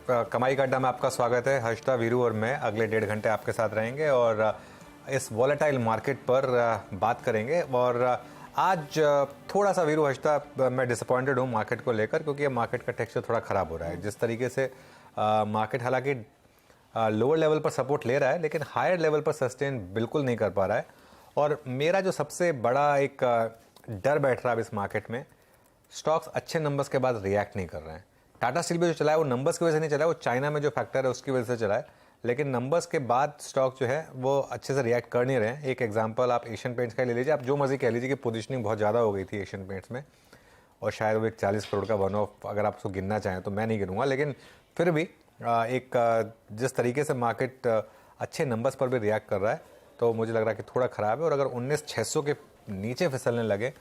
कमाई का अड्डा में आपका स्वागत है। हर्षदा, वीरू और मैं अगले 1.5 घंटे आपके साथ रहेंगे और इस वॉलेटाइल मार्केट पर बात करेंगे। और आज थोड़ा सा वीरू, हर्षदा, मैं डिसअपॉइंटेड हूँ मार्केट को लेकर, क्योंकि मार्केट का टेक्सचर थोड़ा ख़राब हो रहा है। जिस तरीके से मार्केट हालांकि लोअर लेवल पर सपोर्ट ले रहा है, लेकिन हायर लेवल पर सस्टेन बिल्कुल नहीं कर पा रहा है। और मेरा जो सबसे बड़ा एक डर बैठ रहा है इस मार्केट में, स्टॉक्स अच्छे नंबर्स के बाद रिएक्ट नहीं कर रहे हैं। टाटा स्टील भी जो चला है वो नंबर्स की वजह से नहीं चला है, वो चाइना में जो फैक्टर है उसकी वजह से चला है, लेकिन नंबर्स के बाद स्टॉक जो है वो अच्छे से रिएक्ट कर नहीं रहे हैं। एक एग्जांपल आप एशियन पेंट्स का ले लीजिए, आप जो मर्जी कह लीजिए कि पोजीशनिंग बहुत ज़्यादा हो गई थी एशियन पेंट्स में, और शायद वो एक 40 करोड़ का वन ऑफ, अगर आप उसको गिनना चाहें तो मैं नहीं गिनूंगा, लेकिन फिर भी एक जिस तरीके से मार्केट अच्छे नंबर्स पर भी रिएक्ट कर रहा है, तो मुझे लग रहा है कि थोड़ा ख़राब है। और अगर 19,600 के नीचे फिसलने लगे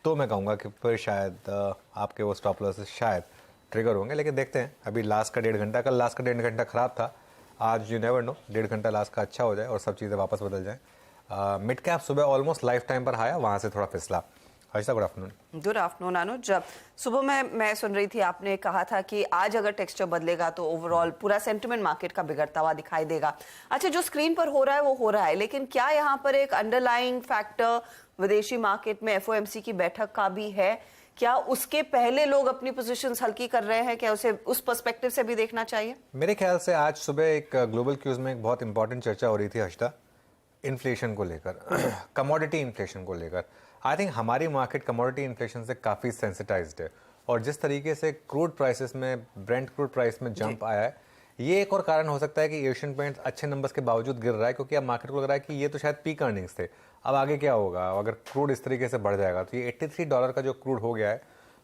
तो मैं कहूँगा कि फिर शायद आपके वो स्टॉप लॉसेस शायद ट्रिगर होंगे। लेकिन देखते हैं, अभी लास्ट का 1.5 घंटा, कल लास्ट का 1.5 घंटा ख़राब था, आज यू नेवर नो, 1.5 घंटा लास्ट का अच्छा हो जाए और सब चीज़ें वापस बदल जाएँ। मिड कैप सुबह ऑलमोस्ट लाइफ टाइम पर आया, वहाँ से थोड़ा फिसला। Harshita, good afternoon. Good afternoon Anuj. सुबह में मैं सुन रही थी, आपने कहा था कि आज अगर टेक्सचर बदलेगा तो ओवरऑल पूरा सेंटिमेंट मार्केट का बिगड़ता हुआ दिखाई देगा। अच्छा, जो स्क्रीन पर हो रहा है वो हो रहा है, लेकिन क्या यहाँ पर एक अंडरलाइंग फैक्टर विदेशी मार्केट में एफओएमसी की बैठक का भी है? क्या उसके पहले लोग अपनी पोजीशंस हल्की कर रहे हैं? क्या उसे उस पर्सपेक्टिव से भी देखना चाहिए? मेरे ख्याल से आज सुबह एक ग्लोबल क्यूज में एक बहुत इंपॉर्टेंट चर्चा हो रही थी हर्षिता, इन्फ्लेशन को लेकर, कमोडिटी इन्फ्लेशन को लेकर। आई थिंक हमारी मार्केट कमोडिटी इन्फ्लेशन से काफ़ी सेंसिटाइज्ड है, और जिस तरीके से क्रूड प्राइसेस में, ब्रेंट क्रूड प्राइस में जंप आया है, ये एक और कारण हो सकता है कि एशियन पेंट्स अच्छे नंबर्स के बावजूद गिर रहा है, क्योंकि अब मार्केट को लग रहा है कि ये तो शायद पीक अर्निंग्स थे, अब आगे क्या होगा अगर क्रूड इस तरीके से बढ़ जाएगा। तो ये $83 का जो क्रूड हो गया है,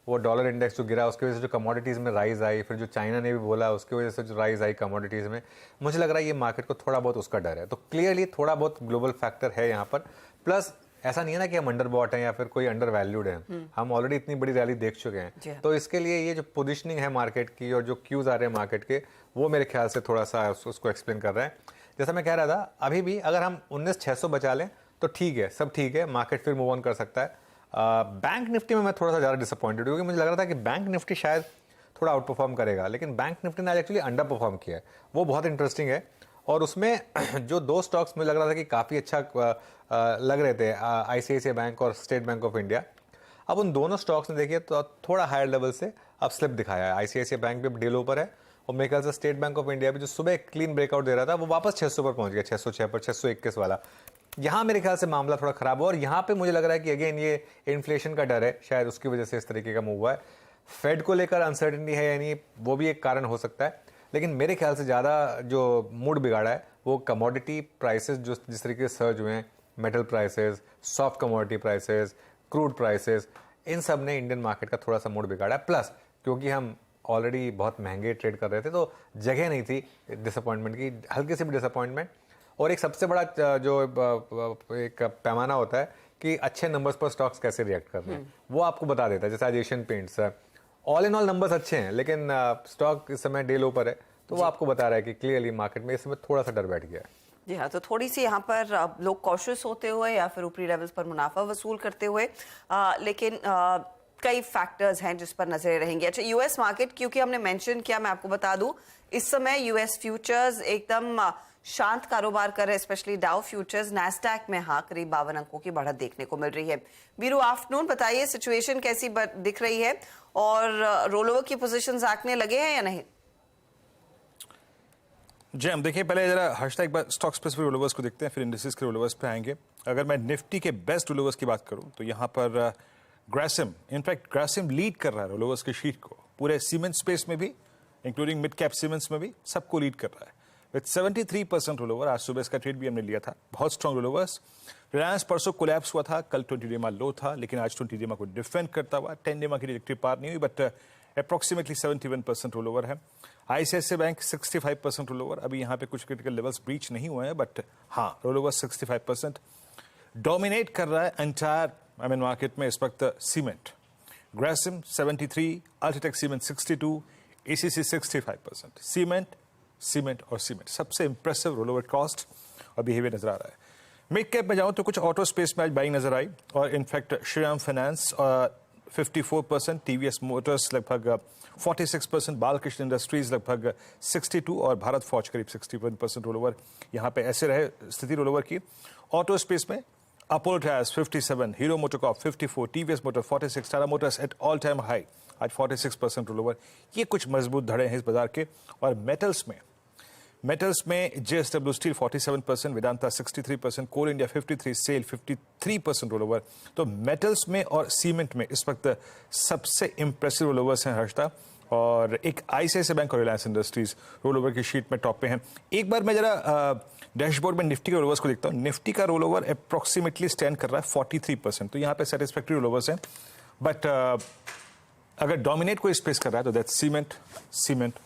वो डॉलर इंडेक्स जो गिरा, उसकी वजह से जो कमोडिटीज़ में राइज आई, फिर जो चाइना ने भी बोला उसकी वजह से जो राइज आई कमोडिटीज़ में, मुझे लग रहा है ये मार्केट को थोड़ा बहुत उसका डर है। तो क्लियरली थोड़ा बहुत ग्लोबल फैक्टर है यहाँ पर। प्लस ऐसा नहीं है ना कि हम अंडर बॉट हैं या फिर कोई अंडर वैल्यूड है, हम ऑलरेडी इतनी बड़ी रैली देख चुके हैं। तो इसके लिए ये जो पोजीशनिंग है मार्केट की और जो क्यूज आ रहे हैं मार्केट के, वो मेरे ख्याल से थोड़ा सा उसको एक्सप्लेन कर रहे हैं। जैसा मैं कह रहा था, अभी भी अगर हम 19,600 बचा लें तो ठीक है, सब ठीक है, मार्केट फिर मूव ऑन कर सकता है। बैंक निफ्टी में मैं थोड़ा सा ज़्यादा डिसअपॉइंटेड हूँ, क्योंकि मुझे लग रहा था कि बैंक निफ्टी शायद थोड़ा आउट परफॉर्म करेगा, लेकिन बैंक निफ्टी ने एक्चुअली अंडर परफॉर्म किया है, वो बहुत इंटरेस्टिंग है। और उसमें जो दो स्टॉक्स मुझे लग रहा था कि काफ़ी अच्छा लग रहे थे, आईसीआईसीआई बैंक और स्टेट बैंक ऑफ इंडिया, अब उन दोनों स्टॉक्स ने देखिए तो थोड़ा हायर लेवल से अब स्लिप दिखाया है। आईसीआईसीआई बैंक भी डील ऊपर है, और मेरे ख्याल से स्टेट बैंक ऑफ इंडिया भी जो सुबह क्लीन ब्रेकआउट दे रहा था, वो वापस 600 पर पहुंच गया, 606 पर, 621 वाला। यहाँ मेरे ख्याल से मामला थोड़ा खराब हुआ, और यहाँ पे मुझे लग रहा है कि अगेन ये इन्फ्लेशन का डर है, शायद उसकी वजह से इस तरीके का मूव हुआ है। फेड को लेकर अनसर्टेनिटी है, यानी वो भी एक कारण हो सकता है। लेकिन मेरे ख्याल से ज़्यादा जो मूड बिगाड़ा है वो कमोडिटी प्राइसेस जो जिस तरीके से सर्ज हुए हैं, metal prices, soft commodity prices, crude prices, इन सब ने इंडियन मार्केट का थोड़ा सा मूड बिगाड़ा है। प्लस क्योंकि हम ऑलरेडी बहुत महंगे ट्रेड कर रहे थे, तो जगह नहीं थी डिसअपॉइंटमेंट की, हल्की सी भी डिसअपॉइंटमेंट। और एक सबसे बड़ा जो एक पैमाना होता है कि अच्छे नंबर्स पर स्टॉक्स कैसे रिएक्ट कर रहे हैं, वो आपको बता देता है। जैसे आज Asian paints, all in all numbers अच्छे हैं, लेकिन स्टॉक इस समय डे लो पर है, तो वो आपको बता रहा है कि क्लियरली मार्केट में इस समय थोड़ा सा डर बैठ गया है। जी हाँ, तो थोड़ी सी यहाँ पर लोग कॉशियस होते हुए या फिर ऊपरी लेवल्स पर मुनाफा वसूल करते हुए, लेकिन कई फैक्टर्स हैं जिस पर नजरें रहेंगी। अच्छा, यूएस मार्केट क्योंकि हमने मेंशन किया, मैं आपको बता दूं इस समय यूएस फ्यूचर्स एकदम शांत कारोबार कर रहे हैं, स्पेशली डाउ फ्यूचर्स। नैस्डैक में हाँ करीब 52 अंकों की बढ़त देखने को मिल रही है। वीरू, आफ्टरनून, बताइए सिचुएशन कैसी दिख रही है, और रोलओवर की पोजीशंस आंकने लगे हैं या नहीं? जी, हम देखिए पहले जरा हर्षिता एक बार स्टॉक स्पेसिफिक रोलओवर्स को देखते हैं, फिर इंडिसेस के रोलओवर्स पे आएंगे। अगर मैं निफ्टी के बेस्ट रोलओवर्स की बात करूं तो यहाँ पर ग्रासिम, इनफैक्ट ग्रासिम लीड कर रहा है रोलओवर्स की शीट को, पूरे सीमेंट स्पेस में भी, इंक्लूडिंग मिड कैप सीमेंट्स में भी, सबको लीड कर रहा है विद 73% रोलओवर। आज सुबह इसका ट्रेड भी हमने लिया था, बहुत स्ट्रॉन्ग रोलओवर्स। रिलायंस परसों कोलैप्स हुआ था, कल 20 डेमा लो था, लेकिन आज 20 डेमा को डिफेंड करता हुआ, 10 डेमा की ट्रैजेक्टरी पार नहीं हुई, बट अप्रॉक्सीमेटली 71% रोलओवर है। आईसीआईसीआई बैंक 65% रोलओवर, अभी यहाँ पे कुछ क्रिटिकल लेवल्स ब्रीच नहीं हुए हैं, बट हाँ रोलओवर 65%। डोमिनेट कर रहा है एंटायर मार्केट में इस वक्त cement, Grasim 73, UltraTech cement 62, ACC 65%। Cement और सीमेंट सबसे इंप्रेसिव रोलओवर कॉस्ट और बिहेवियर नजर आ रहा है। मिड कैप में जाऊं तो कुछ ऑटो स्पेस में आज बाइंग नजर आई, और in fact Shriram finance 54%, TVS Motors लगभग 46%, बालकृष्ण इंडस्ट्रीज लगभग 62% और भारत फॉर्ज करीब 61% रोल ओवर यहाँ पे ऐसे रहे स्थिति रोल ओवर की। ऑटो स्पेस में Apollo tyres 57, hero MotoCorp 54, TVS motor 46, Tata Motors at all time high आज 46% रोल ओवर। ये कुछ मजबूत धड़े हैं इस बाजार के। और मेटल्स में जेएसडब्ल्यू स्टील 47%, वेदांता 63%, कोल इंडिया 53, सेल 53% रोल ओवर। तो मेटल्स में और सीमेंट में इस वक्त सबसे इंप्रेसिव रोल ओवर्स हैं हर्षदा। और एक आईसीआईसीआई बैंक और रिलायंस इंडस्ट्रीज रोल ओवर की शीट में टॉप पे हैं। एक बार मैं जरा डैशबोर्ड में निफ्टी के रोल ओवर्स को देखता हूँ। निफ्टी का रोल ओवर अप्रोक्सीमेटली स्टैंड कर रहा है 43%, तो यहाँ पे सेटिस्फैक्ट्री रोल ओवर्स हैं। बट अगर डोमिनेट कोई स्पेस कर रहा है तो दैट सीमेंट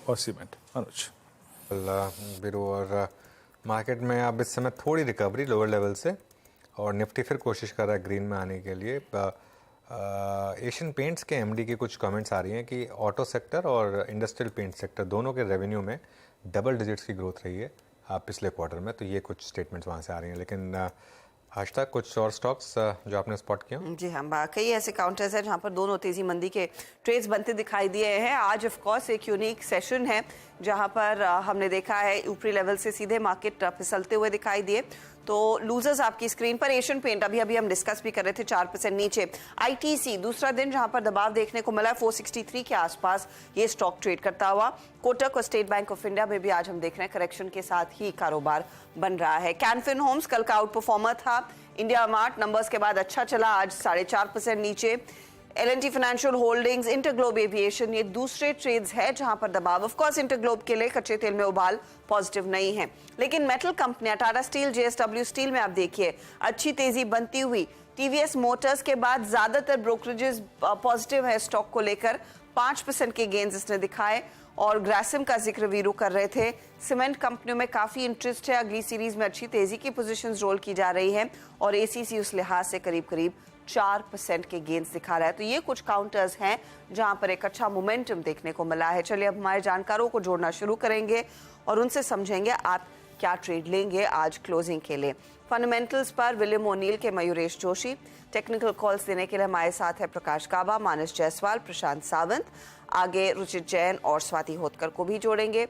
और सीमेंट। अनुज बिरू, और मार्केट में अब इस समय थोड़ी रिकवरी लोअर लेवल से, और निफ्टी फिर कोशिश कर रहा है ग्रीन में आने के लिए। एशियन पेंट्स के एमडी की कुछ कमेंट्स आ रही हैं कि ऑटो सेक्टर और इंडस्ट्रियल पेंट सेक्टर दोनों के रेवेन्यू में डबल डिजिट्स की ग्रोथ रही है पिछले क्वार्टर में। तो ये कुछ स्टेटमेंट्स वहाँ से आ रही हैं। लेकिन आज तक कुछ और स्टॉक्स जो आपने स्पॉट किया? जी हाँ, कई ऐसे काउंटर्स हैं जहाँ पर दोनों तेजी मंदी के ट्रेड्स बनते दिखाई दिए हैं। आज ऑफ कोर्स एक यूनिक सेशन है जहाँ पर हमने देखा है ऊपरी लेवल से सीधे मार्केट फिसलते हुए दिखाई दिए। तो लूजर्स आपकी स्क्रीन पर एशियन पेंट अभी हम डिस्कस भी कर रहे थे 4% नीचे। आईटीसी दूसरा दिन जहां पर दबाव देखने को मिला 463 के आसपास ये स्टॉक ट्रेड करता हुआ। कोटक और स्टेट बैंक ऑफ इंडिया में भी आज हम देख रहे हैं करेक्शन के साथ ही कारोबार बन रहा है। कैनफिन होम्स कल का आउट परफॉर्मर था। इंडिया मार्ट नंबर्स के बाद अच्छा चला, आज 4.5% नीचे। L&T financial holdings, InterGlobe aviation ये दूसरे ट्रेड्स है जहां पर दबाव। ऑफ कोर्स इंटरग्लोब के लिए कच्चे तेल में उबाल पॉजिटिव नहीं है, लेकिन मेटल कंपनियां टाटा स्टील, जेएसडब्ल्यू स्टील में आप देखिए अच्छी तेजी बनती हुई। टीवीएस मोटर्स के बाद ज्यादातर ब्रोकरेजेस पॉजिटिव है स्टॉक को लेकर, 5% के गेन्स इसने दिखाए। और ग्रासिम का जिक्र वीरू कर रहे थे। सीमेंट कंपनियों में काफी इंटरेस्ट है, अगली सीरीज में अच्छी तेजी की पोजीशंस रोल की जा रही है और एसीसी उस लिहाज से करीब 4% के गेन्स दिखा रहा है। तो ये कुछ काउंटर्स हैं जहां पर एक अच्छा मोमेंटम देखने को मिला है। चलिए अब हमारे जानकारों को जोड़ना शुरू करेंगे और उनसे समझेंगे आप क्या ट्रेड लेंगे आज क्लोजिंग के लिए। फंडामेंटल्स पर विलियम ओनील के मयूरेश जोशी, टेक्निकल कॉल्स देने के लिए हमारे साथ है प्रकाश काबा, मानस जायसवाल, प्रशांत सावंत, आगे रुचित जैन और स्वाति होतकर को भी जोड़ेंगे।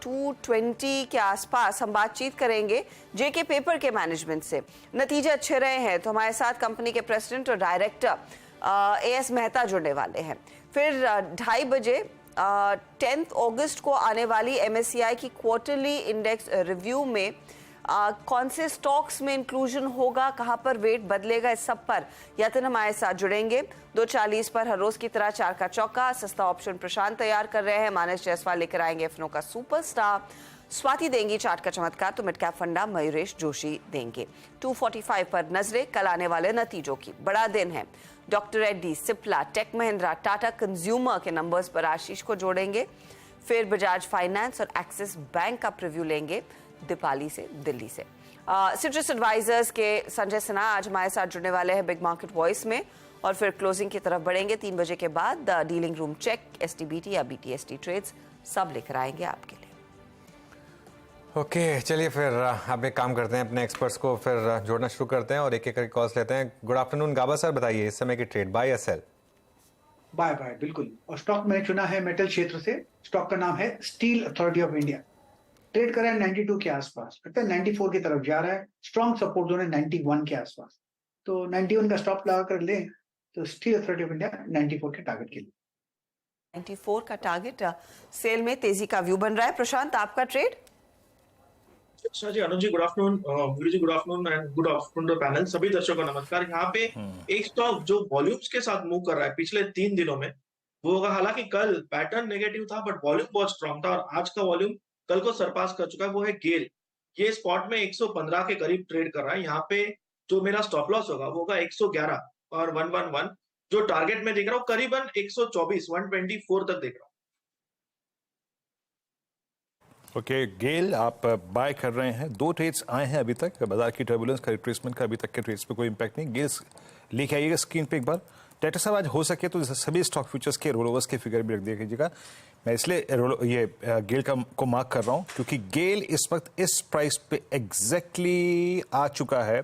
220 के आसपास हम बातचीत करेंगे जेके पेपर के मैनेजमेंट से। नतीजे अच्छे रहे हैं तो हमारे साथ कंपनी के प्रेसिडेंट और डायरेक्टर एएस मेहता जुड़ने वाले हैं। फिर 2:30 बजे 10 अगस्त को आने वाली एमएससीआई की क्वार्टरली इंडेक्स रिव्यू में कौन से स्टॉक्स में इंक्लूजन होगा, कहां पर वेट बदलेगा, इस सब पर यतन हमारे साथ जुड़ेंगे। 2:40 पर हर रोज की तरह 4 का चौका सस्ता ऑप्शन प्रशांत तैयार कर रहे हैं। मानस जायसवाल लेकर आएंगे एफनो का सुपरस्टार, स्वाति देंगी चार्ट का चमत्कार, तो मिड कैप फंडा मयूरेश जोशी देंगे। 2:45 पर नजरें कल आने वाले नतीजों की। बड़ा दिन है, doctor Reddy, Cipla, Tech Mahindra, Tata consumer के नंबर्स पर आशीष को जोड़ेंगे। फिर बजाज फाइनेंस और एक्सिस बैंक का प्रीव्यू लेंगे दीपाली से, दिल्ली से। सिट्रस एडवाइजर्स के संजय सिन्हा आज हमारे साथ जुड़ने वाले हैं बिग मार्केट वॉइस में, और फिर क्लोजिंग की तरफ बढ़ेंगे 3 बजे के बाद। डीलिंग रूम चेक, एसटीबीटी या बीटीएसटी ट्रेड्स सब लेकर आएंगे आपके लिए। ओके, चलिए फिर अब एक काम करते हैं, अपने एक्सपर्ट्स को फिर जोड़ना शुरू करते हैं और एक करके कॉल्स लेते हैं। गुड आफ्टरनून गाबा सर, बताइए इस समय की ट्रेड, बाय या सेल? बाय बिल्कुल। और स्टॉक मैंने चुना है मेटल क्षेत्र से, स्टॉक का नाम है steel authority of India. Trade कर रहा है 92 के आसपास, लगता है 94 की तरफ जा रहा है। स्ट्रॉन्ग सपोर्ट जोन है 91 के आसपास, तो 91 का स्टॉप लगा कर लें तो स्टील अथॉरिटी ऑफ इंडिया 94 के टारगेट के लिए। 94 का टारगेट, सेल में तेजी का व्यू बन रहा है। प्रशांत, आपका ट्रेड? अच्छा जी, अनुज जी good afternoon, Guru ji good afternoon and good afternoon the panel. सभी दर्शकों को नमस्कार। यहाँ पे एक स्टॉक जो वॉल्यूम्स के साथ मूव कर रहा है पिछले 3 दिनों में, वो होगा, हालांकि कल पैटर्न नेगेटिव था बट वॉल्यूम बहुत स्ट्रॉन्ग था और आज का वॉल्यूम कल को सरपास कर चुका है, वो है गेल। ये स्पॉट में 115 के करीब ट्रेड कर रहा है। यहाँ पे जो मेरा स्टॉप लॉस होगा वो होगा 111 और 111। जो टारगेट में देख रहा हूँ करीबन 124, 124 तक देख रहा हूँ। ओके, गेल आप बाय कर रहे हैं। 2 ट्रेड्स आए हैं अभी तक, बाजार की टर्बुलेंस का, रिट्रेसमेंट का अभी तक के ट्रेड्स पे कोई इंपैक्ट नहीं। गेल्स लेके आइएगा स्क्रीन पे एक बार। डाक्टर साहब, आज हो सके तो सभी स्टॉक फ्यूचर्स के रोल ओवर्स के फिगर भी रख दिया कीजिएगा। मैं इसलिए ये गेल को मार्क कर रहा हूँ क्योंकि गेल इस वक्त इस प्राइस पे एग्जैक्टली आ चुका है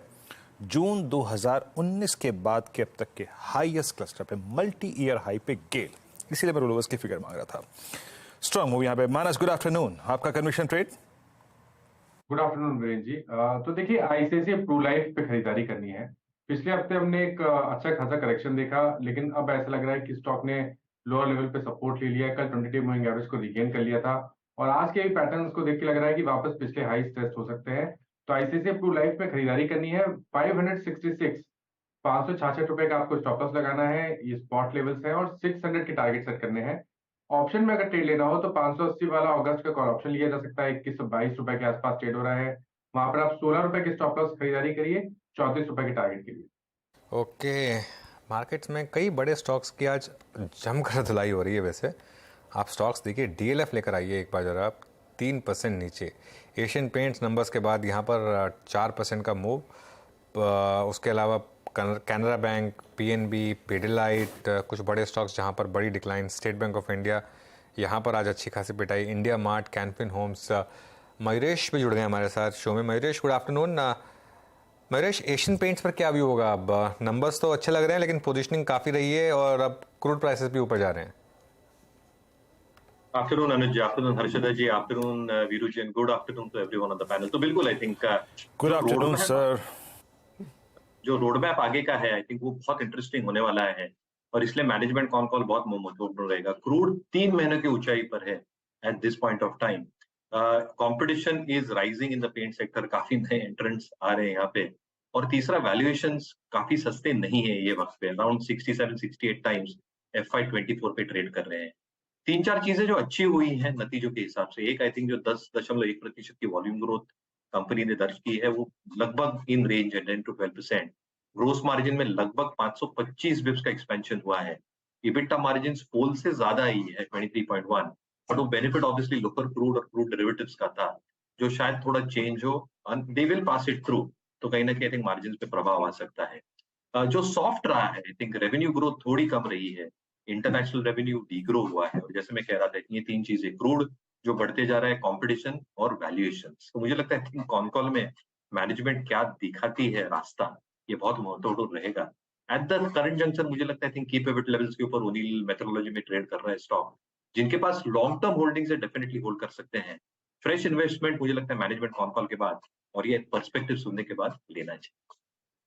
जून 2019 के बाद के अब तक के हाईएस्ट क्लस्टर पे, मल्टी ईयर हाई पे गेल, इसीलिए मैं रोलोवर्स की फिगर मांग रहा था। स्ट्रांग मूव यहाँ पे। मानस, गुड आफ्टरनून, आपका conviction trade? Good afternoon Virendra ji. तो देखिए, आईसीआईसीआई प्रू लाइफ पे खरीदारी करनी है। पिछले हफ्ते हमने एक अच्छा खासा करेक्शन देखा, लेकिन अब ऐसा लग रहा है कि स्टॉक ने लोअर लेवल पे सपोर्ट ले लिया है। कल 20 डे मूविंग एवरेज को रिगेन कर लिया था और आज के भी पैटर्न्स को देख के लग रहा है कि वापस पिछले हाई टेस्ट हो सकते हैं। तो आईसीआईसीआई प्रू लाइफ पे खरीदारी करनी है। 566 रुपए का आपको स्टॉप लॉस लगाना है, ये स्पॉट लेवल्स है, और 600 के टारगेट सेट करने हैं। ऑप्शन में अगर ट्रेड लेना हो तो 580 वाला अगस्त का कॉल ऑप्शन लिया जा सकता है। 2122 रुपए के आसपास ट्रेड हो रहा है, वहां पर आप 16 रुपए के स्टॉप लॉस खरीदारी करिए 34 रुपए के टारगेट के लिए। ओके, मार्केट्स में कई बड़े स्टॉक्स की आज जमकर धुलाई हो रही है। वैसे आप स्टॉक्स देखिए, डीएलएफ लेकर आइए एक बार जरा, आप 3% नीचे। एशियन पेंट्स नंबर्स के बाद यहाँ पर 4% का मूव। उसके अलावा कैनरा बैंक, पीएनबी, पिडिलाइट, कुछ बड़े स्टॉक्स जहाँ पर बड़ी decline. State Bank of India यहाँ पर आज अच्छी खासी पिटाई। India Mart, Canfin Homes. Mayuresh भी जुड़ गए हमारे साथ शो में। Mayuresh, good afternoon. Mayuresh, Asian Paints पर क्या व्यू होगा? अब नंबर्स तो अच्छे लग रहे हैं लेकिन पोजीशनिंग काफ़ी रही है और अब क्रूड प्राइसेस भी ऊपर जा रहे हैं। Afternoon Anuj ji, afternoon Harshada ji, afternoon Veeru ji, and good afternoon to everyone on the panel. तो बिल्कुल I think good afternoon sir. जो रोड मैप आगे का है, आई थिंक वो बहुत इंटरेस्टिंग होने वाला है और इसलिए मैनेजमेंट कॉन कॉल बहुत महत्वपूर्ण रहेगा। क्रूड 3 महीने की ऊंचाई पर है at this point of time. Competition is rising in the paint sector, काफी नए एंट्रेंट्स आ रहे हैं यहाँ पे। और तीसरा, वैल्यूएशंस काफी सस्ते नहीं है ये वक्त पे, अराउंड 67-68 टाइम्स FY24 पे ट्रेड कर रहे हैं। 3-4 चीजें जो अच्छी हुई हैं नतीजों के हिसाब से, एक आई थिंक जो 10.1% की वॉल्यूम ग्रोथ कंपनी ने दर्ज की है, वो लगभग इन रेंज है 10 to 12%। ग्रोस मार्जिन में लगभग 525 बिप्स का एक्सपेंशन हुआ है। इबिटा मार्जिन पोल से ज्यादा ही है 23.1, बट वो बेनिफिट ऑब्वियसली लोअर क्रूड और क्रूड डेरिवेटिव्स का था, जो शायद थोड़ा चेंज हो। They will pass it through, तो कहीं ना कहीं आई थिंक मार्जिन पे प्रभाव आ सकता है। जो सॉफ्ट रहा है, आई थिंक रेवेन्यू ग्रोथ थोड़ी कम रही है, इंटरनेशनल रेवेन्यू डीग्रो हुआ है। और जैसे मैं कह रहा था, ये 3 चीजें, क्रूड जो बढ़ते जा रहा है, कंपटीशन और वैल्यूएशन। तो मुझे लगता है कॉन कॉल में मैनेजमेंट क्या दिखाती है रास्ता, ये बहुत महत्वपूर्ण रहेगा। एट द करंट जंक्शन मुझे लगता है की पिवट लेवल्स के ऊपर ओनिल मेथोडोलॉजी में ट्रेड कर रहा है स्टॉक। जिनके पास लॉन्ग टर्म होल्डिंग्स है डेफिनेटली होल्ड कर सकते हैं। फ्रेश इन्वेस्टमेंट मुझे लगता है मैनेजमेंट कॉन कॉल के बाद और ये पर्सपेक्टिव सुनने के बाद लेना चाहिए।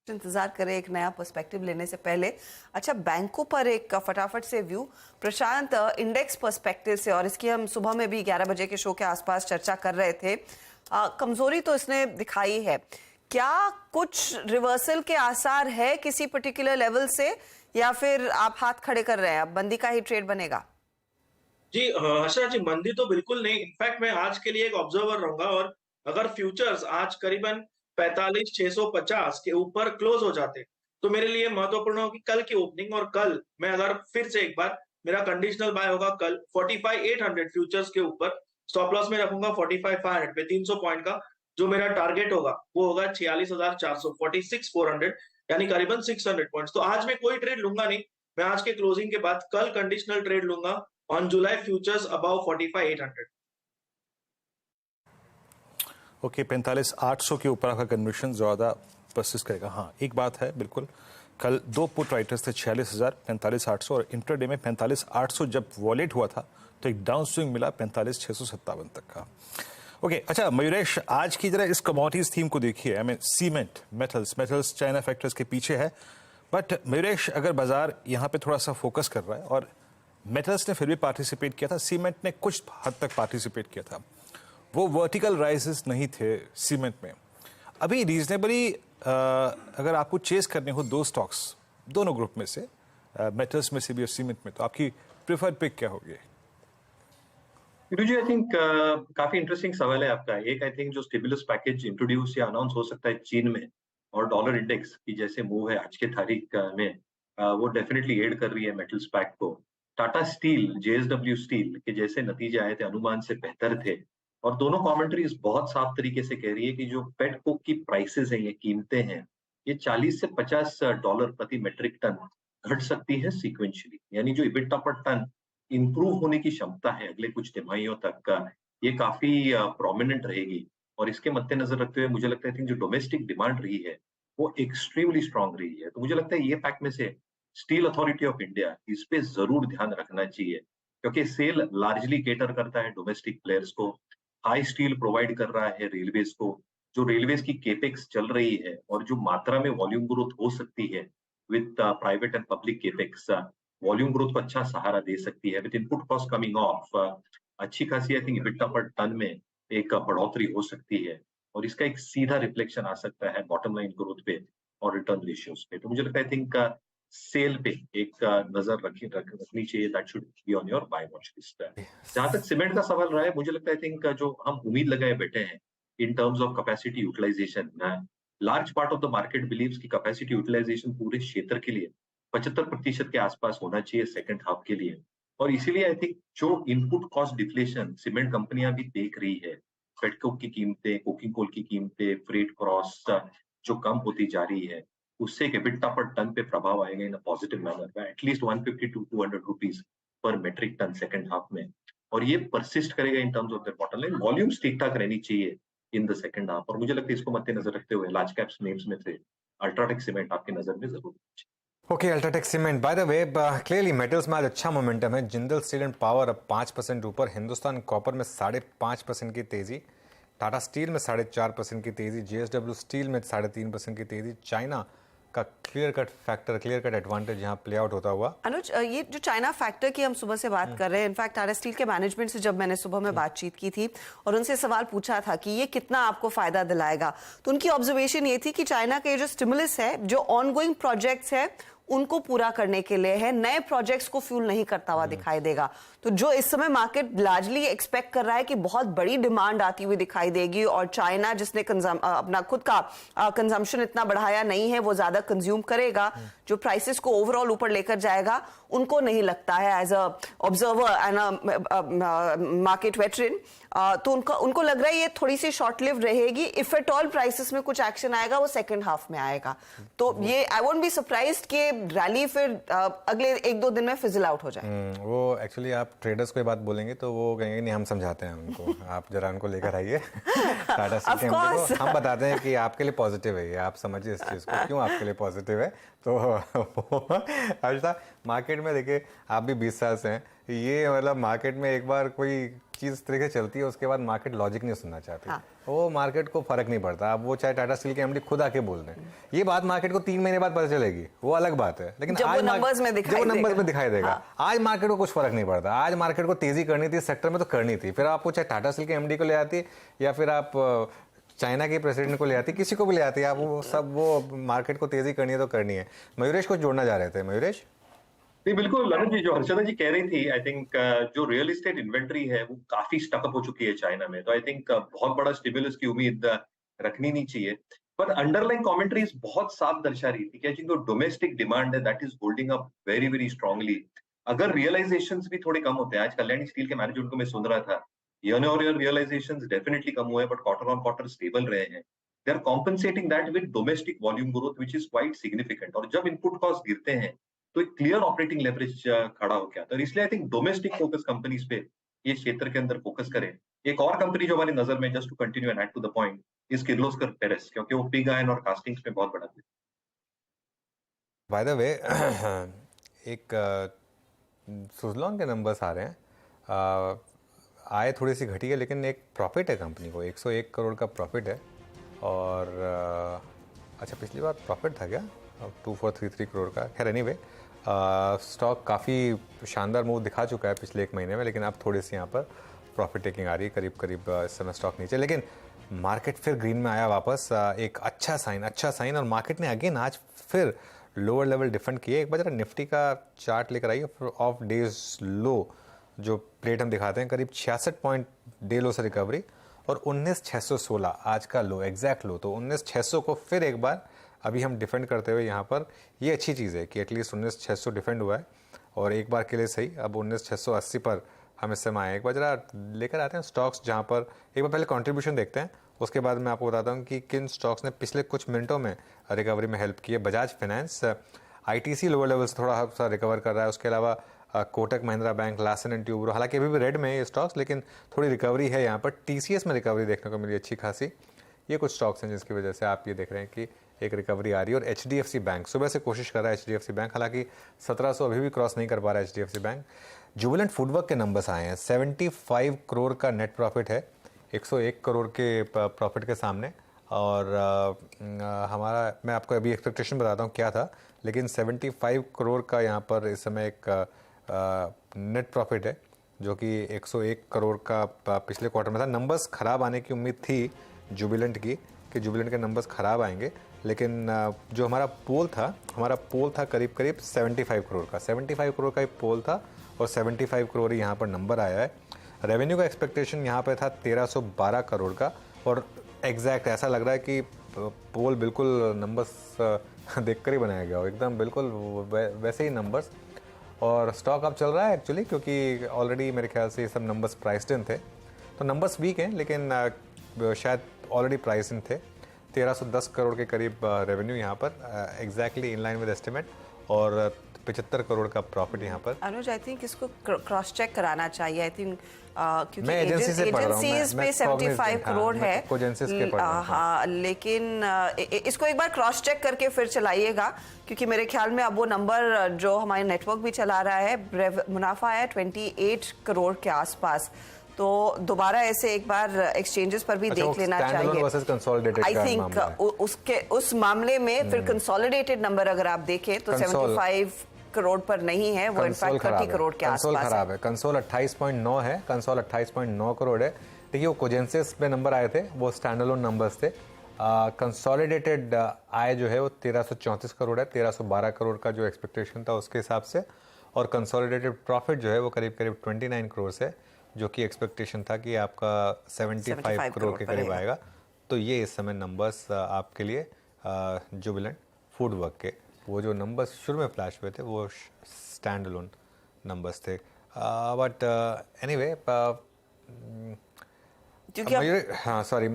इंतजार करें एक नया पर्सपेक्टिव लेने से पहले। अच्छा, बैंकों पर एक फटाफट से व्यू प्रशांत, इंडेक्स पर्सपेक्टिव से, और इसकी हम सुबह में भी 11 बजे के शो के आसपास चर्चा कर रहे थे। कमजोरी तो इसने दिखाई है, क्या कुछ रिवर्सल के आसार है किसी पर्टिकुलर लेवल से, या फिर आप हाथ खड़े कर रहे हैं, अब बंदी का ही ट्रेड बनेगा? जी हर्षदा जी, मंदी तो बिल्कुल नहीं। इनफैक्ट मैं आज के लिए एक ऑब्जर्वर रहूंगा, और अगर फ्यूचर्स आज करीबन 45,650 के ऊपर क्लोज हो जाते तो मेरे लिए महत्वपूर्ण होगी कल की ओपनिंग। और कल मैं अगर फिर से एक बार, मेरा कंडीशनल बाय होगा कल 45,800 फ्यूचर्स के ऊपर। स्टॉप लॉस में रखूंगा 45,500 पे। 300 पॉइंट का जो मेरा टारगेट होगा वो होगा 46,400, 46,400, यानी करीबन 600 पॉइंट्स। तो आज मैं कोई ट्रेड लूंगा नहीं, मैं आज के क्लोजिंग के बाद कल कंडीशनल ट्रेड लूंगा on July futures above 45,800। Okay, 45,800 के ऊपर आपका कन्विक्शन ज़्यादा परसिस्ट करेगा। हाँ, एक बात है बिल्कुल, कल 2 पुट राइटर्स थे 46,000, 45,800, और इंट्राडे में 45,800 जब वॉलेट हुआ था तो एक डाउन स्विंग मिला 45,657 तक का। ओके, अच्छा मयूरेश, आज की जरा इस कमोडिटीज थीम को देखिए। I mean cement, metals China factors के पीछे है, बट मयूरेश अगर बाजार यहाँ पे थोड़ा सा फोकस कर रहा है, और मेटल्स ने फिर भी पार्टिसिपेट किया था, सीमेंट ने कुछ हद तक पार्टिसिपेट किया था, वो वर्टिकल राइजेस नहीं थे सीमेंट में। अभी रीजनेबली अगर आपको चेस करने हो 2 स्टॉक्स दोनों ग्रुप में से, मेटल्स में से भी और सीमेंट में, तो आपकी प्रेफर्ड पिक क्या होगी? जी, आई थिंक काफी इंटरेस्टिंग सवाल है आपका। एक आई थिंक जो स्टिमुलस पैकेज इंट्रोड्यूस या अनाउंस हो सकता है चीन में, और डॉलर इंडेक्स की जैसे मूव है आज के तारीख में, वो डेफिनेटली एड कर रही है मेटल्स पैक को। टाटा स्टील, JSW स्टील के जैसे नतीजे आए थे, अनुमान से बेहतर थे, और दोनों कमेंट्रीज बहुत साफ तरीके से कह रही है कि जो पेट कोक की प्राइसेस हैं, ये कीमतें हैं, ये $40 से $50 प्रति मेट्रिक टन घट सकती है सीक्वेंशियली। यानी जो इबिटा पर टन इंप्रूव होने की क्षमता है अगले कुछ तिमाहियों तक का, ये काफी प्रोमिनेंट रहेगी। और इसके मद्देनजर रखते हुए मुझे लगता है जो डोमेस्टिक डिमांड रही है वो एक्सट्रीमली स्ट्रांग रही है। तो मुझे लगता है ये फैक्ट में से स्टील अथॉरिटी ऑफ इंडिया इस पे जरूर ध्यान रखना चाहिए, क्योंकि सेल लार्जली केटर करता है डोमेस्टिक प्लेयर्स को, हाई स्टील प्रोवाइड कर रहा है रेलवेज को, जो रेलवेज की केपेक्स चल रही है और जो मात्रा में वॉल्यूम ग्रोथ हो सकती है with private and public capex, volume growth को अच्छा सहारा दे सकती है। With input cost coming of, अच्छी खासी आई थिंक EBITDA पर टन में एक बढ़ोतरी हो सकती है, और इसका एक सीधा रिफ्लेक्शन आ सकता है बॉटम लाइन ग्रोथ पे और रिटर्न रेशियोज पे। तो मुझे लगता है आई थिंक सेल पे एक नजर रखनी चाहिए, that should be on your buy watch list. जहां तक सीमेंट का सवाल रहा है, मुझे लगता है आई थिंक जो हम उम्मीद लगाए बैठे हैं in terms of capacity utilisation, large part of the market believes की कैपेसिटी यूटिलाइजेशन पूरे क्षेत्र के लिए 75% के आसपास होना चाहिए सेकंड हाफ के लिए। और इसीलिए आई थिंक जो इनपुट कॉस्ट डिफ्लेशन सीमेंट कंपनियां भी देख रही है, पेटकोक की कीमतें, कोकिंग कोल की कीमतें, फ्रेट क्रॉस जो कम होती जा रही है, उससे EBITDA पर टन पे प्रभाव आएगा in a positive manner, at least 150 to 200 rupees पर मेट्रिक टन सेकंड हाफ में, और ये परसिस्ट करेगा in terms of their bottom line. Volumes ठीक ठाक रहनी चाहिए इन द सेकंड हाफ, और मुझे लगता है इसको मद्देनजर रखते हुए लार्ज कैप्स नेम्स में से अल्ट्राटेक सीमेंट आपकी नजर में जरूर। Okay, UltraTech cement by the way, clearly metals में आज अच्छा मोमेंटम है। जिंदल स्टील एंड पावर अब 5% ऊपर, हिंदुस्तान कॉपर में 5.5% की तेजी, टाटा स्टील में 4.5% की तेजी, JSW स्टील में 3.5% की तेजी। चाइना का क्लियर कट एडवांटेज यहाँ प्ले आउट होता हुआ। अनुज, ये जो चाइना फैक्टर की हम सुबह से बात कर रहे हैं, इनफैक्ट टाटा स्टील के मैनेजमेंट से जब मैंने सुबह में बातचीत की थी और उनसे सवाल पूछा था कि ये कितना आपको फायदा दिलाएगा, तो उनकी ऑब्जर्वेशन ये थी कि चाइना के जो स्टिमुलस है, जो ऑनगोइंग प्रोजेक्ट्स है, उनको पूरा करने के लिए है, नए प्रोजेक्ट्स को फ्यूल नहीं करता हुआ दिखाई देगा। तो जो इस समय मार्केट लार्जली एक्सपेक्ट कर रहा है कि बहुत बड़ी डिमांड आती हुई दिखाई देगी, और चाइना जिसने अपना खुद का कंजम्पशन इतना बढ़ाया नहीं है, वो ज्यादा कंज्यूम करेगा, जो प्राइसेस को ओवरऑल ऊपर लेकर जाएगा, उनको नहीं लगता है as a observer and a market veteran, तो उनको लग रहा है ये थोड़ी सी शॉर्ट लिव रहेगी। इफ एट ऑल प्राइसेस में कुछ एक्शन आएगा, वो सेकंड हाफ में आएगा। तो ये आई वोंट बी सरप्राइज्ड कि रैली फिर अगले 1-2 दिन में फिजल आउट हो जाए। वो एक्चुअली आप ट्रेडर्स को ये बात बोलेंगे तो वो कहेंगे नहीं, हम समझाते हैं उनको, आप जरा उनको लेकर आइए टाटा स्टील के एमडी को, हम बताते हैं कि आपके लिए पॉजिटिव है ये, आप समझिए इस चीज़ को क्यों आपके लिए पॉजिटिव है। तो हर्षदा, मार्केट में देखिए आप भी 20 साल से हैं, ये मतलब मार्केट में एक बार कोई चीज़ इस तरीके से चलती है, उसके बाद मार्केट लॉजिक नहीं सुनना चाहती। हाँ। वो मार्केट को फर्क नहीं पड़ता, अब वो चाहे टाटा स्टील के एमडी खुद आके बोल दें, ये बात मार्केट को 3 महीने बाद पता चलेगी, वो अलग बात है। लेकिन जब आज वो नंबर्स में दिखाई देगा। हाँ। आज मार्केट को कुछ फर्क नहीं पड़ता, आज मार्केट को तेजी करनी थी सेक्टर में तो करनी थी, फिर आपको चाहे टाटा स्टील के एमडी को ले आती या फिर आप चाइना के प्रेसिडेंट को ले आती, किसी को भी ले आती, आप वो मार्केट को तेजी करनी है तो करनी है। मयूरेश को जोड़ना जा रहे थे, मयूरेश। नहीं, बिल्कुल अनुज जी, जो हर्षदा जी कह रही थी, आई थिंक जो रियल एस्टेट इन्वेंट्री है वो काफी स्टकअप हो चुकी है चाइना में, तो आई थिंक बहुत बड़ा स्टिमुलस की उम्मीद रखनी नहीं चाहिए। पर अंडरलाइन कमेंट्रीज बहुत साफ दर्शा रही थी कि जो डोमेस्टिक डिमांड है that is holding up very very strongly. अगर रियलाइजेशंस भी थोड़े कम होते हैं, आज कल्याणी स्टील के मैनेजमेंट को मैं सुन रहा था, ईयर और ईयर रियलाइजेशंस डेफिनेटली कम हुए, but quarter on quarter stable रहे हैं। They are compensating that with domestic volume growth which is quite significant, और जब इनपुट कॉस्ट गिरते हैं तो एक क्लियर ऑपरेटिंग लेवरेज खड़ा हो गया। तो इसलिए I think domestic focus companies पे ये क्षेत्र के अंदर फोकस करें। एक और कंपनी जो हमारी नजर में, just to continue and add to the point, is Kirloskar पेरेस, क्योंकि वो पिग आयरन और कास्टिंग्स में बहुत बड़ा है। बाय द वे, एक सुजलॉन के नंबर्स आ रहे हैं, आय थोड़ी सी घटी है लेकिन एक प्रॉफिट है कंपनी को, 101 करोड़ का प्रॉफिट है। और अच्छा, पिछली बार प्रॉफिट था क्या 2433 करोड़ का? खैर एनीवे, स्टॉक काफ़ी शानदार मूव दिखा चुका है पिछले 1 महीने में, लेकिन अब थोड़ी सी यहाँ पर प्रॉफिट टेकिंग आ रही है, करीब करीब इस समय स्टॉक नीचे, लेकिन मार्केट फिर ग्रीन में आया वापस। एक अच्छा साइन, और मार्केट ने अगेन आज फिर लोअर लेवल डिफेंड किए। एक बार जरा निफ्टी का चार्ट लेकर आइए ऑफ डेज लो, जो प्लेट हम दिखाते हैं, करीब 66 पॉइंट डे लो से रिकवरी, और 19,616 आज का लो, एग्जैक्ट लो। तो 19,600 को फिर एक बार अभी हम डिफेंड करते हुए यहाँ पर, ये अच्छी चीज़ है कि एटलीस्ट 19,600 डिफेंड हुआ है, और एक बार के लिए सही। अब 19,680 पर हम इस समय आए। एक बार जरा लेकर आते हैं स्टॉक्स जहाँ पर, एक बार पहले कंट्रीब्यूशन देखते हैं, उसके बाद मैं आपको बताता हूँ कि किन स्टॉक्स ने पिछले कुछ मिनटों में रिकवरी में हेल्प की है। Bajaj finance, ITC lower level से थोड़ा सा रिकवर कर रहा है, उसके अलावा Kotak Mahindra bank, Larsen and Toubro, हालांकि अभी भी रेड में है ये स्टॉक्स, लेकिन थोड़ी रिकवरी है यहाँ पर। TCS में रिकवरी देखने को मिली अच्छी खासी। ये कुछ स्टॉक्स हैं जिसकी वजह से आप ये देख रहे हैं कि एक रिकवरी आ रही है। और HDFC बैंक सुबह से कोशिश कर रहा है, HDFC बैंक, हालांकि 1700 अभी भी क्रॉस नहीं कर पा रहा है HDFC बैंक। जुबिलेंट फूडवर्क के नंबर्स आए हैं, 75 करोड़ का नेट प्रॉफिट है 101 करोड़ के प्रॉफिट के सामने। और हमारा, मैं आपको अभी एक्सपेक्टेशन बताता हूँ क्या था, लेकिन 75 करोड़ का यहाँ पर इस समय एक नेट प्रॉफिट है जो कि 101 करोड़ का पिछले क्वार्टर में था। नंबर्स ख़राब आने की उम्मीद थी जुबिलेंट की, कि जुबिलेंट के नंबर्स ख़राब आएंगे, लेकिन जो हमारा पोल था करीब करीब 75 करोड़ का, 75 करोड़ का ही पोल था और 75 करोड़ ही यहाँ पर नंबर आया है। रेवेन्यू का एक्सपेक्टेशन यहाँ पे था 1312 करोड़ का, और एग्जैक्ट ऐसा लग रहा है कि पोल बिल्कुल नंबर्स देखकर ही बनाया गया हो, एकदम बिल्कुल वैसे ही नंबर्स। और स्टॉक अब चल रहा है एक्चुअली, क्योंकि ऑलरेडी मेरे ख्याल से ये सब नंबर्स प्राइस्ड इन थे, तो नंबर्स वीक हैं लेकिन शायद ऑलरेडी प्राइस इन थे। 1310 करोड़ के करीब रेवेन्यू यहाँ पर, exactly in line with estimate, और 75 करोड़ का प्रॉफिट यहाँ पर। अनुज, आई थिंक इसको क्रॉस चेक कराना चाहिए, आई थिंक क्योंकि मैं एजेंसी से पढ़ रहा हूं, एजेंसीज मैं पे 75 करोड़ है, हाँ, लेकिन इसको एक बार क्रॉस चेक करके फिर चलाइएगा, क्योंकि मेरे ख्याल में अब वो नंबर जो हमारे नेटवर्क भी चला रहा है, मुनाफा है 28 करोड़ के आसपास, तो दोबारा ऐसे एक बार एक्सचेंजेस पर भी देख लेना चाहिए। आई थिंक उसके उस मामले में फिर कंसोलिडेटेड नंबर अगर आप देखें तो 75 करोड़ पर नहीं है, वो इनफैक्ट 30 करोड़ के आसपास खराब है। कंसोल 28.9 है, कंसोल 28.9 करोड़ है। देखिए वो कोजेंसिस पे नंबर आए थे, वो स्टैंडअलोन नंबर्स थे। कंसोलिडेटेड आय जो है वो 1334 करोड़ है, 1312 करोड़ का जो एक्सपेक्टेशन था उसके हिसाब से, और कंसोलिडेटेड प्रॉफिट जो है वो करीब करीब 29 करोड़ से, जो कि एक्सपेक्टेशन था कि आपका 75 करोड़ के करीब आएगा। तो ये इस समय नंबर्स आपके लिए जुबिलेंट फूडवर्क के, वो जो नंबर्स शुरू में फ्लैश हुए थे वो स्टैंड अलोन नंबर्स थे। बट एनीवे, क्योंकि हाँ सॉरी,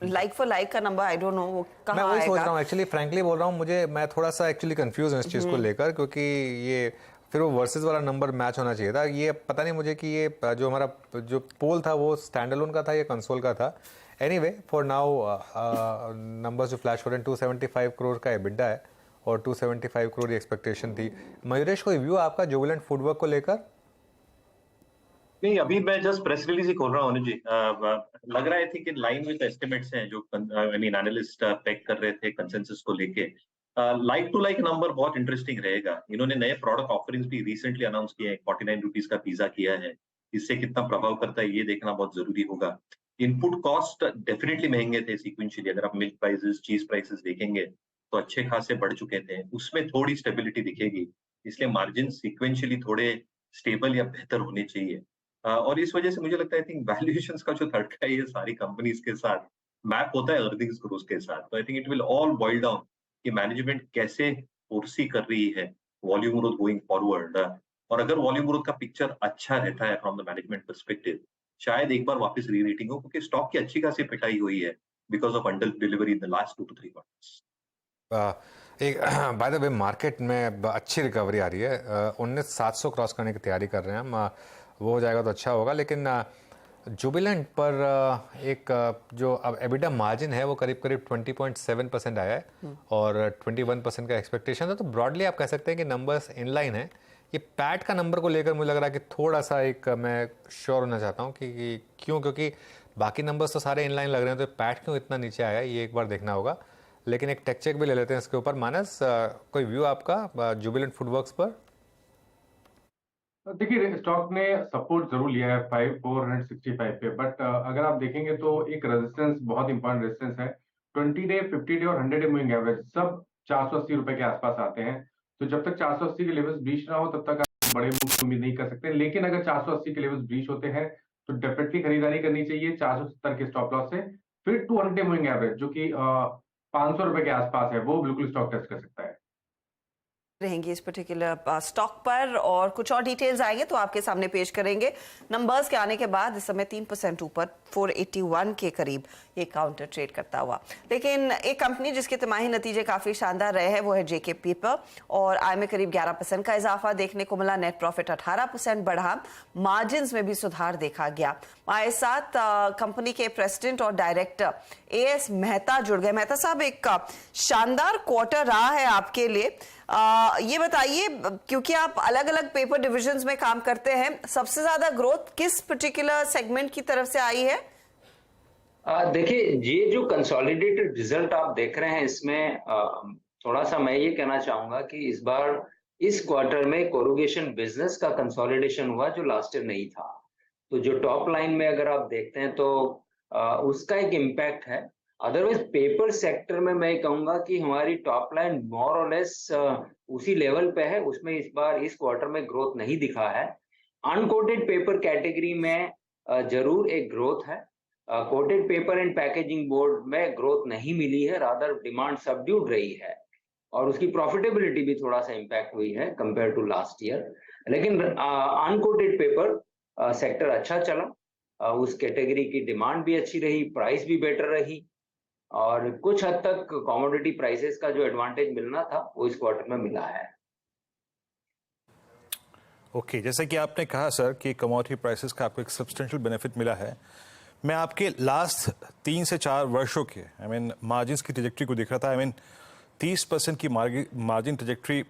लाइक फॉर लाइक का नंबर आई डोंट नो वो कहाँ मैं वही आएगा। सोच रहा हूँ, एक्चुअली फ्रैंकली बोल रहा हूँ, मैं थोड़ा सा एक्चुअली कंफ्यूज हूँ इस चीज़ को लेकर, क्योंकि ये फिर वो वर्सेस वाला नंबर मैच होना चाहिए था। ये पता नहीं मुझे कि ये जो हमारा जो पोल था वो स्टैंड अलोन का था या कंसोल का था। एनीवे, फॉर नाउ नंबर्स जो फ्लैश हो रहे हैं, 275 करोड़ का एबिटा है और 275 करोड़ की एक्सपेक्टेशन थी। मयूरेश, कोई व्यू आपका जुबिलेंट फूडवर्क को लेकर? नहीं, अभी मैं जस्ट प्रेस रिलीज ही खोल रहा हूँ जी। लग रहा है थी कि लाइन विद एस्टिमेट्स हैं जो आई मीन एनालिस्ट पेग कर रहे थे कंसेंसस को लेके। लाइक टू लाइक नंबर बहुत इंटरेस्टिंग रहेगा। इन्होंने नए प्रोडक्ट ऑफरिंग्स भी रिसेंटली अनाउंस किए हैं, 49 रुपीज का पिज्जा किया है, इससे कितना प्रभाव करता है ये देखना बहुत जरूरी होगा। इनपुट कॉस्ट डेफिनेटली महंगे थे सीक्वेंशियली, अगर आप मिल्क प्राइसेस, चीज प्राइसेस देखेंगे तो अच्छे खासे बढ़ चुके थे, उसमें थोड़ी स्टेबिलिटी दिखेगी, इसलिए मार्जिन सीक्वेंशियली थोड़े स्टेबल या बेहतर होने चाहिए। और इस वजह से मुझे लगता है आई थिंक वैल्यूएशंस का जो धड़का है ये सारी कंपनीज के साथ मैप होता है अर्निंग्स ग्रोथ के साथ। तो I think it will all boil down कि मैनेजमेंट कैसे फोर्सी कर रही है वॉल्यूम ग्रोथ गोइंग फॉरवर्ड। और अगर वॉल्यूम ग्रोथ का पिक्चर अच्छा रहता है फ्रॉम द मैनेजमेंट पर्सपेक्टिव, शायद एक बार वापस री रेटिंग हो, क्योंकि स्टॉक की अच्छी खासी पिटाई हुई है because of under delivery in the last 2 to 3 quarters. एक बाय द वे मार्केट में अच्छी रिकवरी आ रही है, 19,700 क्रॉस करने की तैयारी कर रहे हैं हम, वो हो जाएगा तो अच्छा होगा। लेकिन जुबिलेंट पर एक जो अब एबिटा मार्जिन है वो करीब करीब 20.7% आया है और 21% का एक्सपेक्टेशन था, तो ब्रॉडली आप कह सकते हैं कि नंबर्स इन लाइन है। ये पैट का नंबर को लेकर मुझे लग रहा है कि थोड़ा सा एक मैं श्योर होना चाहता हूँ कि क्यों, क्योंकि बाकी नंबर्स तो सारे इन लाइन लग रहे हैं, तो पैट क्यों इतना नीचे आया ये एक बार देखना होगा। लेकिन एक टेक चेक भी ले लेते हैं इसके ऊपर। मानस, कोई व्यू आपका जुबिलेंट फूडवर्क्स पर? देखिए, स्टॉक ने सपोर्ट जरूर लिया है 465 पे, बट अगर आप देखेंगे तो एक रेजिस्टेंस, बहुत इंपॉर्टेंट रेजिस्टेंस है 20 डे, 50 डे और 100 डे मूविंग एवरेज, सब 480 रुपए के आसपास आते हैं। तो जब तक 480 के लेवल्स ब्रीच ना हो तब तक आप बड़े मूव की उम्मीद नहीं कर सकते। लेकिन अगर 480 के लेवल्स ब्रीच होते हैं तो डेफिनेटली खरीदारी करनी चाहिए 470 के स्टॉप लॉस से। फिर 200 डे मूविंग एवरेज जो कि 500 रुपए के आसपास है, वो बिल्कुल स्टॉक टेस्ट कर सकता है। रहेंगे इस पर्टिकुलर स्टॉक पर, और कुछ और डिटेल्स आएंगे तो आपके सामने पेश करेंगे। नंबर्स के आने के बाद इस समय 3% ऊपर 481 के करीब ये काउंटर ट्रेड करता हुआ। लेकिन एक कंपनी जिसके तिमाही नतीजे काफी शानदार रहे हैं वो है जेके पेपर, और आय में करीब 11% का इजाफा देखने को मिला, नेट प्रॉफिट 18% बढ़ा, मार्जिन में भी सुधार देखा गया। हमारे साथ कंपनी के प्रेसिडेंट और डायरेक्टर एएस मेहता जुड़ गए। मेहता साहब, एक शानदार क्वार्टर रहा है आपके लिए। ये बताइए, क्योंकि आप अलग अलग पेपर डिविजन्स में काम करते हैं, सबसे ज्यादा ग्रोथ किस पर्टिकुलर सेगमेंट की तरफ से आई है? देखिए, ये जो कंसोलिडेटेड रिजल्ट आप देख रहे हैं, इसमें थोड़ा सा मैं ये कहना चाहूंगा कि इस बार इस क्वार्टर में कोरुगेशन बिजनेस का कंसोलिडेशन हुआ जो लास्ट ईयर नहीं था। तो जो टॉप लाइन में अगर आप देखते हैं तो उसका एक इम्पैक्ट है। अदरवाइज पेपर सेक्टर में मैं कहूंगा कि हमारी टॉप लाइन मोर और लेस उसी लेवल पे है, उसमें इस बार इस क्वार्टर में ग्रोथ नहीं दिखा है। अनकोटेड पेपर कैटेगरी में जरूर एक ग्रोथ है। Coated paper and packaging board में ग्रोथ नहीं मिली है, रादर डिमांड सबड्यूड रही है और उसकी प्रॉफिटेबिलिटी भी थोड़ा सा इम्पैक्ट हुई है कंपेयर टू लास्ट ईयर। लेकिन अनकोटेड पेपर सेक्टर अच्छा चला, उस कैटेगरी की डिमांड भी अच्छी रही, प्राइस भी बेटर रही और कुछ हद तक कमोडिटी प्राइसेस का जो एडवांटेज मिलना था वो इस क्वार्टर में मिला है। ओके, जैसे कि आपने कहा सर कि कमोडिटी प्राइसेस का आपको एक सब्सटेंशियल बेनिफिट मिला है। मैं आपके लास्ट 3 से 4 वर्षों के मार्जिन्स की ट्रेजेक्ट्री को देख रहा था। 30% की मार्जिन ट्रेजेक्ट्री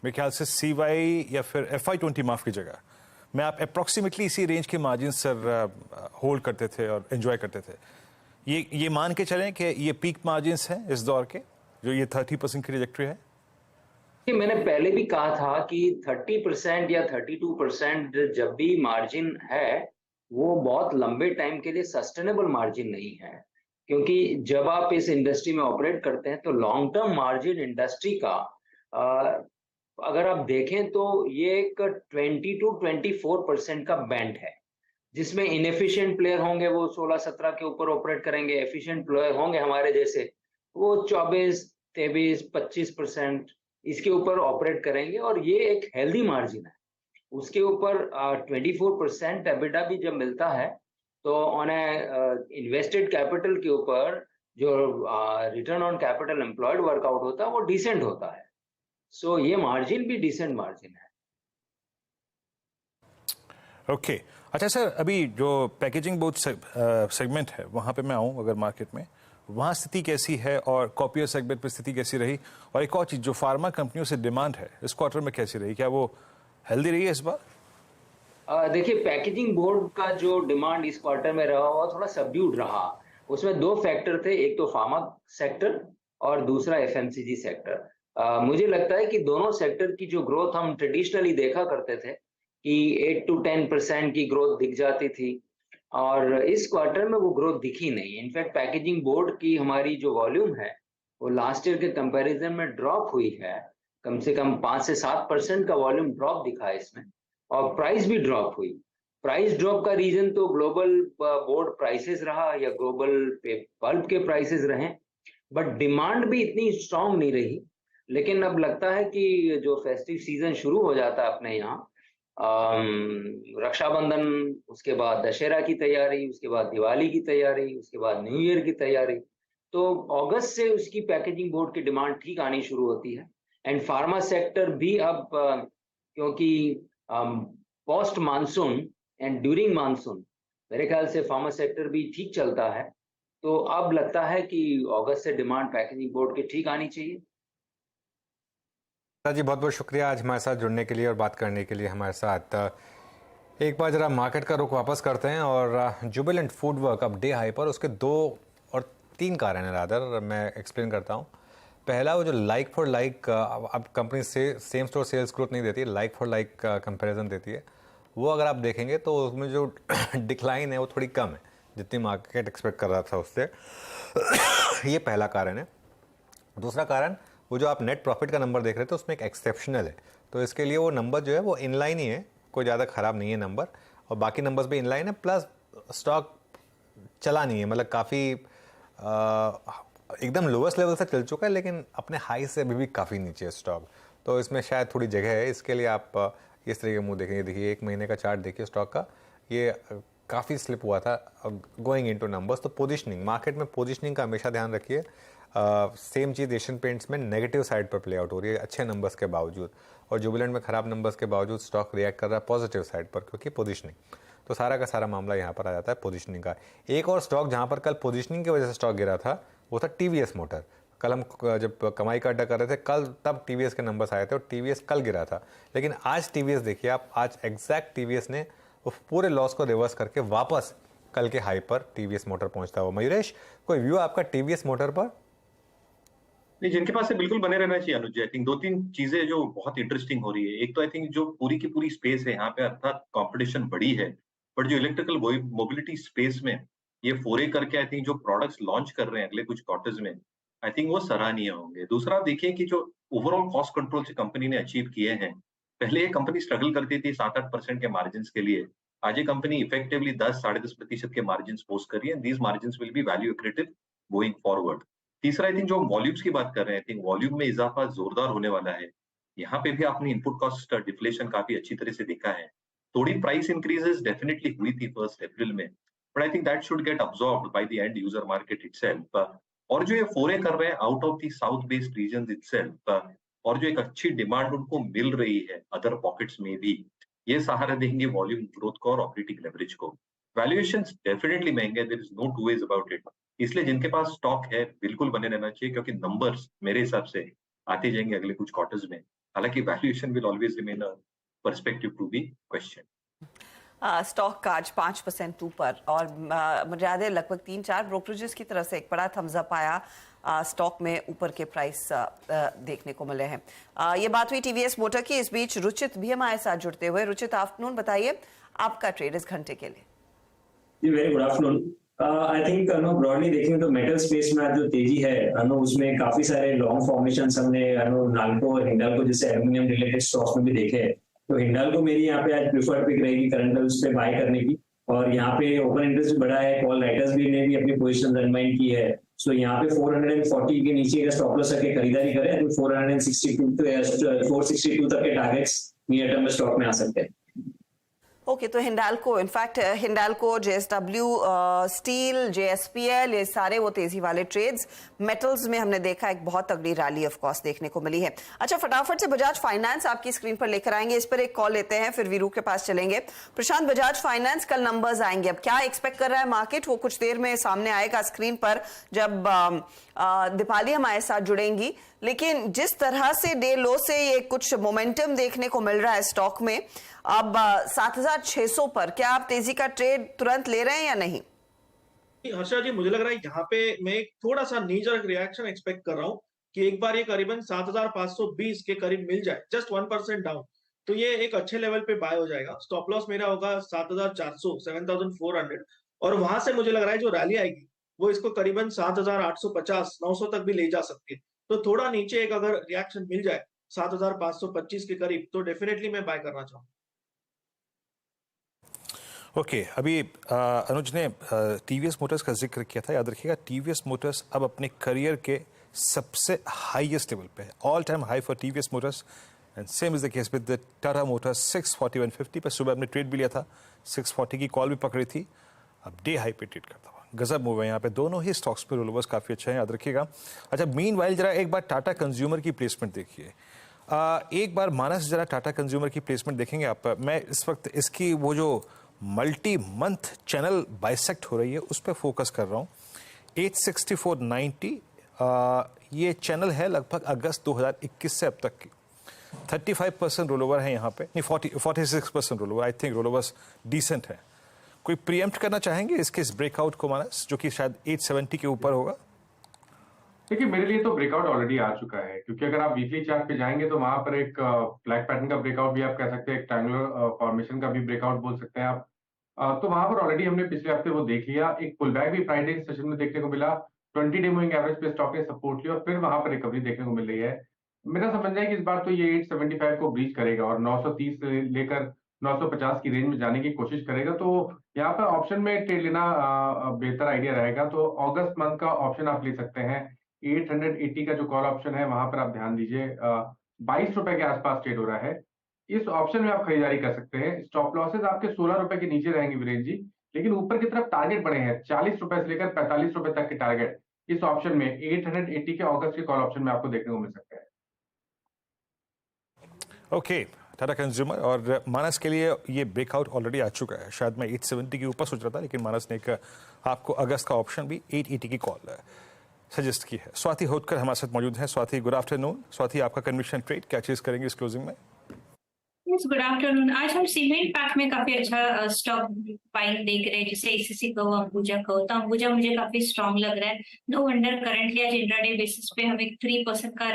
मेरे ख्याल से CY या फिर FY20 माफ कीजिएगा, मैं आप अप्रॉक्सीमेटली इसी रेंज के मार्जिन सर होल्ड करते थे और एंजॉय करते थे। ये मान के चलें कि ये पीक मार्जिन्स हैं इस दौर के, जो ये 30% की ट्रेजेक्ट्री है। मैंने पहले भी कहा था कि 30% या 32% जब भी मार्जिन है वो बहुत लंबे टाइम के लिए सस्टेनेबल मार्जिन नहीं है, क्योंकि जब आप इस इंडस्ट्री में ऑपरेट करते हैं तो लॉन्ग टर्म मार्जिन इंडस्ट्री का अगर आप देखें तो ये एक 20 to 24% का बैंड है, जिसमें इनएफिशिएंट प्लेयर होंगे वो 16-17 के ऊपर ऑपरेट करेंगे, एफिशिएंट प्लेयर होंगे हमारे जैसे वो 24, 23, 25% इसके ऊपर ऑपरेट करेंगे और ये एक हेल्दी मार्जिन है। उसके ऊपर 24% एबिटा भी जब मिलता है तो ऑन इन्वेस्टेड कैपिटल के ऊपर जो return on capital employed workout होता है वो डिसेंट होता है। सो ये मार्जिन भी डिसेंट मार्जिन है। ओके, अच्छा सर, अभी जो पैकेजिंग बोर्ड सेगमेंट है वहाँ पे मैं आऊँ अगर मार्केट में, वहाँ स्थिति कैसी है और कॉपियर सेगमेंट पे स्थिति कैसी रही? और एक और चीज़, जो फार्मा कंपनियों से डिमांड है इस क्वार्टर में कैसी रही, क्या वो हेल्दी रही है इस बार? देखिए, पैकेजिंग बोर्ड का जो डिमांड इस क्वार्टर में रहा हुआ थोड़ा सबड्यूड रहा। उसमें 2 फैक्टर थे, एक तो फार्मा सेक्टर और दूसरा FMCG सेक्टर। मुझे लगता है कि दोनों सेक्टर की जो ग्रोथ हम ट्रेडिशनली देखा करते थे कि 8 to 10% की ग्रोथ दिख जाती थी और इस क्वार्टर में वो ग्रोथ दिखी नहीं। इनफैक्ट पैकेजिंग बोर्ड की हमारी जो वॉल्यूम है वो लास्ट ईयर के कंपैरिजन में ड्रॉप हुई है, कम से कम 5 से 7% का वॉल्यूम ड्रॉप दिखा है इसमें और प्राइस भी ड्रॉप हुई। प्राइस ड्रॉप का रीजन तो ग्लोबल बोर्ड प्राइसेस रहा या ग्लोबल पल्प के प्राइसेस रहे, बट डिमांड भी इतनी स्ट्रांग नहीं रही। लेकिन अब लगता है कि जो फेस्टिव सीजन शुरू हो जाता है अपने यहाँ, रक्षाबंधन, उसके बाद दशहरा की तैयारी, उसके बाद दिवाली की तैयारी, उसके बाद न्यू ईयर की तैयारी, तो अगस्त से उसकी पैकेजिंग बोर्ड की डिमांड ठीक आनी शुरू होती है। एंड फार्मा सेक्टर भी अब क्योंकि post monsoon and during monsoon मेरे ख्याल से फार्मा सेक्टर भी ठीक चलता है, तो अब लगता है कि अगस्त से डिमांड पैकेजिंग बोर्ड की ठीक आनी चाहिए। जी, बहुत बहुत शुक्रिया आज हमारे साथ जुड़ने के लिए और बात करने के लिए हमारे साथ। एक बार जरा मार्केट का रुख वापस करते हैं और जुबिलेंट फूडवर्क अब डे हाई पर, उसके 2 और 3 कारण हैं रादर, मैं एक्सप्लेन करता हूँ। पहला, वो जो लाइक फॉर लाइक अब कंपनी से सेम स्टोर सेल्स ग्रोथ नहीं देती है, लाइक फॉर लाइक कंपैरिजन देती है। वो अगर आप देखेंगे तो उसमें जो डिक्लाइन है वो थोड़ी कम है जितनी मार्केट एक्सपेक्ट कर रहा था उससे। ये पहला कारण है। दूसरा कारण, वो जो आप नेट प्रॉफिट का नंबर देख रहे थे उसमें एक एक्सेप्शनल है, तो इसके लिए वो नंबर जो है वो इनलाइन ही है, कोई ज़्यादा ख़राब नहीं है नंबर, और बाकी नंबर्स भी इनलाइन है। प्लस स्टॉक चला नहीं है, मतलब काफ़ी एकदम लोवेस्ट लेवल से चल चुका है लेकिन अपने हाई से अभी भी काफ़ी नीचे है स्टॉक, तो इसमें शायद थोड़ी जगह है। इसके लिए आप इस तरीके मुँह देखेंगे, देखिए 1 महीने का चार्ट देखिए स्टॉक का, ये काफ़ी स्लिप हुआ था गोइंग इनटू नंबर्स। तो पोजीशनिंग, मार्केट में पोजीशनिंग का हमेशा ध्यान रखिए। सेम चीज़ एशियन पेंट्स में नेगेटिव साइड पर प्ले आउट हो रही है अच्छे नंबर्स के बावजूद, और जुबिलेंट में ख़राब नंबर्स के बावजूद स्टॉक रिएक्ट कर रहा है पॉजिटिव साइड पर, क्योंकि पोजीशनिंग। तो सारा का सारा मामला यहाँ पर आ जाता है पोजीशनिंग का। एक और स्टॉक जहाँ पर कल पोजीशनिंग की वजह से स्टॉक गिरा था वो था टीवीएस मोटर। कल हम जब कमाई का अड्डा कर रहे थे कल, तब टीवीएस के नंबर्स आए थे और टीवीएस कल गिरा था। लेकिन आज टीवीएस देखिए आप, आज एग्जैक्ट टीवीएस ने उस पूरे लॉस को रिवर्स करके वापस कल के हाई पर टीवीएस मोटर पहुंचता हुआ। मयूरेश, कोई व्यू आपका टीवीएस मोटर पर? नहीं, जिनके पास है बिल्कुल बने रहना चाहिए अनुज जी। आई थिंक 2-3 चीजें जो बहुत इंटरेस्टिंग हो रही है। एक तो आई थिंक जो पूरी की पूरी स्पेस है यहाँ पे, अर्थात कंपटीशन बड़ी है, बट जो इलेक्ट्रिकल मोबिलिटी स्पेस में ये फोरे करके आई थिंक जो प्रोडक्ट्स लॉन्च कर रहे हैं अगले कुछ क्वार्टर्स में, आई थिंक वो सराहनीय होंगे। दूसरा देखिए कि जो ओवरऑल कॉस्ट कंट्रोल से कंपनी ने अचीव किए हैं, पहले ये कंपनी स्ट्रगल करती थी 7-8% के मार्जिन के लिए, आज ये कंपनी इफेक्टिवली 10-10.5% के मार्जिन पोस्ट कर रही है। These margin will be value accretive going forward. तीसरा आई थिंक जो वॉल्यूम्स की बात कर रहे हैं, आई थिंक वॉल्यूम में इजाफा जोरदार होने वाला है। यहाँ पे भी आपने इनपुट कॉस्ट डिफ्लेशन काफी अच्छी तरह से देखा है। थोड़ी प्राइस इंक्रीजेस डेफिनेटली हुई थी 1 अप्रैल में, but I think that should get absorbed by the end user market itself. और जो ये फोरे कर रहे हैं out of the south based region itself, और जो एक अच्छी डिमांड उनको मिल रही है अदर पॉकेट्स में भी, ये सहारा देंगे वॉल्यूम ग्रोथ को और ऑपरेटिंग लेवरेज को। वैल्यूएशंस डेफिनेटली महंगे, there is no two ways about it. इसलिए जिनके पास स्टॉक है बिल्कुल बने रहना चाहिए, क्योंकि नंबर्स मेरे हिसाब से आते जाएंगे अगले कुछ क्वार्टर्स में। हालांकि valuation will always remain a perspective to be question. Stock का आज 5% ऊपर और मर्यादे लगभग 3-4 ब्रोकरेजेस की तरफ से एक बड़ा थम्स अप आया। स्टॉक में ऊपर के प्राइस देखने को मिले हैं। ये बात हुई टीवीएस मोटर की। इस बीच रुचित भी हमारे साथ जुड़ते हुए। रुचित, आफ्टरनून, बताइए आपका ट्रेड इस घंटे के लिए। जी, very good afternoon. I think broadly देखें तो मेटल स्पेस में आज जो तेजी है उसमें काफी सारे लॉन्ग फॉर्मेशंस हमने नाल्को और हिंडाल्को जैसे एल्यूमिनियम रिलेटेड स्टॉक्स में भी देखे हैं। तो हिंडाल्को मेरी यहाँ पे आज प्रिफर्ड पिक रहेगी करंट लेवल्स पे बाय करने की, और यहाँ पे ओपन इंटरेस्ट बढ़ा है। कॉल राइटर्स भी ने भी अपनी पोजीशन अनवाइंड की है। सो यहाँ पे 440 के नीचे का स्टॉप लॉस करके खरीदारी करें तो 462 तक के टारगेट्स नियर टर्म में स्टॉक में आ सकते हैं। ओके, तो Hindalco, in fact Hindalco, JSW steel, JSPL, ये सारे वो तेजी वाले ट्रेड्स। मेटल्स में हमने देखा एक बहुत तगड़ी रैली ऑफ कोर्स देखने को मिली है। अच्छा, फटाफट से बजाज फाइनेंस आपकी स्क्रीन पर लेकर आएंगे। इस पर एक कॉल लेते हैं, फिर वीरू के पास चलेंगे। प्रशांत, बजाज फाइनेंस कल नंबर्स आएंगे, अब क्या एक्सपेक्ट कर रहा है मार्केट? वो कुछ देर में सामने आएगा स्क्रीन पर जब दीपाली हमारे साथ जुड़ेंगी। लेकिन जिस तरह से डे लो से ये कुछ मोमेंटम देखने को मिल रहा है स्टॉक में, अब 7,600 पर, क्या आप तेजी का ट्रेड तुरंत ले रहे हैं या नहीं? हर्षा जी, मुझे लग रहा है यहाँ पे मैं थोड़ा सा नीजर रिएक्शन एक्सपेक्ट कर रहा हूँ कि एक बार ये करीबन 7,520 के करीब मिल जाए, जस्ट 1% डाउन, तो ये एक अच्छे लेवल पे बाय हो जाएगा। स्टॉप लॉस मेरा होगा 7,400, 7,400, और वहां से मुझे लग रहा है जो रैली आएगी वो इसको करीबन 7,850, 900 तक भी ले जा सकती है। तो थोड़ा नीचे एक अगर रिएक्शन मिल जाए 7,525 के करीब, तो डेफिनेटली मैं बाय करना चाहूँ। ओके, अभी अनुज ने टीवीएस मोटर्स का जिक्र किया था। याद रखिएगा, टीवीएस मोटर्स अब अपने करियर के सबसे हाईएस्ट लेवल पे है, all time high for TVS Motors. And same is the case with Tata Motors. 641.50 पर सुबह हमने ट्रेड भी लिया था, 640 की कॉल भी पकड़ी थी, अब डे हाई पे ट्रेड करता हुआ। गजब मूव है यहाँ पे, दोनों ही स्टॉक्स पे रोलओवर्स काफ़ी अच्छे हैं, याद रखिएगा। अच्छा, मीनवाइल जरा एक बार टाटा कंज्यूमर की प्लेसमेंट देखिए। एक बार मानस जरा टाटा कंज्यूमर की प्लेसमेंट देखेंगे आप। मैं इस वक्त इसकी वो जो मल्टी मंथ चैनल बाइसेक्ट हो रही है उस पर फोकस कर रहा हूँ। 864.90 ये चैनल है लगभग अगस्त 2021 से अब तक की। 35% रोलओवर है यहाँ पे, नहीं 46% रोलओवर। आई थिंक रोलओवर्स डिसेंट है। कोई प्रीएम्प्ट करना चाहेंगे इसके इस ब्रेकआउट को मानस, जो कि शायद 870 के ऊपर होगा? देखिए, मेरे लिए तो ब्रेकआउट ऑलरेडी आ चुका है, क्योंकि अगर आप वीकली चार्ट पे जाएंगे तो वहां पर एक फ्लैग पैटर्न का ब्रेकआउट भी आप कह सकते हैं, एक ट्रायंगुलर फॉर्मेशन का भी ब्रेकआउट बोल सकते हैं आप। तो वहां पर ऑलरेडी हमने पिछले हफ्ते वो देख लिया। एक पुल बैक भी फ्राइडे सेशन में देखने को मिला। 20 डे मूविंग एवरेज पे स्टॉक ने सपोर्ट लिया और फिर वहां पर रिकवरी देखने को मिल रही है। मेरा समझना है कि इस बार तो ये 875 को ब्रीच करेगा और 930 से लेकर 950 की रेंज में जाने की कोशिश करेगा। तो यहाँ पर ऑप्शन में ट्रेड लेना बेहतर आइडिया रहेगा। तो अगस्त मंथ का ऑप्शन आप ले सकते हैं। 880 का जो कॉल ऑप्शन है वहां पर आप ध्यान दीजिए, 22 रुपए के आसपास ट्रेड हो रहा है। इस ऑप्शन में आप खरीदारी कर सकते हैं। स्टॉप लॉसेस आपके 16 रुपए के नीचे रहेंगे वीरेन जी, लेकिन ऊपर की तरफ टारगेट बड़े हैं, 40 रुपए से लेकर 45 रुपए तक के टारगेट इस ऑप्शन में 880 के अगस्त के कॉल ऑप्शन में आपको देखने को मिल सकता है। ओके, टाटा कंज्यूमर, और मानस के लिए ये ब्रेकआउट ऑलरेडी आ चुका है। शायद मैं 870 के ऊपर सोच रहा था, लेकिन मानस ने एक आपको अगस्त का ऑप्शन भी 880 की कॉल सजेस्ट की है। स्वाति होटकर हमारे साथ मौजूद हैं। Swati, good afternoon. स्वाति, आपका कन्विक्शन ट्रेड क्या चीज करेंगे इस क्लोजिंग में? Good afternoon. आज हम सीमेंट पैक में काफी अच्छा स्टॉक बाइंग देख रहे हैं, जैसे एसीसी कहो, अंबुजा कहो। तो अंबुजा मुझे काफी स्ट्रॉन्ग लग रहा है। नो वंडर करंटली आज इंट्राडे बेसिस पे हमें 3% का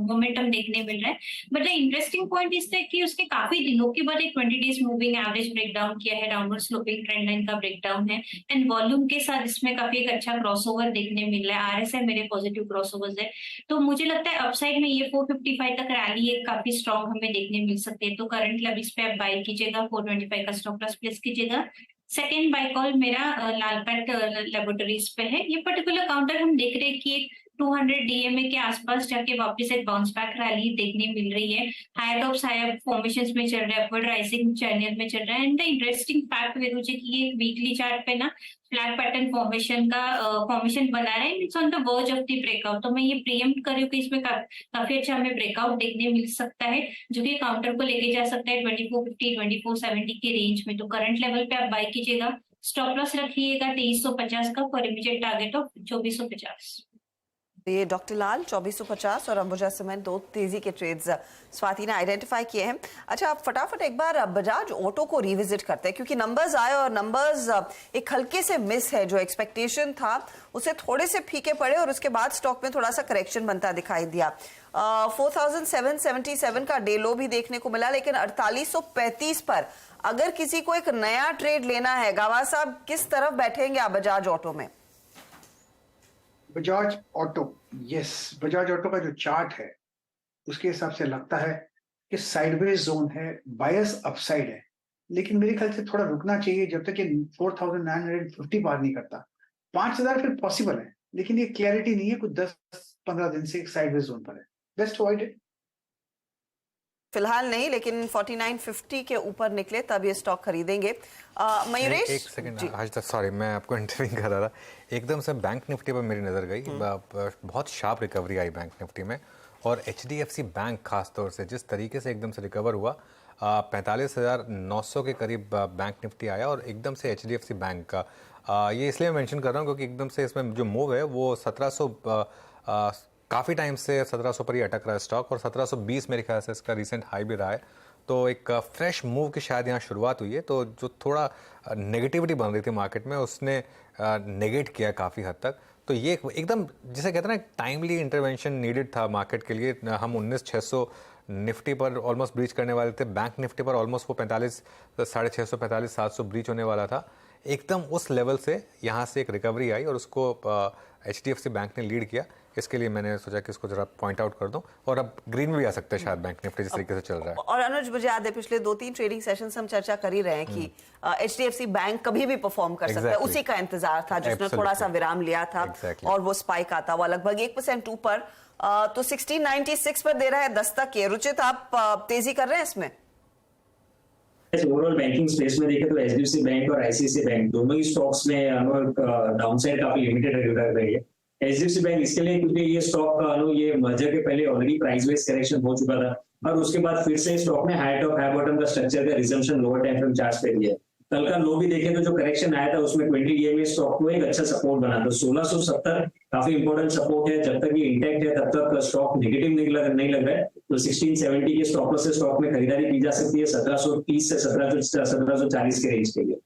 मोमेंटम देखने मिल रहा है। बट द इंटरेस्टिंग पॉइंट इस है कि उसके काफी दिनों के बाद एक 20 डेज मूविंग एवरेज ब्रेकडाउन किया है, डाउनवर्ड स्लोपिंग ट्रेंड लाइन का ब्रेकडाउन है, एंड वॉल्यूम के साथ इसमें काफी एक अच्छा क्रॉसओवर देखने मिल रहा है। RSI मेरे पॉजिटिव क्रॉसओवर्स है, तो मुझे लगता है अपसाइड में ये 455 तक रैली एक काफी स्ट्रॉन्ग हमें देखने मिल सकती है। तो करंट लेवल्स पे आप बाय कीजिएगा, 425 का स्टॉप लॉस प्लेस कीजिएगा। सेकेंड बाय कॉल मेरा लालपेट लेबोरेटरीज पे है। ये पर्टिकुलर काउंटर हम देख रहे हैं कि एक 200 DMA के आसपास जाके वापस एक बाउंस बैक रैली देखने मिल रही है। हायर टॉप्स हायर फॉर्मेशंस में चल रहा है, अपवर्ड राइजिंग चैनल में चल रहा है। एंड द इंटरेस्टिंग फैक्ट वेरू कि ये वीकली चार्ट पे ना फ्लैग पैटर्न फॉर्मेशन बना रहा है। It's on the verge of the breakout. तो मैं ये प्रीएम्प्ट कर रही हूँ कि इसमें काफी अच्छा हमें ब्रेकआउट देखने मिल सकता है, जो कि काउंटर को लेके जा सकता है 2450 2470 के रेंज में। तो करंट लेवल पे आप बाय कीजिएगा, स्टॉप लॉस रखिएगा 2350 का फॉर इमीडिएट टारगेट ऑफ 2450। ये डॉक्टर लाल 2450 और अंबुजा सीमेंट दो तेजी के ट्रेड्स स्वाति ने आइडेंटिफाई किए हैं। अच्छा, आप फटाफट एक बार बजाज ऑटो को रिविजिट करते हैं, क्योंकि नंबर्स आए और नंबर्स एक हल्के से मिस है। जो एक्सपेक्टेशन था उसे थोड़े से फीके पड़े और उसके बाद स्टॉक में थोड़ा सा करेक्शन बनता दिखाई दिया। 4777 का डे लो भी देखने को मिला, लेकिन 4835 पर अगर किसी को एक नया ट्रेड लेना है, गावा साहब किस तरफ बैठेंगे आप बजाज ऑटो में? Bajaj auto, yes, Bajaj auto का जो चार्ट है उसके हिसाब से लगता है कि साइडवेज जोन है, बायस अपसाइड है, लेकिन मेरे ख्याल से थोड़ा रुकना चाहिए जब तक ये 4950 पार नहीं करता। 5000 फिर पॉसिबल है, लेकिन ये क्लैरिटी नहीं है, कुछ 10-15 दिन से साइडवेज जोन पर है। बेस्ट अवॉइड इट फिलहाल नहीं, लेकिन 4950 के ऊपर निकले तब ये स्टॉक खरीदेंगे। मयूरेश, एक सेकंड, आज तक सॉरी मैं आपको इंटरव्यू कर रहा था, एकदम से बैंक निफ्टी पर मेरी नज़र गई। बहुत शार्प रिकवरी आई बैंक निफ्टी में, और HDFC बैंक खास तौर से जिस तरीके से एकदम से रिकवर हुआ, 45,900 के करीब बैंक निफ्टी आया, और एकदम से HDFC बैंक का ये इसलिए मैं मेंशन कर रहा हूँ क्योंकि एकदम से इसमें जो मूव है वो 1700 काफ़ी टाइम से 1700 पर ही अटक रहा है स्टॉक, और 1720 मेरे ख्याल से इसका रिसेंट हाई भी रहा है। तो एक फ्रेश मूव की शायद यहाँ शुरुआत हुई है। तो जो थोड़ा नेगेटिविटी बन रही थी मार्केट में, उसने नेगेट किया काफ़ी हद तक। तो ये एकदम जिसे कहते हैं ना, टाइमली इंटरवेंशन नीडेड था मार्केट के लिए। हम 19,600 निफ्टी पर ऑलमोस्ट ब्रीच करने वाले थे, बैंक निफ्टी पर ऑलमोस्ट वो 650 ब्रीच होने वाला था। एकदम उस लेवल से यहाँ से एक रिकवरी आई और उसको HDFC बैंक ने लीड किया। इसके लिए मैंने सोचा कि इसको जरा पॉइंट आउट कर दूं, और अब ग्रीन भी आ सकता है शायद बैंक निफ्टी जिस तरीके से चल रहा है। और अनुज, मुझे याद है पिछले 2-3 ट्रेडिंग सेशन हम चर्चा कर ही रहे हैं कि HDFC बैंक कभी भी परफॉर्म कर सकता है। उसी का इंतजार था जिसने थोड़ा सा विराम लिया था, और वो स्पाइक आता हुआ लगभग 1% ऊपर। तो 1696 पर दे रहा है दस्तक। ये रुचित, आप तेजी कर रहे हैं इसमें? ओवरऑल बैंकिंग स्पेस में देखें तो HDFC बैंक और ICICI बैंक दोनों ही स्टॉक्स में डाउनसाइड काफी लिमिटेड रह रही है। HDFC बैंक इसके लिए क्योंकि ये स्टॉक ये मर्जर के पहले ऑलरेडी प्राइस वाइज करेक्शन हो चुका था, और उसके बाद फिर से स्टॉक में हाई टॉप हाई बॉटम का स्ट्रक्चर का resumption lower time frame chart पे दिया है। कल का लो भी देखें तो जो करेक्शन आया था उसमें 20 DMA स्टॉक को एक अच्छा सपोर्ट बना। तो 1670 काफी इंपॉर्टेंट सपोर्ट है। जब तक ये इंटैक्ट है तब तक स्टॉक नेगेटिव नहीं लग रहा है। तो 1670 के स्टॉप लॉस से स्टॉक में खरीदारी की जा सकती है 1730 से 1740 के रेंज के लिए।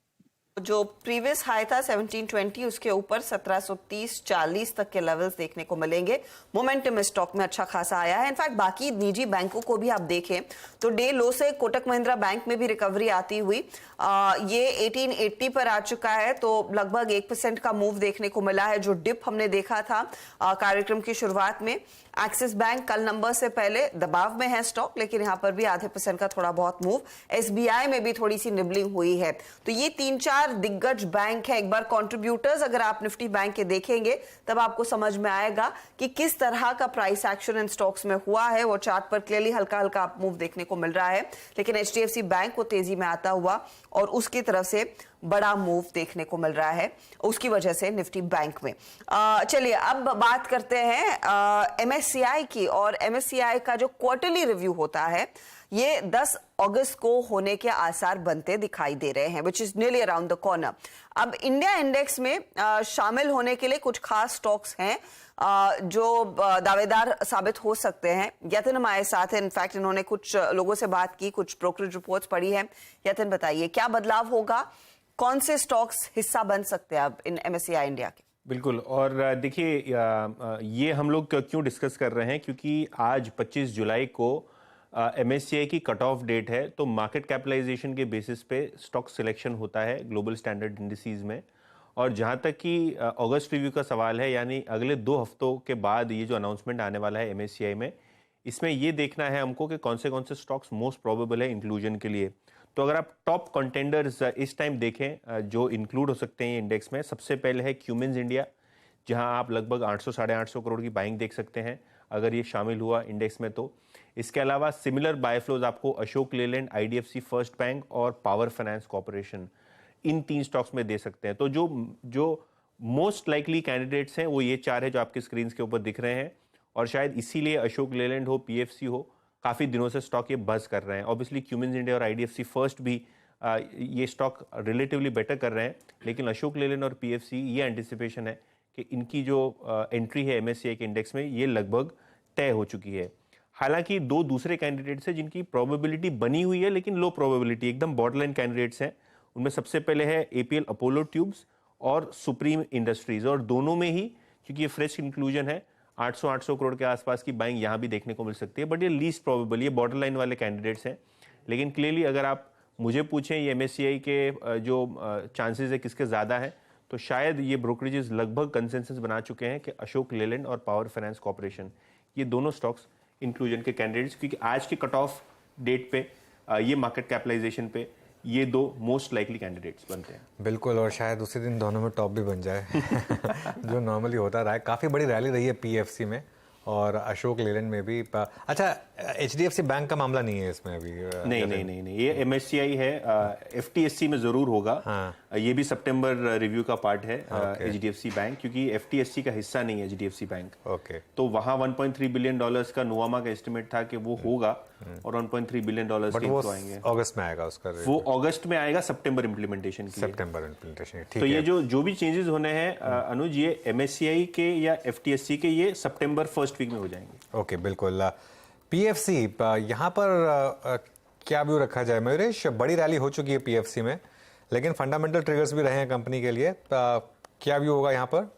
जो प्रीवियस हाई था 1720, उसके ऊपर 1730-40 तक के लेवल्स देखने को मिलेंगे। मोमेंटम स्टॉक में अच्छा खासा आया है। इनफैक्ट बाकी निजी बैंकों को भी आप देखें तो डे लो से कोटक महिंद्रा बैंक में भी रिकवरी आती हुई ये 1880 पर आ चुका है। तो लगभग 1% का मूव देखने को मिला है, जो डिप हमने देखा था कार्यक्रम की शुरुआत में। एक्सिस बैंक कल नंबर से पहले दबाव में है स्टॉक, लेकिन यहां पर भी आधे % का थोड़ा बहुत मूव। SBI में भी थोड़ी सी निबलिंग हुई है। तो ये 3-4 दिग्गज बैंक है। एक बार कंट्रीब्यूटर्स अगर आप निफ्टी बैंक के देखेंगे तब आपको समझ में आएगा कि किस तरह का प्राइस एक्शन इन स्टॉक्स में हुआ है। वो चार्ट पर क्लियरली हल्का हल्का मूव देखने को मिल रहा है, लेकिन HDFC बैंक को तेजी में आता हुआ और उसकी तरफ से बड़ा मूव देखने को मिल रहा है उसकी वजह से निफ्टी बैंक में। चलिए अब बात करते हैं एमएससीआई की, और एमएससीआई का जो क्वार्टरली रिव्यू होता है ये 10 अगस्त को होने के आसार बनते दिखाई दे रहे हैं, which is nearly around the corner. अब इंडिया इंडेक्स में शामिल होने के लिए कुछ खास स्टॉक्स हैं जो दावेदार साबित हो सकते हैं। यतन हमारे साथ है, इनफैक्ट इन्होंने कुछ लोगों से बात की, कुछ ब्रोकरेज रिपोर्ट्स पढ़ी है। यतन बताइए क्या बदलाव होगा, कौन से स्टॉक्स हिस्सा बन सकते हैं अब इन एमएससीआई इंडिया के? बिल्कुल, और देखिए ये हम लोग क्यों डिस्कस कर रहे हैं, क्योंकि आज 25 जुलाई को एमएससीआई की कट ऑफ डेट है, तो मार्केट कैपिटलाइजेशन के बेसिस पे स्टॉक सिलेक्शन होता है ग्लोबल स्टैंडर्ड इंडिसेस में। और जहां तक कि अगस्त रिव्यू का सवाल है, यानी अगले 2 हफ्तों के बाद ये जो अनाउंसमेंट आने वाला है एमएससीआई में, इसमें ये देखना है हमको कि कौन से स्टॉक्स मोस्ट प्रोबेबल है इंक्लूजन के लिए। तो अगर आप टॉप कंटेंडर्स इस टाइम देखें जो इंक्लूड हो सकते हैं इंडेक्स में, सबसे पहले है क्यूमिंस इंडिया, जहां आप लगभग 800-850 करोड़ की बाइंग देख सकते हैं अगर ये शामिल हुआ इंडेक्स में। तो इसके अलावा सिमिलर बायफ्लोज आपको Ashok Leyland, IDFC first bank और पावर फाइनेंस कॉर्पोरेशन, इन 3 स्टॉक्स में दे सकते हैं। तो जो मोस्ट लाइकली कैंडिडेट्स हैं वो ये 4 है जो आपके स्क्रीन के ऊपर दिख रहे हैं, और शायद इसीलिए अशोक लेलैंड हो, पीएफसी हो, काफ़ी दिनों से स्टॉक ये बज़ कर रहे हैं। ऑब्वियसली क्यूमिंस इंडिया और आईडीएफसी फर्स्ट भी ये स्टॉक रिलेटिवली बेटर कर रहे हैं, लेकिन अशोक लेलैंड और पीएफसी ये एंटिसिपेशन है कि इनकी जो एंट्री है एमएससीआई के इंडेक्स में ये लगभग तय हो चुकी है। हालांकि 2 दूसरे कैंडिडेट्स हैं जिनकी प्रोबेबिलिटी बनी हुई है, लेकिन लो प्रोबेबिलिटी, एकदम बॉर्डरलाइन कैंडिडेट्स हैं। उनमें सबसे पहले है एपीएल अपोलो ट्यूब्स और सुप्रीम इंडस्ट्रीज, और दोनों में ही क्योंकि ये फ्रेश इंक्लूजन है 800 करोड़ के आसपास की बाइंग यहाँ भी देखने को मिल सकती है, बट ये लीस्ट प्रोबेबल, ये बॉर्डरलाइन वाले कैंडिडेट्स हैं। लेकिन क्लियरली अगर आप मुझे पूछें ये एमएससीआई के जो चांसेस है किसके ज़्यादा है, तो शायद ये ब्रोकरेजेस लगभग कंसेंसस बना चुके हैं कि अशोक लेलैंड और पावर फाइनेंस कॉर्पोरेशन, ये दोनों स्टॉक्स इंक्लूजन के कैंडिडेट्स, क्योंकि आज के कट ऑफ डेट पे ये मार्केट कैपिटलाइजेशन पे ये 2 मोस्ट लाइकली कैंडिडेट्स बनते हैं। बिल्कुल, और शायद उसी दिन दोनों में टॉप भी बन जाए जो नॉर्मली होता रहा है। काफ़ी बड़ी रैली रही है पीएफसी में और अशोक लेलैंड में भी। अच्छा, एचडीएफसी बैंक का मामला नहीं है इसमें अभी? नहीं, ये एमएससीआई है, एफटीएससी में जरूर होगा। हाँ। ये भी सितंबर रिव्यू का पार्ट है एचडीएफसी बैंक, क्योंकि एफटीएससी का हिस्सा नहीं है एचडीएफसी बैंक। ओके, तो वहां $1.3 बिलियन का नोवामा का एस्टिमेट था कि वो होगा, और $1.3 बिलियन के इनको आएंगे। अगस्त में आएगा उसका, वो अगस्त में आएगा सितंबर इम्प्लीमेंटेशन के लिए। सितंबर इम्प्लीमेंटेशन, ठीक तो है। ये जो भी चेंजेस होने हैं अनुज, ये एमएससीआई के या एफटीएससी के ये सितंबर फर्स्ट वीक में हो जाएंगे। ओके, बिल्कुल। पीएफसी, यहाँ पर क्या व्यू रखा जाए मयूरेश? बड़ी रैली हो चुकी है पीएफसी में, लेकिन फंडामेंटल ट्रिगर्स भी रहे हैं कंपनी के लिए, क्या व्यू होगा यहाँ पर?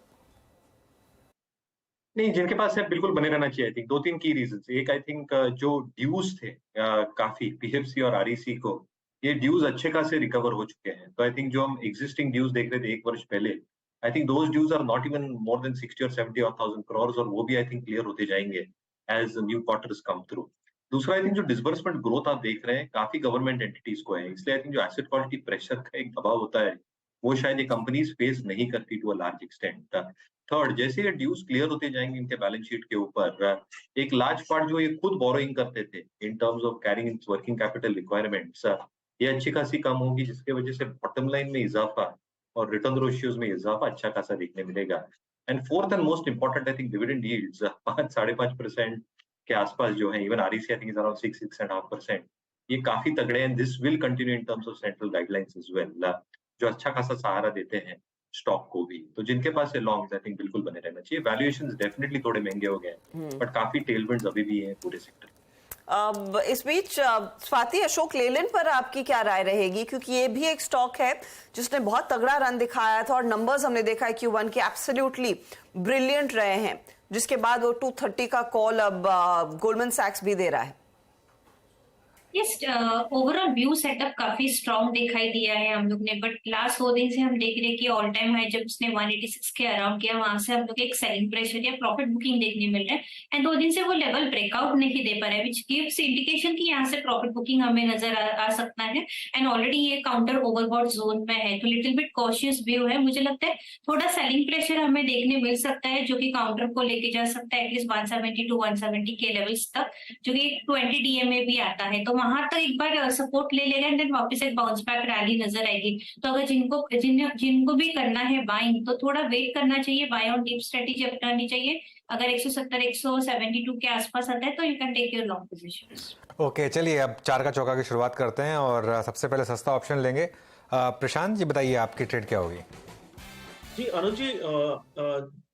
नहीं, जिनके पास है बिल्कुल बने रहना चाहिए। आई थिंक 2-3 की रीजंस। एक, आई थिंक जो ड्यूज थे काफी पीएफसी और आरईसी को, ये ड्यूज अच्छे खासे रिकवर हो चुके हैं। तो आई थिंक जो हम एग्जिस्टिंग ड्यूज देख रहे थे 1 वर्ष पहले, I think those dues are not even more than 60 और 70,000 करोड़, और वो भी आई थिंक क्लियर होते जाएंगे as new quarters come through. दूसरा, आई थिंक जो डिसबर्समेंट ग्रोथ आप देख रहे हैं काफी गवर्नमेंट एंटिटीज को है, इसलिए आई थिंक जो एसेट क्वालिटी प्रेशर का एक दबाव होता है वो शायद ये कंपनीज फेस नहीं करती to a large extent. Third, जैसे ये ड्यूज क्लियर होते जाएंगे इनके बैलेंस शीट के ऊपर, एक लार्ज पार्ट जो ये खुद बोरोइंग करते थे इन terms of carrying in working capital requirements, ये अच्छी खासी कम होगी, जिसकी वजह से बॉटम लाइन में इजाफा और रिटर्न रेशियोज में इजाफा अच्छा खासा देखने मिलेगा। And fourth and most important, I think dividend yields 5-5.5% के आसपास जो है, even REC I think is around 6-6.5%, ये काफी तगड़े हैं। This will continue in terms of central guidelines as well, जो अच्छा खासा सहारा देते हैं स्टॉक को भी। तो जिनके पास है लॉन्ग, आई थिंक बिल्कुल बने रहना चाहिए। वैल्यूएशंस डेफिनेटली थोड़े महंगे हो गए हैं, बट काफी टेलविंड्स अभी भी हैं पूरे सेक्टर। इस बीच स्वाति, अशोक लेलैंड पर आपकी क्या राय रहेगी? क्योंकि ये भी एक स्टॉक है जिसने बहुत तगड़ा रन दिखाया था, और नंबर्स हमने देखा है Q1 के एब्सोल्युटली ब्रिलियंट रहे हैं, जिसके बाद वो 230 का कॉल अब गोल्डमैन सैक्स भी दे रहा है। यस, ओवरऑल व्यू सेटअप काफी स्ट्रॉन्ग दिखाई दिया है हम लोग ने, बट लास्ट 2 दिन से हम देख रहे हैं कि ऑल टाइम हाई जब उसने 186 के अराउंड किया, वहां से हम लोग एक सेलिंग प्रेशर या प्रॉफिट बुकिंग देखने मिल रहा है, एंड 2 दिन से वो लेवल ब्रेकआउट नहीं दे पा रहा है, विच गिव्स इंडिकेशन कि यहाँ से प्रॉफिट बुकिंग हमें नजर आ सकता है, एंड ऑलरेडी ये काउंटर ओवरबॉट जोन में है, तो लिटिल बिट कॉशियस व्यू है। मुझे लगता है थोड़ा सेलिंग प्रेशर हमें देखने मिल सकता है, जो कि काउंटर को लेके जा सकता है एटलीस्ट 170 to 170 के लेवल्स तक, जो कि 20 DMA भी आता है, तो वहां तक एक बार सपोर्ट ले लेगा एंड देन वापस एक बाउंस बैक रैली नजर आएगी। तो अगर जिनको भी करना है बाइंग तो थोड़ा वेट करना चाहिए, बाय ऑन डीप स्ट्रेटेजी अपनानी चाहिए। अगर 170 172 के आसपास आता है तो you can take your long position. Okay, चलिए अब 4 का चौका की शुरुआत करते हैं और सबसे पहले सस्ता ऑप्शन लेंगे। प्रशांत जी बताइए आपकी ट्रेड क्या होगी? जी अनुज जी,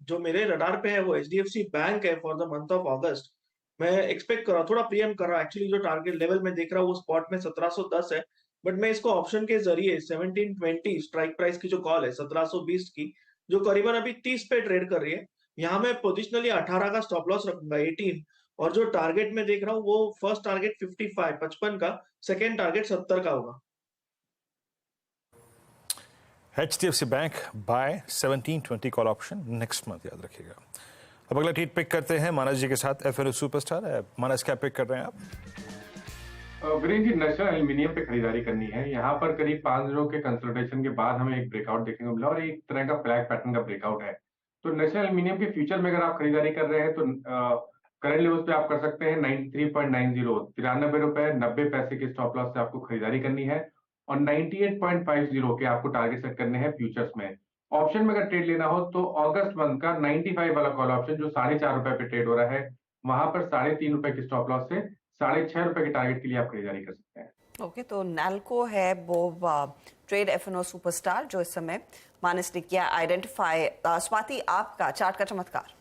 जो मेरे रडार पे है वो HDFC बैंक है फॉर द मंथ ऑफ अगस्त। मैं एक्सपेक्ट कर रहा हूँ, थोड़ा प्रीएम कर रहा हूँ। एक्चुअली जो टारगेट लेवल में देख रहा हूँ वो स्पॉट में 1710 है, बट मैं इसको ऑप्शन के जरिए 1720 स्ट्राइक प्राइस की जो कॉल है 1720 की, जो करीबन अभी 30 पे ट्रेड कर रही है, यहाँ मैं पोजिशनली 18 का स्टॉप लॉस रखूंगा 18, और जो टारगेट में देख रहा हूँ वो फर्स्ट टारगेट 55 का, सेकेंड टारगेट 70 का होगा। HDFC bank buy 1720 call option next month, याद रखिएगा। अब अगला ट्वीट पिक करते हैं मानस जी के साथ, FNO सुपरस्टार है। मानस, क्या पिक कर रहे हैं आप? वीरेन जी, नेशनल एल्यूमिनियम पे खरीदारी करनी है। यहाँ पर करीब 5 दिनों के कंसल्टेशन के बाद हमें एक ब्रेकआउट देखने को मिला और एक तरह का फ्लैग पैटर्न का ब्रेकआउट है। तो नेशनल एल्यूमिनियम के फ्यूचर में अगर आप खरीदारी कर रहे हैं तो करंट लेवल्स पे आप कर सकते हैं 93.90, 93 रुपए 90 पैसे के स्टॉप लॉस से आपको खरीदारी करनी है, और 98.50 के आपको टारगेट सेट करने हैं फ्यूचर्स में। ऑप्शन में अगर ट्रेड लेना हो तो अगस्त मंथ का 95 वाला कॉल ऑप्शन जो 4.5 रुपए पे ट्रेड हो रहा है, वहां पर 3.5 रुपए के स्टॉप लॉस से 6.5 रुपए के टारगेट के लिए आप खरीदारी कर सकते हैं। ओके, तो नैल्को है वो ट्रेड FNO सुपरस्टार जो इस समय मानस ने किया आइडेंटिफाई। स्वाति, आपका चार्ट का चमत्कार?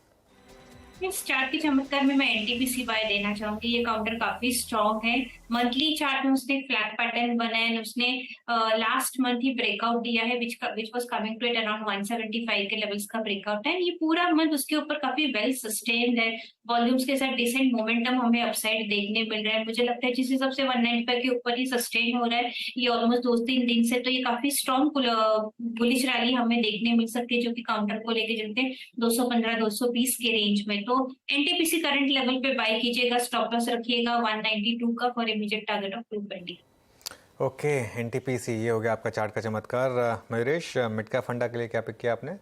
इस चार्ट के चमत्कार में मैं NTPC बाय देना चाहूंगी। ये काउंटर काफी स्ट्रॉन्ग है। मंथली चार्ट में उसने फ्लैट पैटर्न बनाया है, उसने लास्ट मंथ ही ब्रेकआउट दिया है which was coming to at around 175 के लेवल्स का ब्रेकआउट है। ये पूरा मंथ उसके ऊपर काफी वेल सस्टेन्ड है, वॉल्यूम्स के साथ डिसेंट मोमेंटम हमें अपसाइड देखने मिल रहा है। मुझे लगता है जिस हिसाब से 195 के ऊपर ही सस्टेन हो रहा है ये ऑलमोस्ट 2-3 दिन से, तो ये काफी स्ट्रॉन्ग बुलिश रैली हमें देखने मिल सकती है जो कि काउंटर को लेके चलते हैं 215-220 के रेंज में। तो NTPC करंट लेवल पे बाय कीजिएगा, स्टॉप लॉस रखिएगा 192 का for immediate target of 220। Okay, NTPC ये हो गया आपका चार्ट का चमत्कार। मयूरेश, मिड कैप फंडा के लिए क्या पिक किया आपने?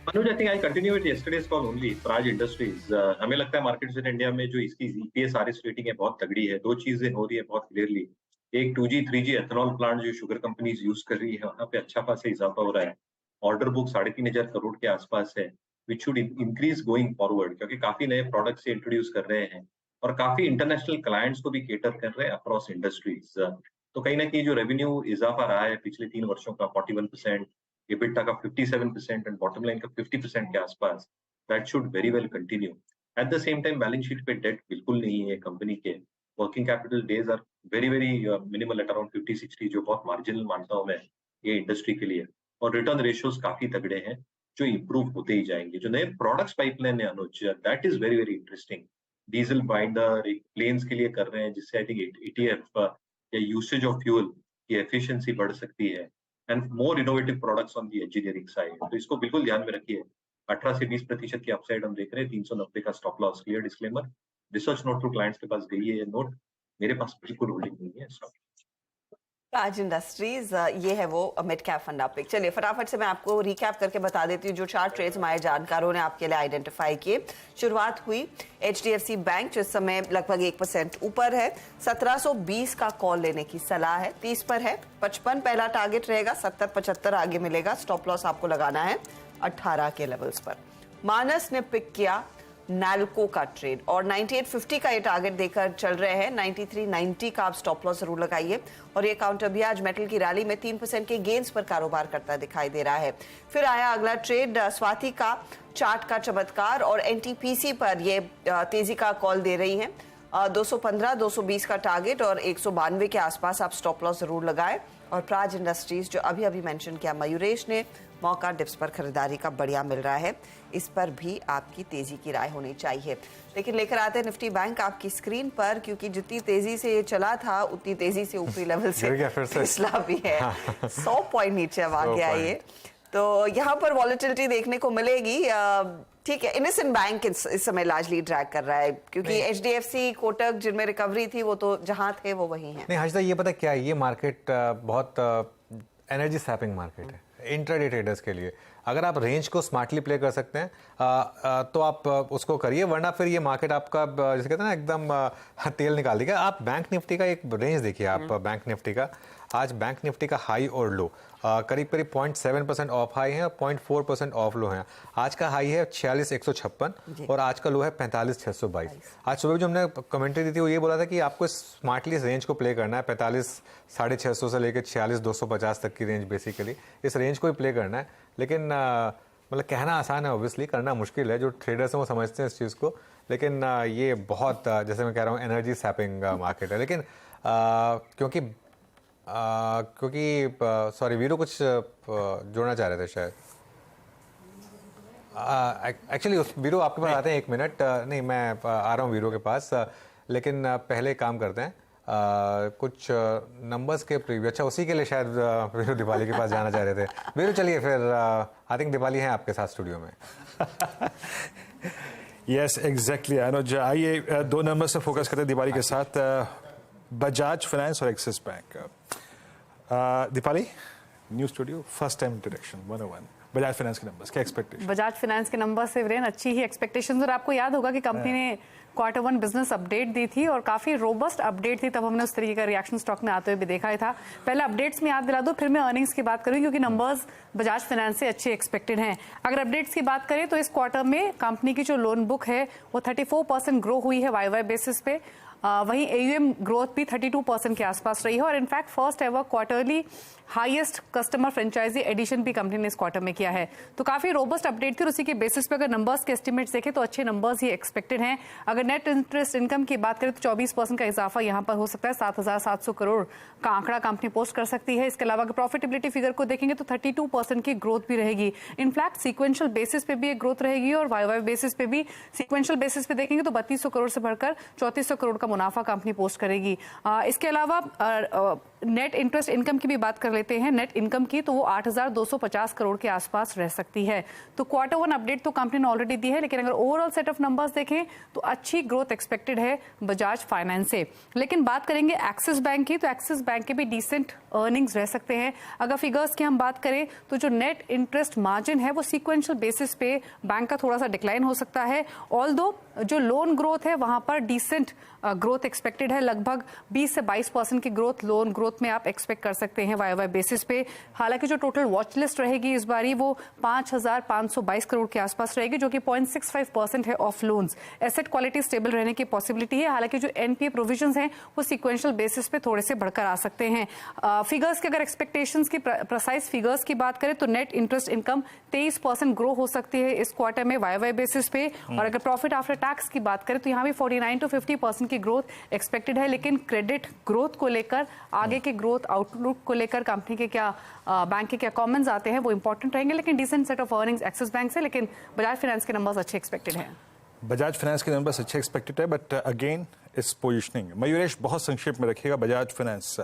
Manoj, I think I continue with yesterday's call only. Praj Industries, हमें लगता है मार्केट्स इन इंडिया में जो इसकी EPS RS रेटिंग है बहुत तगड़ी है। 2 चीजें हो रही है बहुत क्लियरली। एक 2G 3G एथेनॉल प्लांट जो शुगर कंपनीज यूज कर रही है, वहाँ पे अच्छा खासा इजाफा हो रहा है। ऑर्डर बुक 3,500 करोड़ के आसपास है, which should increase going forward, क्योंकि काफी नए प्रोडक्ट्स इंट्रोड्यूस कर रहे हैं और काफी इंटरनेशनल क्लाइंट्स को भी केटर कर रहे हैं अक्रॉस इंडस्ट्रीज। तो कहीं ना कहीं जो रेवेन्यू इजाफा रहा है पिछले 3 वर्षों का 41%, EBITDA का 57% एंड बॉटम लाइन का 50% के आसपास, that should very well continue. At the same time balance sheet पे डेट बिल्कुल नहीं है कंपनी के। Working capital days are very very minimal at around 50-60, जो बहुत मार्जिनल मानता हूं मैं ये इंडस्ट्री के लिए। और रिटर्न रेशियोज काफी तगड़े हैं जो इंप्रूव होते ही जाएंगे। जो नए प्रोडक्ट्स पाइपलाइन है Anuj, that is very very interesting. Diesel binder planes के लिए कर रहे हैं, जिससे आई थिंक ETF या यूसेज ऑफ फ्यूल की एफिशिएंसी बढ़ सकती है, and more innovative products on the engineering side. तो इसको बिल्कुल ध्यान में रखिए। 18 से 20% की अपसाइड हम देख रहे हैं। 390 का stop loss, clear disclaimer. Research note to clients के पास गई है ये नोट, मेरे पास बिल्कुल होल्डिंग नहीं है स्टॉक। प्राज इंडस्ट्रीज ये है वो मिड कैप फंडा पिक। चलिए फटाफट से मैं आपको रिकैप करके बता देती हूँ जो 4 ट्रेड्स हमारे जानकारों ने आपके लिए आइडेंटिफाई किए। शुरुआत हुई HDFC बैंक जो इस समय लगभग 1% ऊपर है, 1720 का कॉल लेने की सलाह है, 30 पर है, 55 पहला टारगेट रहेगा, 70-75 आगे मिलेगा, स्टॉप लॉस आपको लगाना है 18 के लेवल्स पर। मानस ने पिक किया नैल्को का ट्रेड और 9850 का ये टारगेट देकर चल रहे हैं। 9390 का आप स्टॉप लॉस जरूर लगाइए, और ये काउंटर भी आज मेटल की रैली में 3% के गेन्स पर कारोबार करता दिखाई दे रहा है। फिर आया अगला ट्रेड स्वाति का चार्ट का चमत्कार, और NTPC पर ये तेजी का कॉल दे रही है। 215-220 का टारगेट और 192 के आसपास आप स्टॉप लॉस जरूर लगाए। और प्राज इंडस्ट्रीज जो अभी अभी मेंशन किया मयूरेश ने, मौका डिप्स पर खरीदारी का बढ़िया मिल रहा है, इस पर भी आपकी तेजी की राय होनी चाहिए। लेकिन लेकर आते हैं निफ्टी बैंक आपकी स्क्रीन पर, क्योंकि जितनी तेजी से ये चला था उतनी तेजी से ऊपरी लेवल से फिसला भी है। 100 पॉइंट नीचे अब आ गया ये, तो यहाँ पर वॉलेटिलिटी देखने को मिलेगी। ठीक है, इनसेंट बैंक इस समय लार्जली ड्रैग कर रहा है, क्योंकि HDFC, कोटक जिनमें रिकवरी थी वो तो जहां थे वो वहीं है। नहीं हर्षदा, ये पता क्या है, ये मार्केट बहुत एनर्जी सैपिंग मार्केट है। इंट्राडे ट्रेडर्स के लिए। अगर आप रेंज को स्मार्टली प्ले कर सकते हैं तो आप उसको करिए, वरना फिर ये मार्केट आपका जैसे कहते हैं ना एकदम तेल निकाल देगा। आप बैंक निफ्टी का एक रेंज देखिए, आप बैंक निफ्टी का आज बैंक निफ्टी का हाई और लो करीब करीब 0.7% ऑफ हाई है और 0.4% ऑफ लो है। आज का हाई है 46,156 और आज का लो है 45,622। आज सुबह जो हमने कमेंट्री दी थी वो ये बोला था कि आपको स्मार्टली इस रेंज को प्ले करना है, 45,650 से लेकर 46,250 तक की रेंज, बेसिकली इस रेंज को ही प्ले करना है। लेकिन मतलब कहना आसान है, ऑब्वियसली करना मुश्किल है। जो ट्रेडर्स हैं वो समझते हैं इस चीज़ को, लेकिन ये बहुत जैसे मैं कह रहा हूँ एनर्जी सैपिंग मार्केट है। लेकिन क्योंकि सॉरी वीरू कुछ जोड़ना चाह रहे थे शायद। एक्चुअली वीरू आपके पास आते हैं, 1 मिनट। नहीं, मैं आ रहा हूँ वीरू के पास, लेकिन पहले काम करते हैं कुछ नंबर्स के प्रीव्यू। अच्छा, उसी के लिए शायद वीरू दीपाली के पास जाना चाह रहे थे। वीरू चलिए फिर, आई थिंक दीपाली है आपके साथ स्टूडियो में। यस एग्जैक्टली अनुज, आइए 2 नंबर से फोकस करते हैं दीपाली के साथ, बजाज फाइनेंस और Axis bank. Deepali, new studio, first time interaction 101, Bajaj finance के नंबर्स, क्या एक्सपेक्टेशन? बजाज फाइनेंस के नंबर से वीरेन अच्छी ही एक्सपेक्टेशंस, और आपको याद होगा कि कंपनी ने Q1 बिजनेस अपडेट दी थी और काफी रोबस्ट अपडेट थी, तब हमने उस तरीके का रिएक्शन स्टॉक में आते हुए भी देखा ही था। पहले अपडेट्स में याद दिला दो, फिर मैं अर्निंग्स की बात करूंगी, क्योंकि नंबर्स बजाज फाइनेंस से अच्छे एक्सपेक्टेड हैं। अगर अपडेट्स की बात करें तो इस क्वार्टर में कंपनी की जो लोन बुक है वो 34% ग्रो हुई है YoY बेसिस पे। वहीं AUM ग्रोथ भी 32% के आसपास रही है, और in fact first ever quarterly highest customer franchisee addition भी कंपनी ने इस क्वार्टर में किया है। तो काफी रोबस्ट अपडेट थी, और उसी के बेसिस पे अगर नंबर्स के एस्टिमेट्स देखें तो अच्छे नंबर्स ही एक्सपेक्टेड हैं। अगर नेट इंटरेस्ट इनकम की बात करें तो 24% का इजाफा यहाँ पर हो सकता है, 7,700 करोड़ का आंकड़ा कंपनी पोस्ट कर सकती है। इसके अलावा अगर प्रॉफिटेबिलिटी फिगर को देखेंगे तो 32% की ग्रोथ भी रहेगी। इनफैक्ट सीक्वेंशियल बेसिस पे भी एक ग्रोथ रहेगी, और YoY बेसिस पे भी। सीक्वेंशियल बेसिस पे देखेंगे तो 3200 करोड़ से बढ़कर 3400 करोड़ का मुनाफा कंपनी पोस्ट करेगी। इसके अलावा नेट इंटरेस्ट इनकम की भी बात कर लेते हैं, नेट इनकम की, तो वो 8,250 करोड़ के आसपास रह सकती है। तो Q1 अपडेट तो कंपनी ने ऑलरेडी दी है, लेकिन अगर ओवरऑल सेट ऑफ नंबर्स देखें तो अच्छी ग्रोथ एक्सपेक्टेड है बजाज फाइनेंस से। लेकिन बात करेंगे एक्सिस बैंक की, तो एक्सिस बैंक के भी डिसेंट अर्निंग्स रह सकते हैं। अगर फिगर्स की हम बात करें तो जो नेट इंटरेस्ट मार्जिन है वो सीक्वेंशियल बेसिस पे बैंक का थोड़ा सा डिक्लाइन हो सकता है, ऑल्दो जो लोन ग्रोथ है वहां पर डिसेंट ग्रोथ एक्सपेक्टेड है। लगभग 20 से 22% की ग्रोथ लोन ग्रोथ में आप एक्सपेक्ट कर सकते हैं YoY बेसिस पे। हालांकि जो टोटल वॉच लिस्ट रहेगी इस बारी वो 5,522 करोड़ के आसपास रहेगी, जो कि 0.65% है of loans. Asset quality stable रहने की पॉसिबिलिटी है। हालांकि जो NPA प्रोविजंस हैं वो सिक्वेंशियल बेसिस पे थोड़े से बढ़कर आ सकते हैं। फिगर्स के अगर एक्सपेक्टेशंस की प्रेसाइज फिगर्स की बात करें तो नेट इंटरेस्ट इनकम 23% ग्रो हो सकती है इस क्वार्टर में YoY बेसिस पे। और अगर प्रॉफिट आफ्टर टैक्स की बात करें तो यहाँ भी 49 to 50% की ग्रोथ एक्सपेक्टेड है। लेकिन क्रेडिट ग्रोथ को लेकर, आगे के ग्रोथ आउटलुक को लेकर कंपनी के क्या बैंक के क्या कमेंट्स आते हैं वो इंपॉर्टेंट रहेंगे। लेकिन decent set of earnings Axis bank से, लेकिन बजाज फाइनेंस के नंबर्स अच्छे एक्सपेक्टेड हैं। बजाज फाइनेंस के नंबर्स अच्छे एक्सपेक्टेड है, बट अगेन इस पोजिशनिंग मयूरेश बहुत संक्षेप में रखिएगा। बजाज फाइनेंस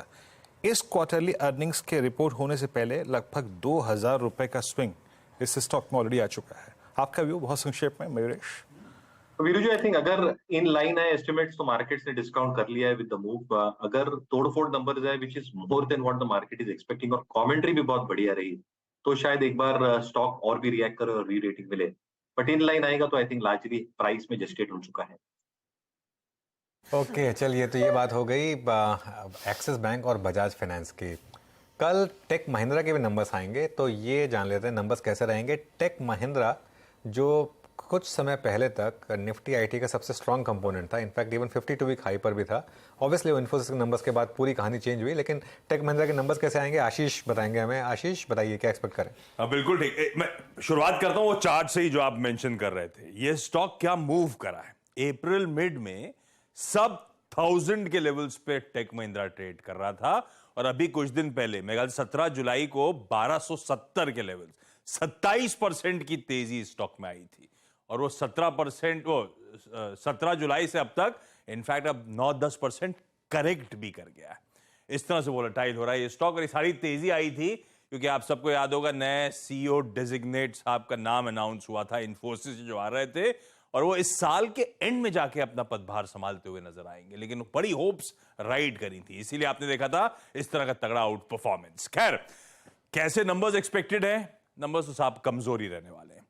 इस क्वार्टरली अर्निंग्स के रिपोर्ट होने से पहले लगभग 2,000 रुपए का स्विंग इस स्टॉक में ऑलरेडी आ चुका है। आपका व्यू बहुत संक्षेप में मयूरेश? वीरू जी, आई थिंक अगर इन लाइन है एस्टिमेट्स तो मार्केट्स ने डिस्काउंट कर लिया है विद द मूव। अगर तोड़फोड़ नंबर्स है which is more than what the market is expecting, और कमेंट्री भी बहुत बढ़िया रही, तो शायद एक बार स्टॉक और भी रिएक्ट करे और री रेटिंग मिले। बट इन लाइन आएगा तो आई थिंक लार्जली प्राइस में जस्टेड हो चुका है। ओके, चलिए, तो ये बात हो गई एक्सिस बैंक और बजाज फाइनेंस की। कल टेक महिंद्रा के भी नंबर्स आएंगे, तो ये जान लेते हैं नंबर्स कैसे रहेंगे। टेक महिंद्रा जो कुछ समय पहले तक निफ्टी आईटी का सबसे स्ट्रॉन्ग कंपोनेंट था, इनफैक्ट इवन 52 वीक हाई पर भी था। ऑब्वियसली वो इन्फोसिस के नंबर्स के बाद पूरी कहानी चेंज हुई, लेकिन टेक महिंद्रा के नंबर्स कैसे आएंगे आशीष बताएंगे हमें। आशीष बताइए क्या एक्सपेक्ट करें। बिल्कुल ठीक, मैं शुरुआत करता हूं वो चार्ट से ही जो आप मेंशन कर रहे थे। ये स्टॉक क्या मूव करा है। अप्रैल मिड में सब 1000 के लेवल्स पे टेक महिंद्रा ट्रेड कर रहा था, और अभी कुछ दिन पहले मेरे ख्याल 17 जुलाई को 1270 के लेवल्स, 27% की तेजी स्टॉक में आई थी। और वो 17% वो 17 जुलाई से अब तक इनफैक्ट अब 9-10% करेक्ट भी कर गया है। इस तरह से वोलेटाइल हो रहा है ये स्टॉक। और ये सारी तेजी आई थी क्योंकि आप सबको याद होगा नए CEO डेजिग्नेट साहब का नाम अनाउंस हुआ था इन्फोसिस से, जो आ रहे थे, और वो इस साल के एंड में जाके अपना पदभार संभालते हुए नजर आएंगे। लेकिन बड़ी होप्स राइड करी थी, इसीलिए आपने देखा था इस तरह का तगड़ा आउट परफॉर्मेंस। खैर, कैसे नंबर्स एक्सपेक्टेड है? नंबर्स तो साहब कमजोर ही रहने वाले हैं।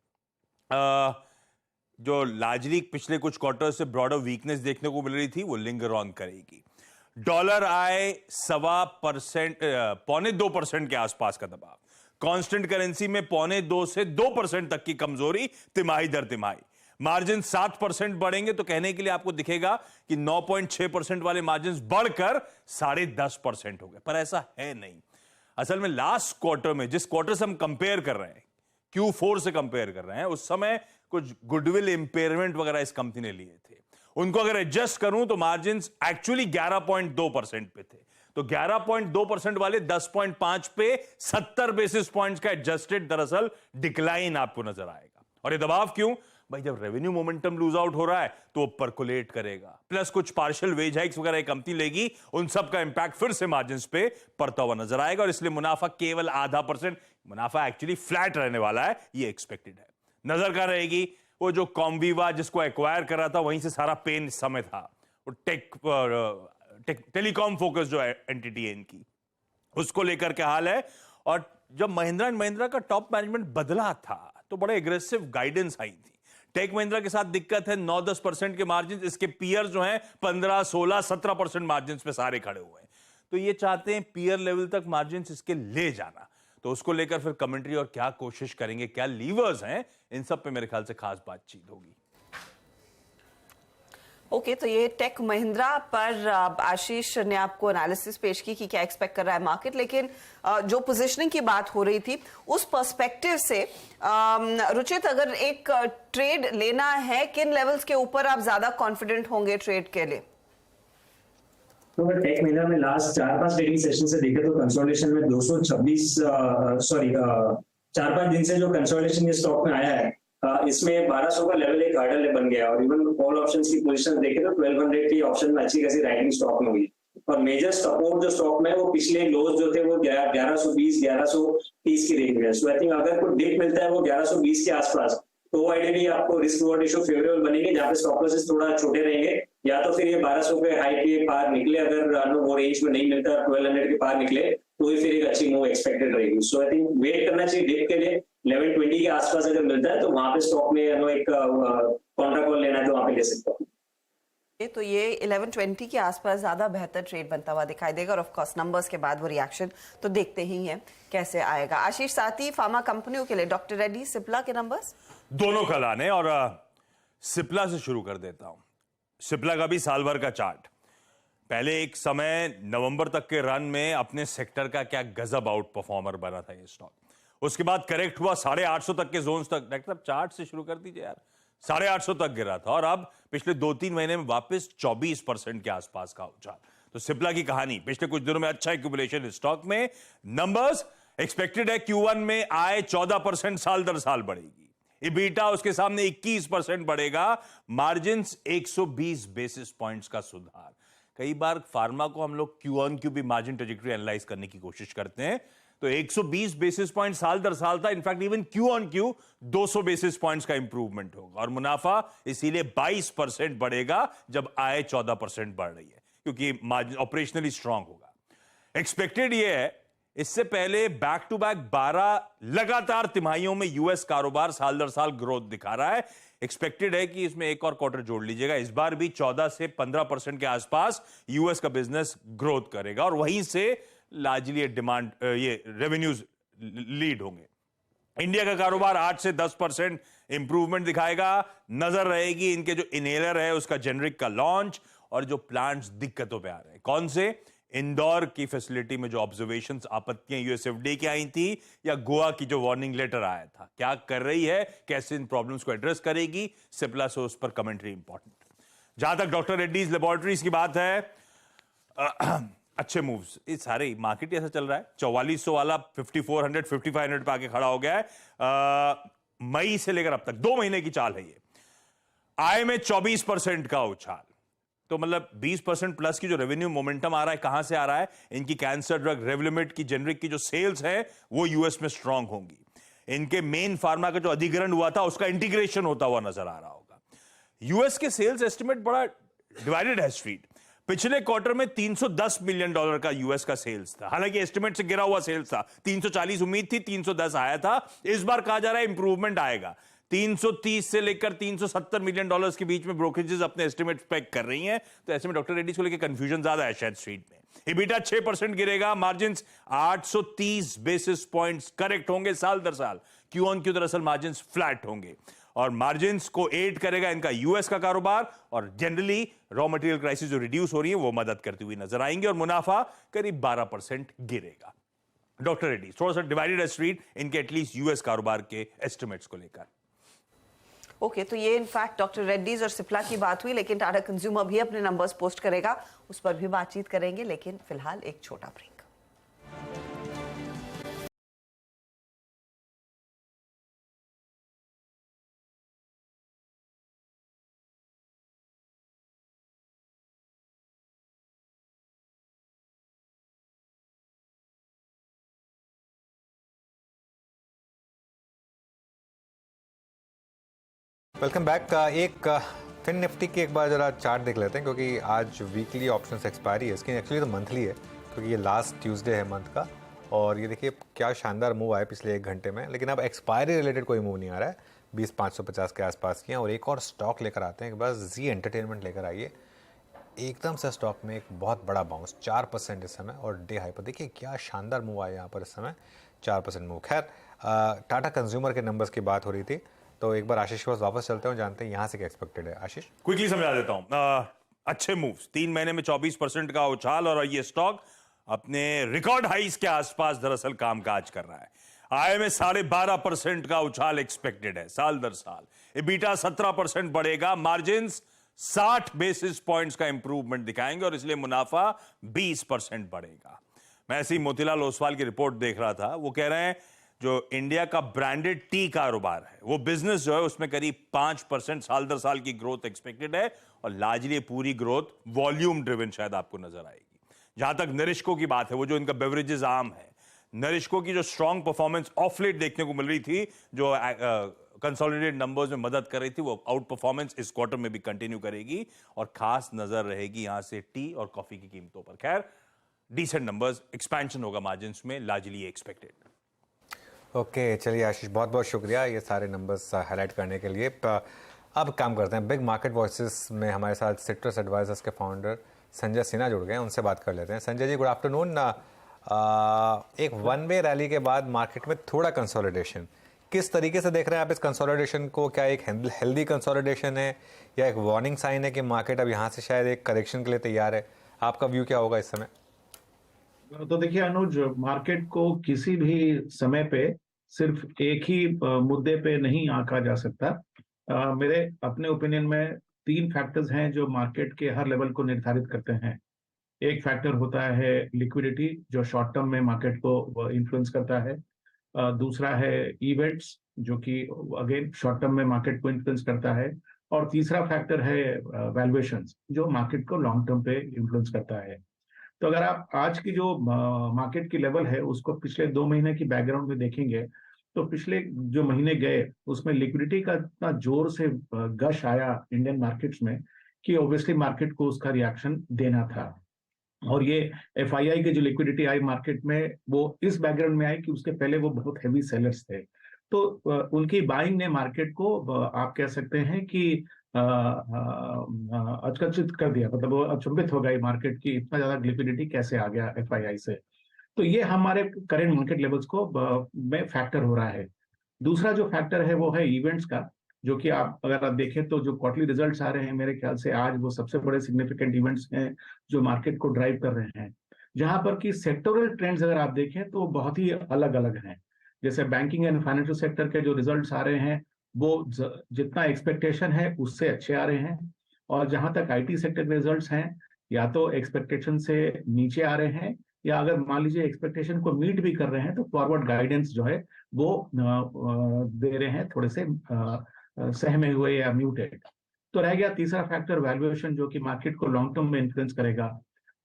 जो लार्जली पिछले कुछ क्वार्टर से ब्रॉडर वीकनेस देखने को मिल रही थी वो लिंगर ऑन करेगी। डॉलर आए 1.25%, 1.25% के आसपास का दबाव, कांस्टेंट करेंसी में 1.25 से 2% तक की कमजोरी तिमाही दर तिमाही। मार्जिन 7% बढ़ेंगे तो कहने के लिए आपको दिखेगा कि 9.6% वाले मार्जिन बढ़कर 10.5% हो गए, पर ऐसा है नहीं। असल में लास्ट क्वार्टर में, जिस क्वार्टर से हम कंपेयर कर रहे हैं, Q4 से कंपेयर कर रहे हैं, उस समय कुछ गुडविल इंपेयरमेंट वगैरह इस कंपनी ने लिए थे। उनको अगर एडजस्ट करूं तो मार्जिन एक्चुअली 11.2% पे थे, तो 11.2% वाले 10.5 पे 70 बेसिस पॉइंट्स का एडजस्टेड दरअसल डिक्लाइन आपको नजर आएगा। और ये दबाव क्यों? भाई जब रेवेन्यू मोमेंटम लूज आउट हो रहा है तो परकुलेट करेगा, प्लस कुछ पार्शियल वेज हाइक्स वगैरह कंपनी लेगी, उन सब का इंपैक्ट फिर से मार्जिन्स पे पड़ता हुआ नजर आएगा, और इसलिए मुनाफा केवल 0.5%, मुनाफा एक्चुअली फ्लैट रहने वाला है, ये एक्सपेक्टेड है। नजर कहां रहेगी? वो जो कॉम्बीवा जिसको एक्वायर कर रहा था, वहीं से सारा पेन इस समय था। वो टेलीकॉम फोकस जो है एंटिटी है इनकी, उसको लेकर के हाल है। और जब महिंद्रा एंड महिंद्रा का टॉप मैनेजमेंट बदला था तो बड़े एग्रेसिव गाइडेंस आई थी। टेक महिंद्रा के साथ दिक्कत है, 9-10% के मार्जिन, इसके पीयर जो हैं 15, 16, 17% मार्जिन पे सारे खड़े हुए हैं। तो ये चाहते हैं पीयर लेवल तक मार्जिन इसके ले जाना, तो उसको लेकर फिर कमेंट्री और क्या कोशिश करेंगे, क्या लीवर्स हैं, इन सब पे मेरे ख्याल से खास बातचीत होगी। ओके, तो ये टेक महिंद्रा पर आशीष ने आपको एनालिसिस पेश की कि क्या एक्सपेक्ट कर रहा है मार्केट, लेकिन जो पोजीशनिंग की बात हो रही थी उस पर्सपेक्टिव से रुचित, अगर एक ट्रेड लेना है, किन लेवल्स के ऊपर आप ज्यादा कॉन्फिडेंट होंगे ट्रेड के लिए? तो अगर टेक महिंद्रा में लास्ट 4-5 ट्रेडिंग सेशन से देखे तो कंसोलिडेशन में 4-5 दिन से जो कंसोलिडेशन के स्टॉक में आया है, इसमें 1200 का लेवल एक हार्डल बन गया, और इवन कॉल ऑप्शंस की पोजीशन देखे तो 1200 की ऑप्शन में अच्छी खासी राइटिंग स्टॉक में हुई। और मेजर सपोर्ट जो स्टॉक में है वो पिछले लोज जो थे वो 1120, 1130 की रेंज में। सो आई थिंक अगर कोई डिप मिलता है वो 1120 के आसपास, तो आइडियली आपको रिस्क रिवॉर्ड रेशियो फेवरेबल बनेंगे, जहाँ पे स्टॉप लॉसेस थोड़ा छोटे रहेंगे, या तो फिर ये 1200 के हाई के पार निकले, अगर वो रेंज में नहीं मिलता 1200 के पार निकले तो ही फिर एक अच्छी मूव एक्सपेक्टेड रहेगी। सो आई थिंक वेट करना चाहिए डिप के लिए। 1120 के आसपास अगर मिलता है तो वहां पे स्टॉक में एक कॉन्ट्रा कॉल लेना है तो वहां पे ले सकता हूँ। तो ये 1120 के आसपास ज्यादा बेहतर ट्रेड बनता हुआ दिखाई देगा, और ऑफ कोर्स नंबर्स के बाद वो रिएक्शन तो देखते ही हैं कैसे आएगा। आशीष, साथ ही फार्मा कंपनियों के लिए डॉक्टर रेड्डी, सिप्ला के नंबर्स दोनों कल आने, और सिप्ला से शुरू कर देता हूं। सिप्ला का भी साल भर का चार्ट, पहले एक समय नवंबर तक के रन में अपने सेक्टर का क्या गजब आउट परफॉर्मर बना था ये स्टॉक, उसके बाद करेक्ट हुआ 850 तक के जोन्स तक। डॉक्टर साहब चार्ट से शुरू कर दीजिए यार, 850 तक गिरा था, और अब पिछले 2-3 महीने में वापस 24% के आसपास का उछाल। तो सिप्ला की कहानी, पिछले कुछ दिनों में अच्छा एक्यूमुलेशन स्टॉक में। नंबर्स एक्सपेक्टेड है Q1 में आए 14% साल दर साल बढ़ेगी, इबीटा उसके सामने 21% बढ़ेगा, मार्जिन 120 बेसिस पॉइंट्स का सुधार। कई बार फार्मा को हम लोग Q-on-Q भी मार्जिन ट्रेजेक्टरी एनालाइज करने की कोशिश करते हैं, तो 120 बेसिस पॉइंट साल दर साल था, in fact even Q-on-Q 200 basis points का इंप्रूवमेंट होगा, और मुनाफा इसीलिए 22% बढ़ेगा जब आय 14% बढ़ रही है, क्योंकि मार्जिन ऑपरेशनली स्ट्रांग होगा। एक्सपेक्टेड ये है, इससे पहले बैक टू बैक 12 लगातार तिमाहियों में यूएस कारोबार साल दर साल ग्रोथ दिखा रहा है। एक्सपेक्टेड है कि इसमें एक और क्वार्टर जोड़ लीजिएगा, इस बार भी 14 से 15% के आसपास यूएस का बिजनेस ग्रोथ करेगा, और वहीं से लार्जली डिमांड ये रेवेन्यूज लीड होंगे। इंडिया का कारोबार 8 से 10% इंप्रूवमेंट दिखाएगा। नजर रहेगी इनके जो इनहेलर है उसका जेनरिक का लॉन्च, और जो प्लांट्स दिक्कतों पे आ रहे हैं, कौन से? इंदौर की फैसिलिटी में जो ऑब्जर्वेशंस आपत्तियां यूएसएफडीए की आई थी, या गोवा की जो वार्निंग लेटर आया था, क्या कर रही है, कैसे इन प्रॉब्लम्स को एड्रेस करेगी सिप्ला, से उस पर कमेंट्री इंपॉर्टेंट। जहां तक डॉक्टर रेड्डीज लेबोरेटरीज की बात है, अच्छे मूव्स, इस सारे मार्केट ऐसा चल रहा है, 4400 वाला 5400 5500 पे आके खड़ा हो गया है। मई से लेकर अब तक 2 महीने की चाल है ये। आय में 24% का उछाल, तो मतलब 20% प्लस की जो रेवेन्यू मोमेंटम आ रहा है, कहां से आ रहा है? इनकी कैंसर ड्रग रेवलिमिड की जेनरिक की जो सेल्स है वो यूएस में स्ट्रांग होंगी। इनके मेन फार्मा का जो अधिग्रहण हुआ था उसका इंटीग्रेशन होता हुआ नजर आ रहा होगा। यूएस के सेल्स एस्टिमेट बड़ा डिवाइडेड है स्ट्रीट। पिछले क्वार्टर में $310 मिलियन का यूएस का सेल्स था, हालांकि एस्टिमेट से गिरा हुआ सेल्स था। 340 उम्मीद थी, 310 आया था। इस बार कहा जा रहा है इंप्रूवमेंट आएगा। 330 से लेकर $370 मिलियन के बीच में ब्रोकरेजेस अपने एस्टिमेट पैक कर रही हैं। तो ऐसे में डॉक्टर रेड्डीज को लेकर कंफ्यूजन ज्यादा है शायद स्ट्रीट में। EBITDA 6% गिरेगा, मार्जिन 830 बेसिस पॉइंट्स करेक्ट होंगे साल दर साल। क्यू ऑन क्यू दरअसल मार्जिन फ्लैट होंगे और मार्जिन को एड करेगा इनका यूएस का कारोबार, और जनरली रॉ मटेरियल क्राइसिस जो रिड्यूस हो रही है वो मदद करती हुई नजर आएंगे और मुनाफा करीब 12% गिरेगा। डॉक्टर रेड्डी थोड़ा सा डिवाइडेड है स्ट्रीट इनके एटलीस्ट यूएस कारोबार के एस्टिमेट्स को लेकर। ओके, तो ये इनफैक्ट डॉक्टर रेड्डीज और सिप्ला की बात हुई, लेकिन टाटा कंज्यूमर भी अपने नंबर्स पोस्ट करेगा, उस पर भी बातचीत करेंगे, लेकिन फिलहाल एक छोटा ब्रेक। Welcome back. एक फिन निफ्टी की एक बार जरा चार्ट देख लेते हैं, क्योंकि आज वीकली ऑप्शंस एक्सपायरी है इसकी। एक्चुअली तो मंथली है, क्योंकि ये लास्ट ट्यूसडे है मंथ का। और ये देखिए क्या शानदार मूव आया पिछले 1 घंटे में, लेकिन अब एक्सपायरी रिलेटेड कोई मूव नहीं आ रहा है। 20,550 के आसपास की हैं। और एक और स्टॉक लेकर आते हैं, एक बार जी एंटरटेनमेंट लेकर आइए। एकदम से स्टॉक में एक बहुत बड़ा बाउंस, 4% इस समय, और डे हाई पर देखिए क्या शानदार मूव आया यहाँ पर इस समय, 4% मूव। खैर, टाटा कंज्यूमर के नंबर्स की बात हो रही थी, तो एक बार आशीष के पास वापस चलते हैं, जानते हैं यहाँ से क्या एक्सपेक्टेड है। आशीष, क्विकली समझा देता हूं। अच्छे मूव्स, 3 महीने में 24% का उछाल, और ये स्टॉक अपने रिकॉर्ड हाइस के आसपास दरअसल कामकाज कर रहा है। आय में 12.5% का उछाल एक्सपेक्टेड है साल दर साल। EBITDA 17% बढ़ेगा, मार्जिन 60 बेसिस पॉइंट्स का इंप्रूवमेंट दिखाएंगे, और इसलिए मुनाफा 20% बढ़ेगा। मैं ऐसे ही मोतीलाल ओसवाल की रिपोर्ट देख रहा था, वो कह रहे हैं जो इंडिया का ब्रांडेड टी कारोबार है, वो बिजनेस जो है उसमें करीब 5% साल दर साल की ग्रोथ एक्सपेक्टेड है, और लार्जली पूरी ग्रोथ वॉल्यूम ड्रिवन शायद आपको नजर आएगी। जहां तक नरिश्को की बात है, वो जो इनका बेवरेजेस आर्म है, नरिश्को की जो स्ट्रॉन्ग परफॉर्मेंस ऑफ लेट देखने को मिल रही थी, जो कंसोलिडेटेड नंबर्स में मदद कर रही थी, वो आउट परफॉर्मेंस इस क्वार्टर में भी कंटिन्यू करेगी, और खास नजर रहेगी यहां से टी और कॉफी की कीमतों पर। खैर, डिसेंट नंबर्स, एक्सपेंशन होगा मार्जिन में, लार्जली एक्सपेक्टेड। ओके, चलिए आशीष, बहुत बहुत शुक्रिया ये सारे नंबर्स हाईलाइट करने के लिए। अब काम करते हैं बिग मार्केट वॉइसेस में। हमारे साथ सिट्रस एडवाइजर्स के फाउंडर संजय सिन्हा जुड़ गए हैं, उनसे बात कर लेते हैं। Sanjay ji, good afternoon. एक वन वे रैली के बाद मार्केट में थोड़ा कंसोलिडेशन, किस तरीके से देख रहे हैं आप इस कंसोलिडेशन को? क्या एक हेल्दी कंसोलिडेशन है, या एक वार्निंग साइन है कि मार्केट अब यहाँ से शायद एक करेक्शन के लिए तैयार है? आपका व्यू क्या होगा इस समय? तो देखिए अनुज, मार्केट को किसी भी समय पे सिर्फ एक ही मुद्दे पे नहीं आंका जा सकता। मेरे अपने ओपिनियन में 3 फैक्टर्स हैं जो मार्केट के हर लेवल को निर्धारित करते हैं। एक फैक्टर होता है लिक्विडिटी, जो शॉर्ट टर्म में मार्केट को इन्फ्लुएंस करता है। दूसरा है इवेंट्स, जो कि अगेन शॉर्ट टर्म में मार्केट को इन्फ्लुएंस करता है। और तीसरा फैक्टर है वैल्यूएशंस, जो मार्केट को लॉन्ग टर्म पे इन्फ्लुएंस करता है। तो अगर आप आज की जो मार्केट की लेवल है उसको पिछले 2 महीने की बैकग्राउंड में देखेंगे, तो पिछले जो महीने गए उसमें लिक्विडिटी का इतना जोर से गश आया इंडियन मार्केट्स में कि ऑब्वियसली मार्केट को उसका रिएक्शन देना था। और ये एफआईआई की जो लिक्विडिटी आई मार्केट में, वो इस बैकग्राउंड में आई कि उसके पहले वो बहुत हैवी सेलर्स थे, तो उनकी बाइंग ने मार्केट को आप कह सकते हैं कि अचकचित कर दिया, मतलब वो अचंभित हो गई मार्केट की, इतना ज्यादा लिक्विडिटी कैसे आ गया एफआईआई से। तो ये हमारे करेंट मार्केट लेवल्स को में फैक्टर हो रहा है। दूसरा जो फैक्टर है वो है इवेंट्स का, जो कि अगर आप देखें तो जो क्वार्टरली रिजल्ट्स आ रहे हैं, मेरे ख्याल से आज वो सबसे बड़े सिग्निफिकेंट इवेंट्स हैं जो मार्केट को ड्राइव कर रहे हैं। जहां पर कि सेक्टोरल ट्रेंड्स अगर आप देखें तो बहुत ही अलग अलग हैं। जैसे बैंकिंग एंड फाइनेंशियल सेक्टर के जो रिजल्ट्स आ रहे हैं वो जितना एक्सपेक्टेशन है उससे अच्छे आ रहे हैं, और जहां तक आईटी सेक्टर के रिजल्ट्स हैं, या तो एक्सपेक्टेशन से नीचे आ रहे हैं, या अगर मान लीजिए एक्सपेक्टेशन को मीट भी कर रहे हैं तो फॉरवर्ड गाइडेंस जो है वो दे रहे हैं थोड़े से सहमे हुए या म्यूटेड। तो रह गया तीसरा फैक्टर वैल्यूएशन, जो कि मार्केट को लॉन्ग टर्म में इन्फ्लुएंस करेगा।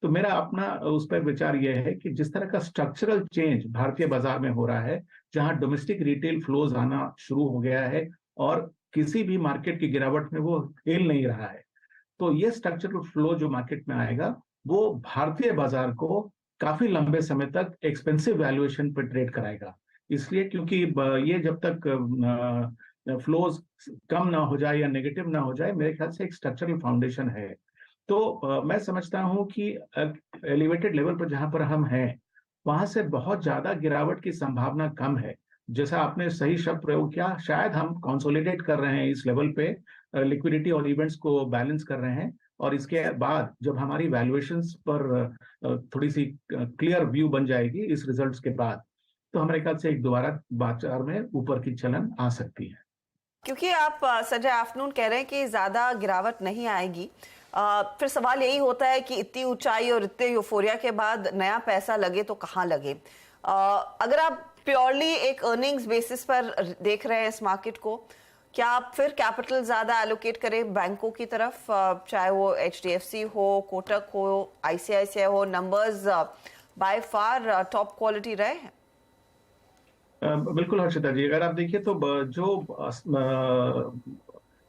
तो मेरा अपना उस पर विचार यह है कि जिस तरह का स्ट्रक्चरल चेंज भारतीय बाजार में हो रहा है, जहां डोमेस्टिक रिटेल फ्लोज आना शुरू हो गया है और किसी भी मार्केट की गिरावट में वो हिल नहीं रहा है, तो ये स्ट्रक्चरल फ्लो जो मार्केट में आएगा वो भारतीय बाजार को काफी लंबे समय तक एक्सपेंसिव वैल्यूएशन पर ट्रेड कराएगा। इसलिए क्योंकि ये जब तक फ्लोज कम ना हो जाए या नेगेटिव ना हो जाए, मेरे ख्याल से एक स्ट्रक्चरल फाउंडेशन है। तो मैं समझता हूं कि एलिवेटेड लेवल पर जहां पर हम हैं वहां से बहुत ज्यादा गिरावट की संभावना कम है। जैसा आपने सही शब्द प्रयोग किया, शायद हम कंसोलिडेट कर रहे हैं इस लेवल पे, लिक्विडिटी और इवेंट्स को बैलेंस कर रहे हैं, और इसके बाद जब हमारी वैल्यूएशंस पर थोड़ी सी क्लियर व्यू बन जाएगी इस रिजल्ट्स के बाद, तो हमारे ख्याल से एक दोबारा बाजार में ऊपर की चलन आ सकती है। क्योंकि आप संजय आफ्टरनून कह रहे हैं कि ज्यादा गिरावट नहीं आएगी, फिर सवाल यही होता है कि इतनी ऊंचाई और इतने यूफोरिया के बाद नया पैसा लगे तो कहाँ लगे। अगर आप प्योरली एक अर्निंग्स बेसिस पर देख रहे हैं इस मार्केट को, क्या आप फिर कैपिटल ज्यादा एलोकेट करें बैंकों की तरफ, चाहे वो HDFC हो, कोटक हो, ICICI हो? Numbers by far top quality रहे हैं। बिल्कुल हर्षिता जी, अगर आप देखिए तो जो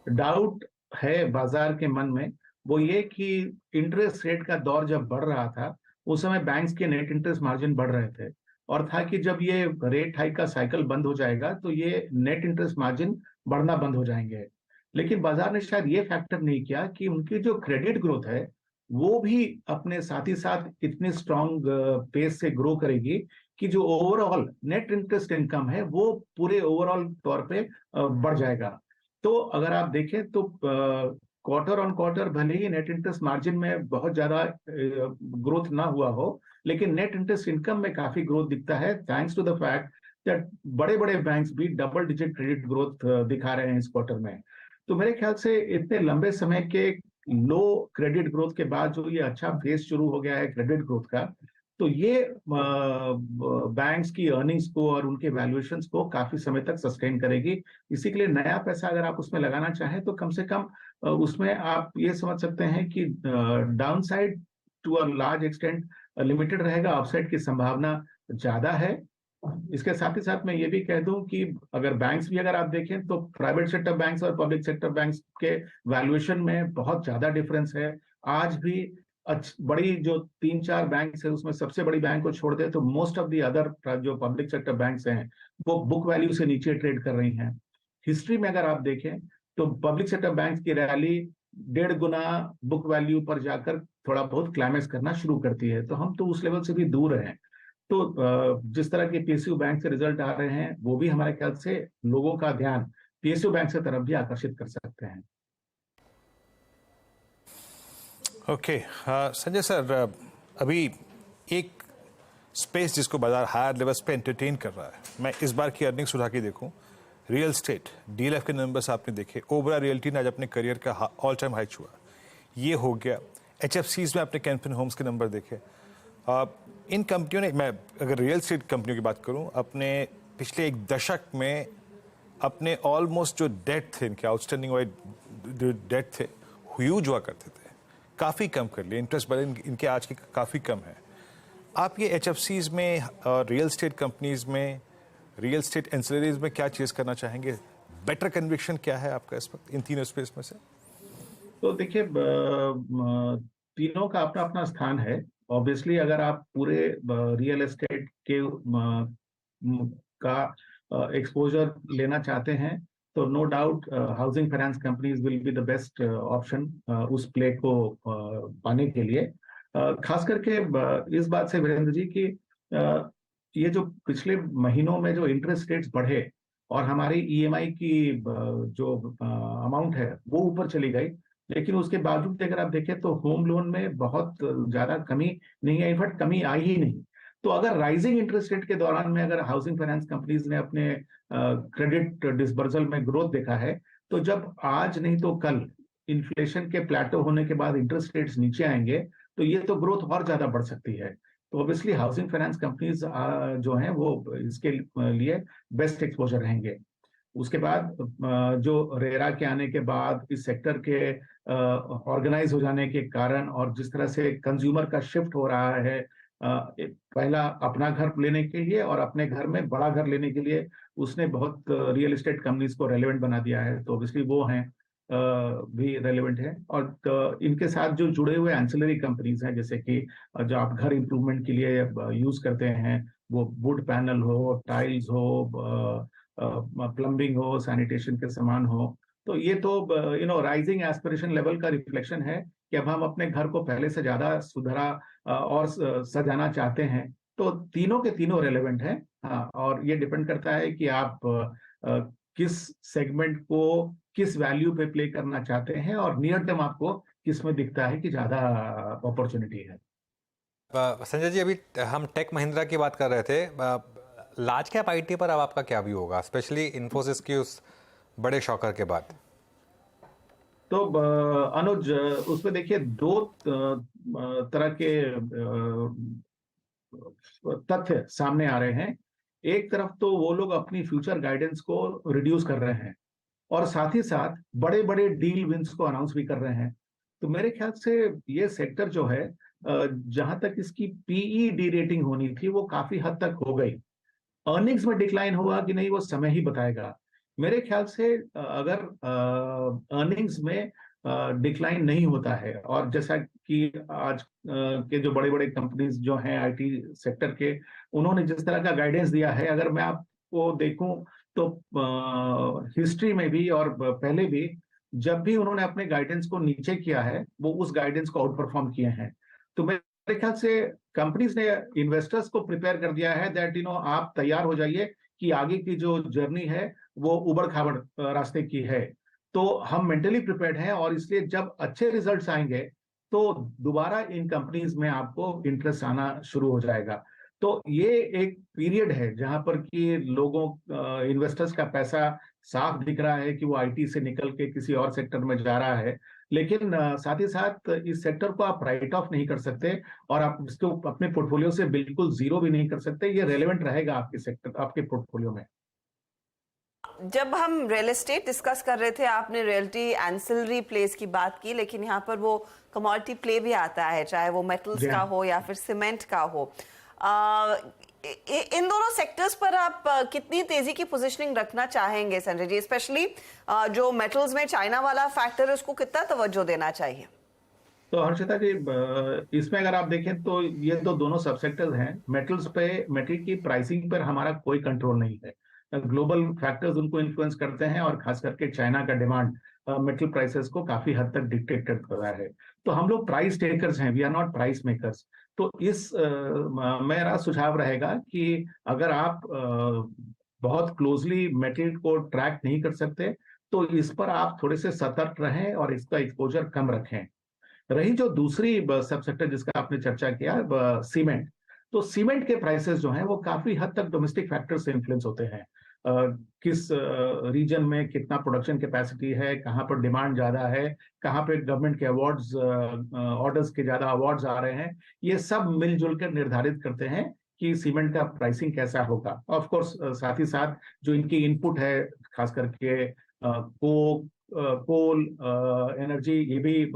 डाउट है बाजार के मन में वो ये कि इंटरेस्ट रेट का दौर जब बढ़ रहा था उस समय बैंक्स के नेट इंटरेस्ट मार्जिन बढ़ रहे थे, और था कि जब ये रेट हाइक का साइकिल बंद हो जाएगा तो ये नेट इंटरेस्ट मार्जिन बढ़ना बंद हो जाएंगे। लेकिन बाजार ने शायद ये फैक्टर नहीं किया कि उनकी जो क्रेडिट ग्रोथ है वो भी अपने साथ ही साथ इतनी स्ट्रॉन्ग पेस से ग्रो करेगी कि जो ओवरऑल नेट इंटरेस्ट इनकम है वो पूरे ओवरऑल तौर पे बढ़ जाएगा। तो अगर आप देखें तो क्वार्टर ऑन क्वार्टर भले ही नेट इंटरेस्ट मार्जिन में बहुत ज्यादा ग्रोथ ना हुआ हो, लेकिन नेट इंटरेस्ट इनकम में काफी ग्रोथ दिखता है, thanks to the fact that बड़े बड़े बैंक्स भी डबल डिजिट क्रेडिट ग्रोथ दिखा रहे हैं इस क्वार्टर में। तो मेरे ख्याल से इतने लंबे समय के लो क्रेडिट ग्रोथ के बाद जो ये अच्छा फेज शुरू हो गया है क्रेडिट ग्रोथ का, तो ये बैंक्स की अर्निंग्स को और उनके वैल्यूएशंस को काफी समय तक सस्टेन करेगी। इसी के लिए नया पैसा अगर आप उसमें लगाना चाहें तो कम से कम उसमें आप ये समझ सकते हैं कि downside to a large extent limited रहेगा, अपसाइड की संभावना ज्यादा है। इसके साथ ही साथ मैं ये भी कह दूं कि अगर बैंक्स भी अगर आप देखें तो प्राइवेट सेक्टर बैंक्स और पब्लिक सेक्टर बैंक्स के वैल्यूएशन में बहुत ज्यादा डिफरेंस है। आज भी बड़ी जो 3-4 बैंक्स है उसमें सबसे बड़ी बैंक को छोड़ दे तो मोस्ट ऑफ दी अदर जो पब्लिक सेक्टर बैंक्स हैं वो बुक वैल्यू से नीचे ट्रेड कर रही हैं। हिस्ट्री में अगर आप देखें तो पब्लिक सेक्टर बैंक्स की रैली 1.5 गुना बुक वैल्यू पर जाकर थोड़ा बहुत क्लाइमेक्स करना शुरू करती है, तो हम तो उस लेवल से भी दूर हैं। तो जिस तरह के PSU बैंक से रिजल्ट आ रहे हैं वो भी हमारे ख्याल से लोगों का ध्यान PSU बैंक से तरफ भी आकर्षित कर सकते हैं। ओके संजय सर, अभी एक स्पेस जिसको बाजार हायर लेवल्स पे एंटरटेन कर रहा है, मैं इस बार की अर्निंग्स उठा के देखूं, रियल स्टेट DLF के नंबर्स आपने देखे, ओबरा रियल्टी ने आज अपने करियर का ऑल टाइम हाई छुआ, ये हो गया। HFCs में आपने कैंपिन होम्स के नंबर देखे। इन कंपनियों ने, मैं अगर रियल स्टेट कंपनियों की बात करूं, अपने पिछले एक दशक में अपने ऑलमोस्ट जो डेट थे, इनके आउटस्टैंडिंग वाले डेट थे ह्यूज हुआ करते थे, काफ़ी कम कर लिए, इंटरेस्ट बैलेंस इनके आज के काफ़ी कम है। आप ये HFCs में और रियल स्टेट कंपनीज में, रियल स्टेट एंसिलरीज में क्या चीज़ करना चाहेंगे? बेटर कन्विक्शन क्या है आपका इस वक्त इन तीनों स्पेस में से? तो देखिए तीनों का अपना अपना स्थान है। ऑब्वियसली अगर आप पूरे रियल एस्टेट के का एक्सपोजर लेना चाहते हैं तो no doubt housing finance companies will be the best option उस प्ले को पाने के लिए। खास करके इस बात से वीरेंद्र जी की ये जो पिछले महीनों में जो इंटरेस्ट रेट्स बढ़े और हमारी EMI की जो अमाउंट है वो ऊपर चली गई, लेकिन उसके बावजूद अगर आप देखें तो होम लोन में बहुत ज्यादा कमी नहीं आई, इनफैक्ट कमी आई ही नहीं। तो अगर राइजिंग इंटरेस्ट रेट के दौरान में अगर हाउसिंग फाइनेंस कंपनीज ने अपने क्रेडिट डिसबर्सल में ग्रोथ देखा है, तो जब आज नहीं तो कल इन्फ्लेशन के प्लेटो होने के बाद इंटरेस्ट रेट्स नीचे आएंगे तो ये तो ग्रोथ और ज्यादा बढ़ सकती है। तो ऑब्वियसली हाउसिंग फाइनेंस कंपनीज जो हैं वो इसके लिए बेस्ट एक्सपोजर रहेंगे। उसके बाद जो रेरा के आने के बाद इस सेक्टर के ऑर्गेनाइज हो जाने के कारण और जिस तरह से कंज्यूमर का शिफ्ट हो रहा है, पहला अपना घर लेने के लिए और अपने घर में बड़ा घर लेने के लिए, उसने बहुत रियल एस्टेट कंपनीज को रेलेवेंट बना दिया है। तो ऑब्वियसली वो हैं। भी रेलेवेंट है। और इनके साथ जो जुड़े हुए एंसिलरी कंपनीज हैं, जैसे कि जो आप घर इंप्रूवमेंट के लिए यूज करते हैं, वो वुड पैनल हो, टाइल्स हो, प्लम्बिंग हो, सैनिटेशन के सामान हो, तो ये तो राइजिंग एस्पिरेशन लेवल का रिफ्लेक्शन है कि अब हम अपने घर को पहले से ज्यादा सुधरा और सजाना चाहते हैं। तो तीनों के तीनों रेलेवेंट हैं। हाँ, और ये डिपेंड करता है कि आप किस सेगमेंट को किस वैल्यू पे प्ले करना चाहते हैं और नियर टर्म आपको किस में दिखता है कि ज्यादा अपॉर्चुनिटी है। संजय जी, अभी हम टेक महिंद्रा की बात कर रहे थे। लार्ज कैप आईटी पर अब आपका क्या व्यू होगा, स्पेशली इन्फोसिस की उस बड़े शॉकर के बाद? तो अनुज, उसमें देखिए दो तरह के तथ्य सामने आ रहे हैं। एक तरफ तो वो लोग अपनी फ्यूचर गाइडेंस को रिड्यूस कर रहे हैं और साथ ही साथ बड़े बड़े डील विंस को अनाउंस भी कर रहे हैं। तो मेरे ख्याल से ये सेक्टर जो है, जहां तक इसकी पीई डी रेटिंग होनी थी वो काफी हद तक हो गई। अर्निंग्स में डिक्लाइन होगा कि नहीं वो समय ही बताएगा। मेरे ख्याल से अगर अर्निंग्स में डिक्लाइन नहीं होता है, और जैसा कि आज के जो बड़े बड़े कंपनीज जो हैं आईटी सेक्टर के, उन्होंने जिस तरह का गाइडेंस दिया है, अगर मैं आपको देखूं तो हिस्ट्री में भी और पहले भी जब भी उन्होंने अपने गाइडेंस को नीचे किया है, वो उस गाइडेंस को आउट परफॉर्म किए हैं। तो मेरे ख्याल से कंपनीज ने इन्वेस्टर्स को प्रिपेयर कर दिया है दैट आप तैयार हो जाइए कि आगे की जो जर्नी है वो उबड़ खाबड़ रास्ते की है। तो हम मेंटली प्रिपेयर्ड हैं और इसलिए जब अच्छे रिजल्ट्स आएंगे तो दोबारा इन कंपनीज में आपको इंटरेस्ट आना शुरू हो जाएगा। तो ये एक पीरियड है जहां पर कि लोगों इन्वेस्टर्स का पैसा साफ दिख रहा है कि वो आईटी से निकल के किसी और सेक्टर में जा रहा है, लेकिन साथ ही साथ इस सेक्टर को आप राइट ऑफ नहीं कर सकते और आप इसको अपने पोर्टफोलियो से बिल्कुल जीरो भी नहीं कर सकते। ये रेलेवेंट रहेगा आपके सेक्टर, आपके पोर्टफोलियो में। जब हम रियल एस्टेट डिस्कस कर रहे थे, आपने रियल्टी एंसिलरी प्लेस की बात की, लेकिन यहाँ पर वो कमोडिटी प्ले भी आता है, चाहे वो मेटल्स का हो या फिर सीमेंट का हो। इन दोनों सेक्टर्स पर आप कितनी तेजी की पोजीशनिंग रखना चाहेंगे संजय जी? स्पेशली जो मेटल्स में चाइना वाला फैक्टर है, उसको कितना तवज्जो देना चाहिए? तो हर्षिता जी, इसमें अगर आप देखें तो ये तो दोनों सब सेक्टर्स हैं। मेटल्स पे, मेटल की प्राइसिंग पर हमारा कोई कंट्रोल नहीं है। ग्लोबल फैक्टर्स उनको इन्फ्लुएंस करते हैं और खास करके चाइना का डिमांड मेटल प्राइसेस को काफी हद तक डिक्टेट कर रहा है। तो हम लोग प्राइस टेकर्स हैं, we are not price makers. तो इस मेरा सुझाव रहेगा कि अगर आप बहुत क्लोजली मेटल को ट्रैक नहीं कर सकते तो इस पर आप थोड़े से सतर्क रहें और इसका एक्सपोजर कम रखें। रही जो दूसरी सब सेक्टर जिसका आपने चर्चा किया, सीमेंट, तो सीमेंट के प्राइसेस जो हैं वो काफी हद तक डोमेस्टिक फैक्टर से इन्फ्लुएंस होते हैं। किस रीजन में कितना प्रोडक्शन कैपेसिटी है, कहाँ पर डिमांड ज्यादा है, कहाँ पे गवर्नमेंट के अवार्ड्स, ऑर्डर्स के ज्यादा अवार्ड्स आ रहे हैं, ये सब मिलजुल कर निर्धारित करते हैं कि सीमेंट का प्राइसिंग कैसा होगा। ऑफ कोर्स साथ ही साथ जो इनकी इनपुट है, खास करके कोक, कोल, एनर्जी, ये भी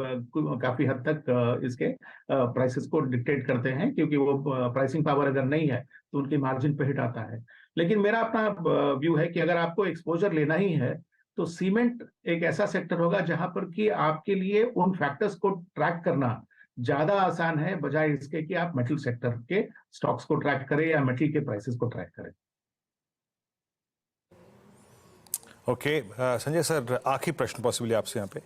काफी हद तक इसके प्राइसेस को डिक्टेट करते हैं, क्योंकि वो प्राइसिंग पावर अगर नहीं है तो उनकी मार्जिन पे हिट आता है। लेकिन मेरा अपना व्यू है कि अगर आपको एक्सपोजर लेना ही है तो सीमेंट एक ऐसा सेक्टर होगा जहां पर कि आपके लिए उन फैक्टर्स को ट्रैक करना ज्यादा आसान है, बजाय इसके कि आप मेटल सेक्टर के स्टॉक्स को ट्रैक करें या मेटल के प्राइसेस को ट्रैक करें। ओके, संजय सर, आखिरी प्रश्न पॉसिबली आपसे यहाँ पे।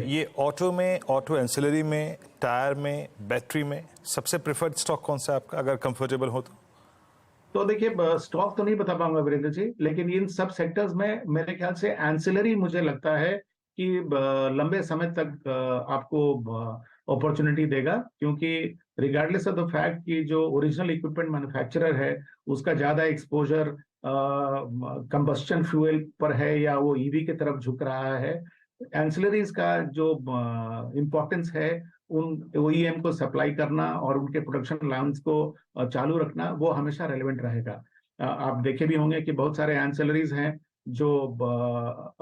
ये ऑटो में, ऑटो एंसिलरी में, टायर में, बैटरी में सबसे प्रेफर्ड स्टॉक कौन सा है आपका, अगर कंफर्टेबल हो तो देखिए, स्टॉक तो नहीं बता पाऊंगा वीरेंद्र जी, लेकिन इन सब सेक्टर्स में मेरे ख्याल से एंसिलरी मुझे लगता है कि लंबे समय तक आपको अपॉर्चुनिटी देगा, क्योंकि रिगार्डलेस ऑफ द फैक्ट कि जो ओरिजिनल इक्विपमेंट मैन्युफैक्चरर है उसका ज्यादा एक्सपोजर कंबस्शन फ्यूल पर है या वो ईवी की तरफ झुक रहा है, एंसिलरीज का जो इम्पोर्टेंस है उन ओईएम को सप्लाई करना और उनके प्रोडक्शन लाइन्स को चालू रखना, वो हमेशा रेलेवेंट रहेगा। आप देखे भी होंगे कि बहुत सारे एंसिलरीज हैं जो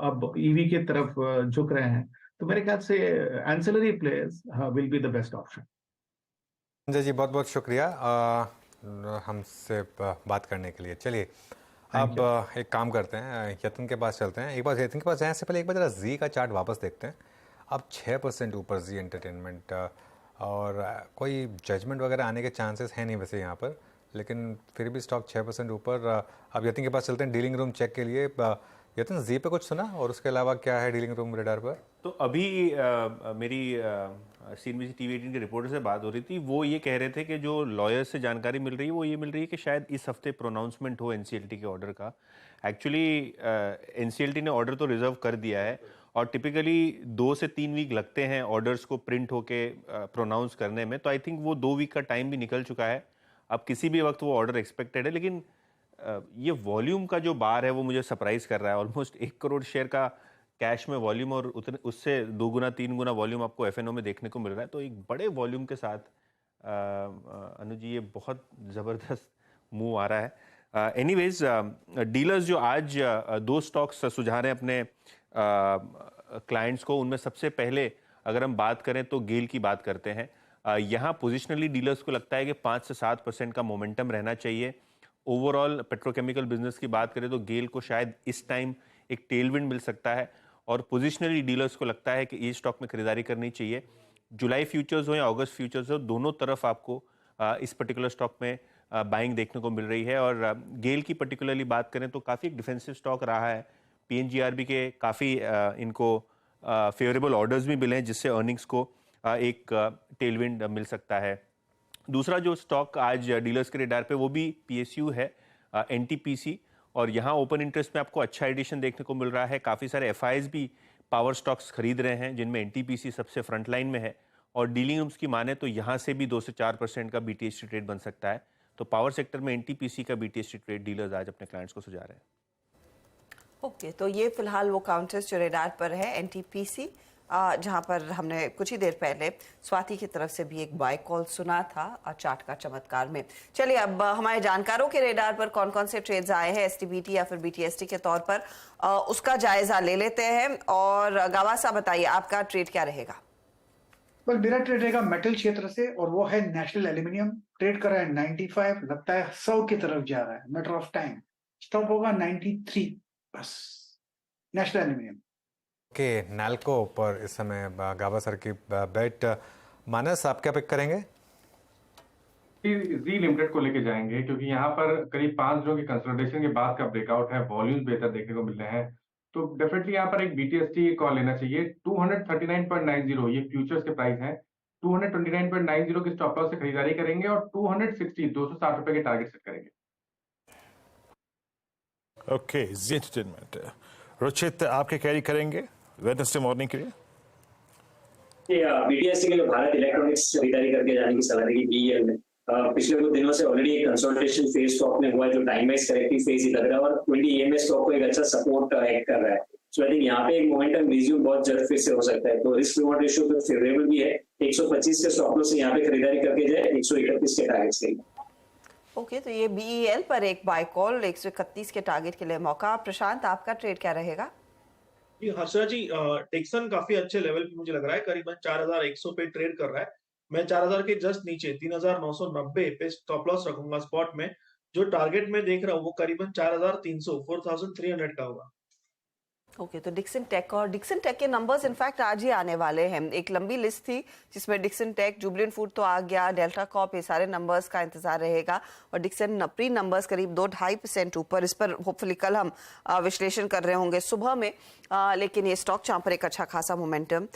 अब ईवी की तरफ झुक रहे हैं। तो मेरे ख्याल से ancillary players will be the best option. Sanjay ji, बहुत बहुत शुक्रिया हमसे बात करने के लिए। चलिए अब एक काम करते हैं, यतन के पास चलते हैं। एक बार यतन के पास जाने से पहले एक बार जरा जी का चार्ट वापस देखते हैं। अब 6% ऊपर जी एंटरटेनमेंट, और कोई जजमेंट वगैरह आने के चांसेस हैं नहीं वैसे यहाँ पर, लेकिन फिर भी स्टॉक 6% ऊपर। अब यतन के पास चलते हैं डीलिंग रूम चेक के लिए। यतन, जी पे कुछ सुना, और उसके अलावा क्या है डीलिंग रूम रेडार पर? तो अभी मेरी CNBC TV18 के रिपोर्टर से बात हो रही थी, वो ये कह रहे थे कि जो लॉयर से जानकारी मिल रही है वो ये मिल रही है कि शायद इस हफ्ते प्रोनाउंसमेंट हो NCLT के ऑर्डर का। एक्चुअली NCLT ने ऑर्डर तो रिजर्व कर दिया है, और टिपिकली 2 से 3 वीक लगते हैं ऑर्डर्स को प्रिंट होके प्रोनाउंस करने में। तो आई थिंक वो 2 वीक का टाइम भी निकल चुका है, अब किसी भी वक्त वो ऑर्डर एक्सपेक्टेड है। लेकिन ये वॉल्यूम का जो बार है वो मुझे सरप्राइज कर रहा है। ऑलमोस्ट 1 करोड़ शेयर का कैश में वॉल्यूम, और उतने उससे 2 गुना 3 गुना वॉल्यूम आपको FNO में देखने को मिल रहा है। तो एक बड़े वॉल्यूम के साथ अनुज जी, ये बहुत ज़बरदस्त मूव आ रहा है। एनीवेज, डीलर्स जो आज 2 स्टॉक्स सुझा रहे हैं अपने क्लाइंट्स को, उनमें सबसे पहले अगर हम बात करें तो गेल की बात करते हैं। यहाँ पोजिशनली डीलर्स को लगता है कि 5 से 7% का मोमेंटम रहना चाहिए। ओवरऑल पेट्रोकेमिकल बिजनेस की बात करें तो गेल को शायद इस टाइम एक टेलविंड मिल सकता है, और पोजिशनली डीलर्स को लगता है कि ये स्टॉक में खरीदारी करनी चाहिए। जुलाई फ्यूचर्स हो या अगस्त फ्यूचर्स हो, दोनों तरफ आपको इस पर्टिकुलर स्टॉक में बाइंग देखने को मिल रही है। और गेल की पर्टिकुलरली बात करें तो काफ़ी एक डिफेंसिव स्टॉक रहा है। PNGRB के काफ़ी इनको फेवरेबल ऑर्डर्स भी मिले हैं, जिससे अर्निंग्स को एक टेलविंड मिल सकता है। दूसरा जो स्टॉक आज डीलर्स के रेडार पे वो भी PSU है, NTPC, और यहाँ ओपन इंटरेस्ट में आपको अच्छा एडिशन देखने को मिल रहा है। काफ़ी सारे FIs भी पावर स्टॉक्स खरीद रहे हैं, जिनमें NTPC सबसे फ्रंट लाइन में है, और डीलिंग रूम्स की माने तो यहाँ से भी 2 से 4% का BTST ट्रेड बन सकता है। तो पावर सेक्टर में NTPC का BTST ट्रेड डीलर्स आज अपने क्लाइंट्स को सुझा रहे हैं। ओके, तो ये फिलहाल वो काउंटर्स जो रेडार पर है, NTPC, जहां पर हमने कुछ ही देर पहले स्वाति की तरफ से भी एक बाय कॉल सुना था चार्ट का चमत्कार में। चलिए, अब हमारे जानकारों के रेडार पर कौन कौन से ट्रेड्स आए हैं STBT या फिर BTST के तौर पर, उसका जायजा ले लेते हैं। और गावा साहब, बताइए आपका ट्रेड क्या रहेगा? मेरा ट्रेड रहेगा मेटल क्षेत्र से, और वो है नेशनल एल्यूमिनियम। ट्रेड कर रहा है 95, लगता है 100 की तरफ जा रहा है, मैटर ऑफ टाइम। स्टॉप होगा 93 बस, नेशनल एल्यूमिनियम के नाल्को पर इस समय गावा सर की बेट। मानस, आप क्या पिक करेंगे? जी लिमिटेड को लेके जाएंगे, क्योंकि यहाँ पर करीब 5 दिनों की कंसोलिडेशन के बाद का ब्रेकआउट है, वॉल्यूम्स बेहतर देखने को मिल रहे हैं। तो डेफिनेटली यहाँ पर एक BTST कॉल लेना चाहिए। 239.90 ये फ्यूचर्स के प्राइस हैं। 229.90 के स्टॉप लॉस से खरीदारी करेंगे, और 260 रुपए के टारगेट सेट करेंगे। ओके, जी एंटरटेनमेंट। रुचित, आपके कैरी करेंगे वेडनेसडे मॉर्निंग के लिए? BTST के लिए भारत इलेक्ट्रॉनिक्स खरीदारी करके जाने की सलाह देगी BEL में। पिछले कुछ दिनों से ऑलरेडी एक कंसोलिडेशन फेज स्टॉक में हुआ है, जो टाइम वाइज करेक्टिव फेज ही लग रहा है, और 20 EMA स्टॉक को एक अच्छा सपोर्ट एक्ट कर रहा है। सो आई थिंक यहाँ पे एक मोमेंटम रिज्यूम बहुत जल्द फिर से हो सकता है। तो रिस्क रिवॉर्ड रेशियो पे फेवरेबल भी है। 125 के स्टॉप लॉस से यहाँ पे खरीदारी करके जाए, 131 के टारगेट्स के लिए। ओके, तो ये BEL पर एक बाय कॉल, 131 के टारगेट के लिए मौका। प्रशांत, आपका ट्रेड क्या रहेगा? जी हर्षा जी, टेक्सन काफी अच्छे लेवल पे मुझे लग रहा है, करीबन 4100 पे ट्रेड कर रहा है। मैं 4000 के जस्ट नीचे 3990 पे स्टॉप लॉस रखूंगा स्पॉट में। जो टारगेट में देख रहा हूँ वो करीबन 4300 का होगा। ओके, तो डिक्सन टेक के नंबर्स इनफैक्ट आज ही आने वाले हैं। एक लंबी लिस्ट थी जिसमें डिक्सन टेक, जुबिलेंट फूड तो आ गया, डेल्टा कॉर्प, ये सारे नंबर्स का इंतजार रहेगा। और डिक्सन प्री नंबर्स करीब 2-2.5% ऊपर। इस पर होपफुली कल हम विश्लेषण कर रहे होंगे सुबह में, लेकिन ये स्टॉक जहाँ पर एक अच्छा खासा मोमेंटम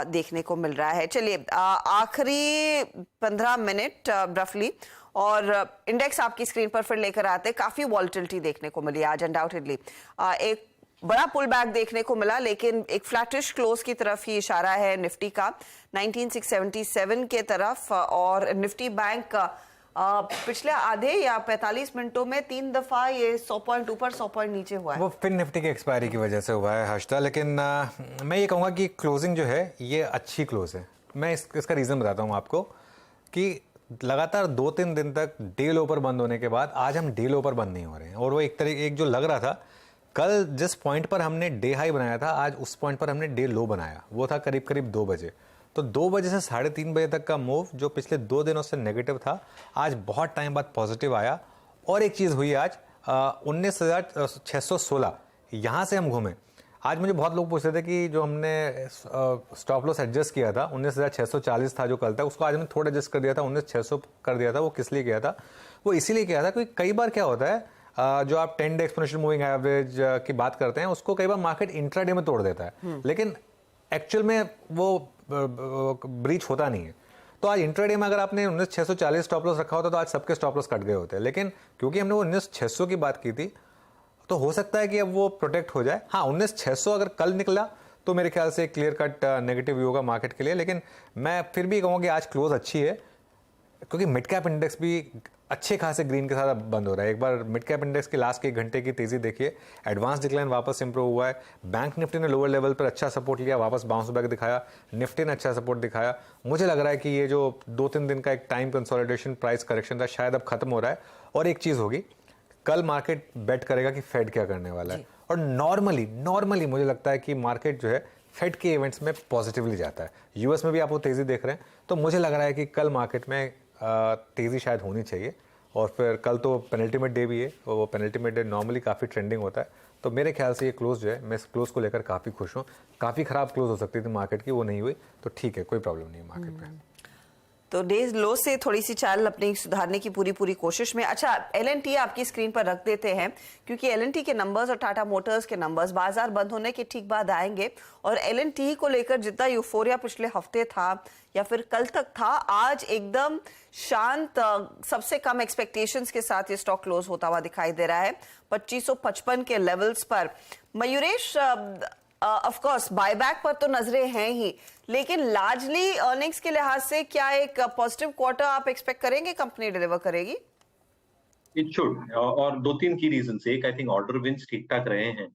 देखने को मिल रहा है। चलिए, आखिरी 15 मिनट रफली, और इंडेक्स आपकी स्क्रीन पर फिर लेकर आते। काफी वॉलिटिलिटी देखने को मिली आज अनडाउटेडली। एक बड़ा पुल बैक देखने को मिला, लेकिन एक फ्लैटिश क्लोज की तरफ ही इशारा है निफ्टी का 19677 के तरफ। और निफ्टी बैंक पिछले आधे या 45 मिनटों में 3 दफा ये 100 पॉइंट ऊपर 100 पॉइंट नीचे हुआ है। वो फिर निफ्टी की एक्सपायरी की वजह से हुआ है हर्षदा, लेकिन मैं ये कहूँगा कि क्लोजिंग जो है ये अच्छी क्लोज है। मैं इसका रीज़न बताता हूँ आपको कि लगातार 2-3 दिन तक डे लो पर बंद होने के बाद आज हम डे लो पर बंद नहीं हो रहे हैं। और वो एक जो लग रहा था कल जिस पॉइंट पर हमने डे हाई बनाया था, आज उस पॉइंट पर हमने डे लो बनाया, वो था करीब करीब 2 बजे। तो 2 बजे से 3:30 बजे तक का मूव जो पिछले 2 दिनों से नेगेटिव था, आज बहुत टाइम बाद पॉजिटिव आया। और एक चीज़ हुई आज 19,616 यहाँ से हम घूमे। आज मुझे बहुत लोग पूछ रहे थे कि जो हमने स्टॉप लॉस एडजस्ट किया था 19,640 था जो कल था, उसको आज हमने थोड़ा एडजस्ट कर दिया था, 19,600 कर दिया था। वो किस लिए किया था? वो इसीलिए किया था क्योंकि कई बार क्या होता है जो आप 10 डे एक्सपोनेंशियल मूविंग एवरेज की बात करते हैं उसको कई बार मार्केट इंट्राडे में तोड़ देता है, लेकिन एक्चुअल में वो ब्रीच होता नहीं है। तो आज इंट्राडे में अगर आपने 19,640 स्टॉप लॉस रखा होता तो आज सबके स्टॉप लॉस कट गए होते हैं, लेकिन क्योंकि हमने वो 19,600 की बात की थी तो हो सकता है कि अब वो प्रोटेक्ट हो जाए। हाँ, 19,600 अगर कल निकला तो मेरे ख्याल से क्लियर कट नेगेटिव व्यू होगा मार्केट के लिए, लेकिन मैं फिर भी कहूँगा कि आज क्लोज अच्छी है क्योंकि मिड कैप इंडेक्स भी अच्छे खासे ग्रीन के साथ बंद हो रहा है। एक बार मिड कैप इंडेक्स के लास्ट के 1 घंटे की तेजी देखिए, एडवांस डिक्लाइन वापस इंप्रूव हुआ है। बैंक निफ्टी ने लोअर लेवल पर अच्छा सपोर्ट लिया, वापस बाउंस बैक दिखाया, निफ्टी ने अच्छा सपोर्ट दिखाया। मुझे लग रहा है कि ये जो 2-3 दिन का एक टाइम कंसोलिडेशन प्राइस करेक्शन था शायद अब खत्म हो रहा है। और एक चीज़ होगी, कल मार्केट बेट करेगा कि फेड क्या करने वाला है, और नॉर्मली मुझे लगता है कि मार्केट जो है फेड के इवेंट्स में पॉजिटिवली जाता है। यूएस में भी आप वो तेज़ी देख रहे हैं, तो मुझे लग रहा है कि कल मार्केट में तेज़ी शायद होनी चाहिए। और फिर कल तो पेनल्टीमेट डे भी है, और वो पेनल्टीमेट डे नॉर्मली काफ़ी ट्रेंडिंग होता है, तो मेरे ख्याल से ये क्लोज जो है, मैं इस क्लोज को लेकर काफ़ी खुश हूँ। काफ़ी ख़राब क्लोज हो सकती थी मार्केट की, वो नहीं हुई, तो ठीक है, कोई प्रॉब्लम नहीं है मार्केट में। तो डेज लो से थोड़ी सी चाल अपनी सुधारने की पूरी कोशिश में। अच्छा, L&T आपकी स्क्रीन पर रख देते हैं क्योंकि L&T के नंबर्स और टाटा मोटर्स के नंबर्स बाजार बंद होने के ठीक बाद आएंगे, और L&T को लेकर जितना यूफोरिया पिछले हफ्ते था या फिर कल तक था, आज एकदम शांत, सबसे कम एक्सपेक्टेशंस के साथ ये स्टॉक क्लोज होता हुआ दिखाई दे रहा है 2555 के लेवल्स पर। मयूरेश, ऑफ कोर्स बायबैक पर तो नजरें हैं ही, लेकिन लार्जली अर्निंग्स के लिहाज से क्या एक पॉजिटिव क्वार्टर आप एक्सपेक्ट करेंगे कंपनी डिलीवर करेगी? इट शुड, और 2-3 की रीजन से। एक, आई थिंक ऑर्डर विंस ठीक ठाक रहे हैं।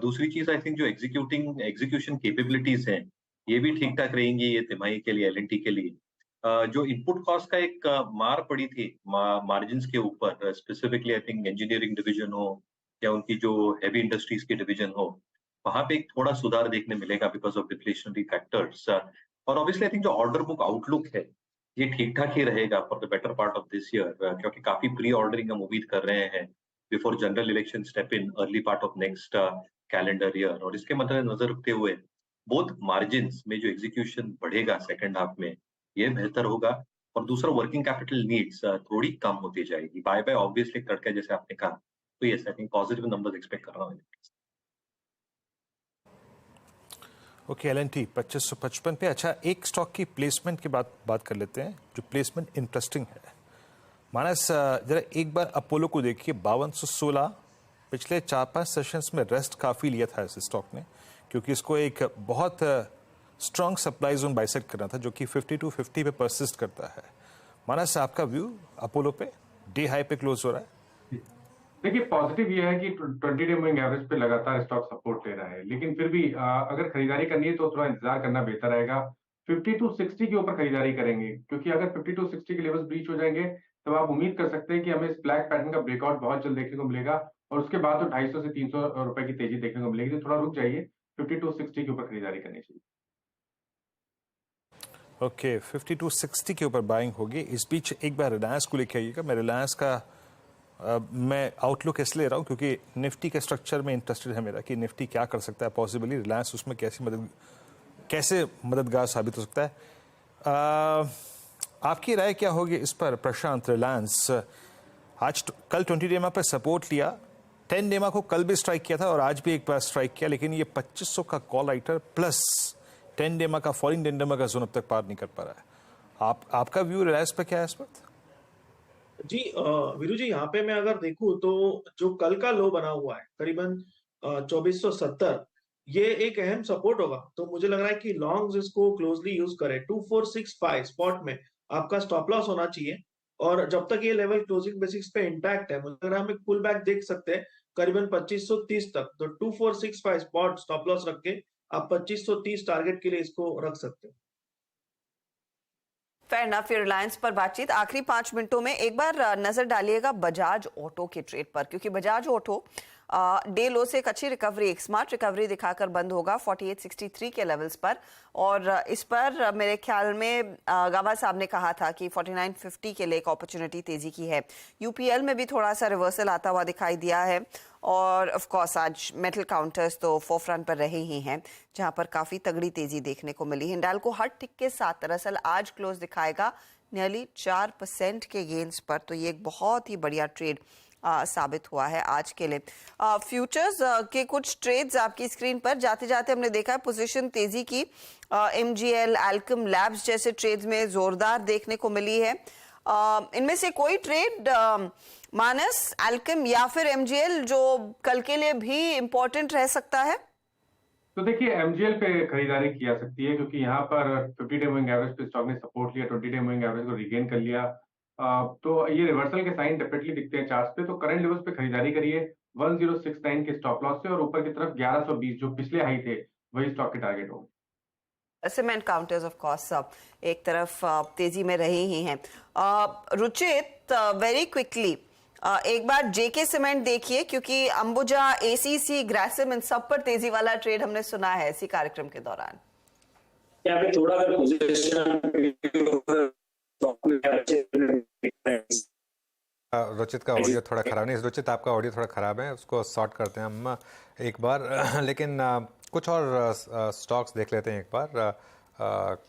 दूसरी चीज, आई थिंक जो एग्जीक्यूशन कैपेबिलिटीज हैं ये भी ठीक ठाक रहेंगी ये तिमाही के लिए, L&T के लिए। जो इनपुट कॉस्ट का एक मार पड़ी थी मार्जिन के ऊपर, specifically I think engineering division हो या उनकी जो हैवी इंडस्ट्रीज की डिवीजन हो, वहां पे एक थोड़ा सुधार देखने मिलेगा बिकॉज ऑफ डिफ्लेशनरी फैक्टर्स। और ऑब्वियसली आई थिंक जो ऑर्डर बुक आउटलुक है ये ठीक ठाक ही रहेगा for the better part of this year, क्योंकि काफी प्री ऑर्डरिंग हम उम्मीद कर रहे हैं before general election step in early part of next calendar year. और इसके मद्देनजर रखते हुए बोथ मार्जिन में जो एग्जीक्यूशन बढ़ेगा सेकंड हाफ में ये बेहतर होगा, और दूसरा वर्किंग कैपिटल नीड्स थोड़ी कम होती जाएगी। बाय ऑब्वियसली तड़का जैसे आपने कहा, तो yes I think positive numbers expect कर रहा हूँ। ओके, L&T 2555 पे। अच्छा, एक स्टॉक की प्लेसमेंट की बात कर लेते हैं, जो प्लेसमेंट इंटरेस्टिंग है। मानस, जरा एक बार अपोलो को देखिए, 5216 पिछले 4-5 सेशंस में रेस्ट काफ़ी लिया था इस स्टॉक ने, क्योंकि इसको एक बहुत स्ट्रॉन्ग सप्लाई जोन बाइसेक्ट करना था जो कि 5250 पे परसिस्ट करता है। मानस, आपका व्यू अपोलो पे? डे हाई पे क्लोज हो रहा है। देखिए, पॉजिटिव ये है कि 20 डे मूविंग एवरेज पे लगातार स्टॉक सपोर्ट ले रहा है, लेकिन फिर भी अगर खरीदारी करनी है तो थोड़ा इंतजार करना बेहतर रहेगा। 5260 के ऊपर खरीदारी करेंगे, क्योंकि अगर 5260 के लेवल्स ब्रीच हो जाएंगे तब आप उम्मीद कर सकते हैं कि हमें इस ब्लैक पैटर्न का ब्रेकआउट बहुत जल्द देखने को मिलेगा, और उसके बाद तो 250 से 300 रुपए की तेजी देखने को मिलेगी। तो थोड़ा रुक जाइए, 5260 के ऊपर खरीदारी करनी चाहिए। ओके, 5260 के ऊपर बाइंग होगी। इस बीच एक बार रिलायंस को लेके आइएगा। मैं रिलायंस का मैं आउटलुक इसलिए ले रहा हूँ क्योंकि निफ्टी के स्ट्रक्चर में इंटरेस्टेड है मेरा कि निफ्टी क्या कर सकता है पॉसिबली, रिलायंस उसमें कैसे मददगार साबित हो सकता है। आपकी राय क्या होगी इस पर प्रशांत? रिलायंस आज कल 20 डेमा पर सपोर्ट लिया, 10 डेमा को कल भी स्ट्राइक किया था और आज भी एक बार स्ट्राइक किया, लेकिन ये 2500 का कॉल राइटर प्लस 10 डेमा का फॉलिंग 10 डेमा का जोन अब तक पार नहीं कर पा रहा है। आपका व्यू रिलायंस पर क्या है इस वक्त? जी वीरू जी, यहाँ पे मैं अगर देखूं तो जो कल का लो बना हुआ है करीबन 2470, ये एक अहम सपोर्ट होगा। तो मुझे लग रहा है कि लॉन्ग्स इसको क्लोजली यूज करें। 2465 स्पॉट में आपका स्टॉप लॉस होना चाहिए, और जब तक ये लेवल क्लोजिंग बेसिक्स पे इंटैक्ट है, मुझे लग रहा है हम एक पुल बैक देख सकते हैं करीबन 2530 तक। तो 2465 स्पॉट स्टॉप लॉस रख के आप 2530 टारगेट के लिए इसको रख सकते हैं। Fair enough. रिलायंस पर बातचीत आखिरी 5 मिनटों में एक बार नजर डालिएगा बजाज ऑटो के ट्रेड पर, क्योंकि बजाज ऑटो डे लो से एक अच्छी रिकवरी, एक स्मार्ट रिकवरी दिखाकर बंद होगा 4863 के लेवल्स पर। और इस पर मेरे ख्याल में गावा साहब ने कहा था कि 4950 के लिए एक अपॉर्चुनिटी तेजी की है। यूपीएल में भी थोड़ा सा रिवर्सल आता हुआ दिखाई दिया है। और ऑफ कोर्स आज मेटल काउंटर्स तो फोरफ्रंट पर रहे ही हैं, जहां पर काफी तगड़ी तेजी देखने को मिली। हिंडाल्को हर टिक के साथ दरअसल आज क्लोज दिखाएगा नियरली 4% के गेन्स पर, तो ये एक बहुत ही बढ़िया ट्रेड साबित हुआ है आज के लिए। फ्यूचर्स के कुछ ट्रेड्स आपकी स्क्रीन पर जाते जाते हमने देखा है पोजीशन तेजी की एमजीएल, एल्केम लैब्स जैसे ट्रेड्स में जोरदार देखने को मिली है। इनमें से कोई ट्रेड मानस, एल्केम या फिर एमजीएल जो कल के लिए भी इंपॉर्टेंट रह सकता है? तो देखिए एमजीएल पे खरीदारी की जा सकती है क्योंकि यहाँ पर 50 डे मूविंग एवरेज पे स्टॉक ने सपोर्ट लिया, 20 डे मूविंग एवरेज को रिगेन कर लिया। तो ये रिवर्सल के साइन डेफिनेटली दिखते हैं चार्ट्स पे। तो करंट लेवल्स पे खरीदारी करिए 1069 के स्टॉप लॉस से, और ऊपर की तरफ 1120 जो पिछले हाई थे वही स्टॉक के टारगेट होंगे। सीमेंट काउंटर्स ऑफ कोर्स एक तरफ तेजी में रहे ही हैं। रुचित, वेरी क्विकली एक बार जेके सीमेंट देखिए, क्योंकि अंबुजा, एसीसी, ग्रासिम इन सब पर तेजी वाला ट्रेड हमने सुना है इसी कार्यक्रम के दौरान। यहाँ पे थोड़ा अगर रुचित का ऑडियो थोड़ा खराब नहीं, रुचित आपका ऑडियो थोड़ा खराब है, उसको सॉर्ट करते हैं हम एक बार। लेकिन कुछ और स्टॉक्स देख लेते हैं एक बार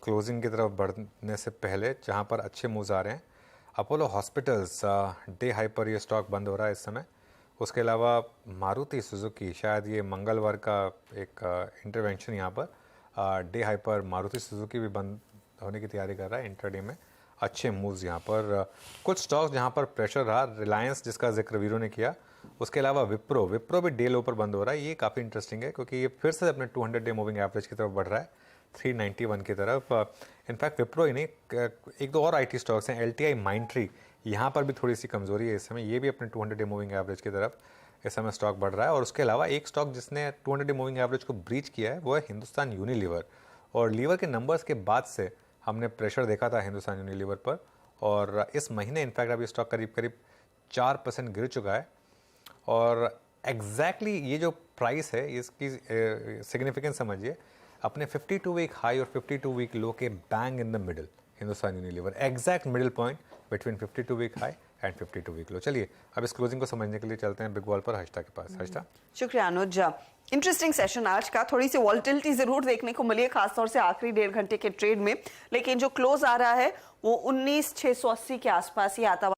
क्लोजिंग की तरफ बढ़ने से पहले, जहां पर अच्छे मूव्स आ रहे हैं। अपोलो हॉस्पिटल्स डे हाई पर ये स्टॉक बंद हो रहा है इस समय। उसके अलावा मारुति सुजुकी, शायद ये मंगलवार का एक इंटरवेंशन यहाँ पर डे हाई पर मारुति सुजुकी भी बंद होने की तैयारी कर रहा है इंट्राडे में। अच्छे मूव्स यहाँ पर। कुछ स्टॉक्स जहाँ पर प्रेशर रहा, रिलायंस जिसका जिक्र वीरों ने किया, उसके अलावा विप्रो भी डे लो पर बंद हो रहा है। ये काफ़ी इंटरेस्टिंग है क्योंकि ये फिर से अपने 200 डे मूविंग एवरेज की तरफ बढ़ रहा है, 391 की तरफ। इनफैक्ट विप्रो ही नहीं, एक दो और आईटी स्टॉक्स हैं, एलटीआई, माइंडट्री, यहाँ पर भी थोड़ी सी कमजोरी है इस समय। ये भी अपने 200 डे मूविंग एवरेज की तरफ इस समय स्टॉक बढ़ रहा है। और उसके अलावा एक स्टॉक जिसने 200 डे मूविंग एवरेज को ब्रीच किया है वो है हिंदुस्तान यूनिलीवर। और लीवर के नंबर्स के बाद से हमने प्रेशर देखा था हिंदुस्तान यूनिलीवर पर, और इस महीने इनफैक्ट अभी स्टॉक करीब करीब 4% गिर चुका है। और एग्जैक्टली ये जो प्राइस है इसकी सिग्निफिकेंस समझिए, अपने 52 वीक हाई और 52 वीक लो के bang in the middle Hindustan Unilever, exact middle point between 52 week high and 52 week low. चलिए अब इस क्लोजिंग को समझने के लिए चलते हैं बिग वॉल पर हर्षिता के पास। हर्षिता, शुक्रिया अनुज। इंटरेस्टिंग सेशन आज का, थोड़ी सी वॉलेटिलिटी जरूर देखने को मिली है खासतौर से आखिरी 1.5 घंटे के ट्रेड में, लेकिन जो क्लोज आ रहा है वो 19,680 के आसपास ही आता हुआ,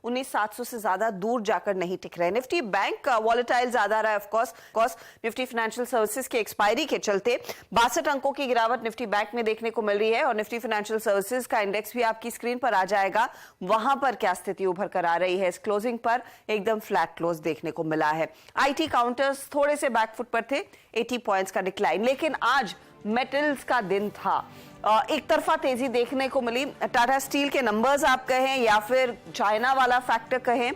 19,700 से ज्यादा दूर जाकर नहीं टिक रहे। निफ्टी बैंक वॉलेटाइल ज्यादा रहा है of course. Nifty financial services के एक्सपायरी के चलते 62 अंकों की गिरावट निफ्टी बैंक में देखने को मिल रही है। और निफ्टी फाइनेंशियल सर्विसेज का इंडेक्स भी आपकी स्क्रीन पर आ जाएगा, वहां पर क्या स्थिति उभर कर आ रही है। इस क्लोजिंग पर एकदम फ्लैट क्लोज देखने को मिला है। आईटी काउंटर्स थोड़े से बैकफुट पर थे, 80 पॉइंट्स का डिक्लाइन। लेकिन आज मेटल्स का दिन था, एक तरफा तेजी देखने को मिली। टाटा स्टील के नंबर्स आप कहें या फिर चाइना वाला फैक्टर कहें,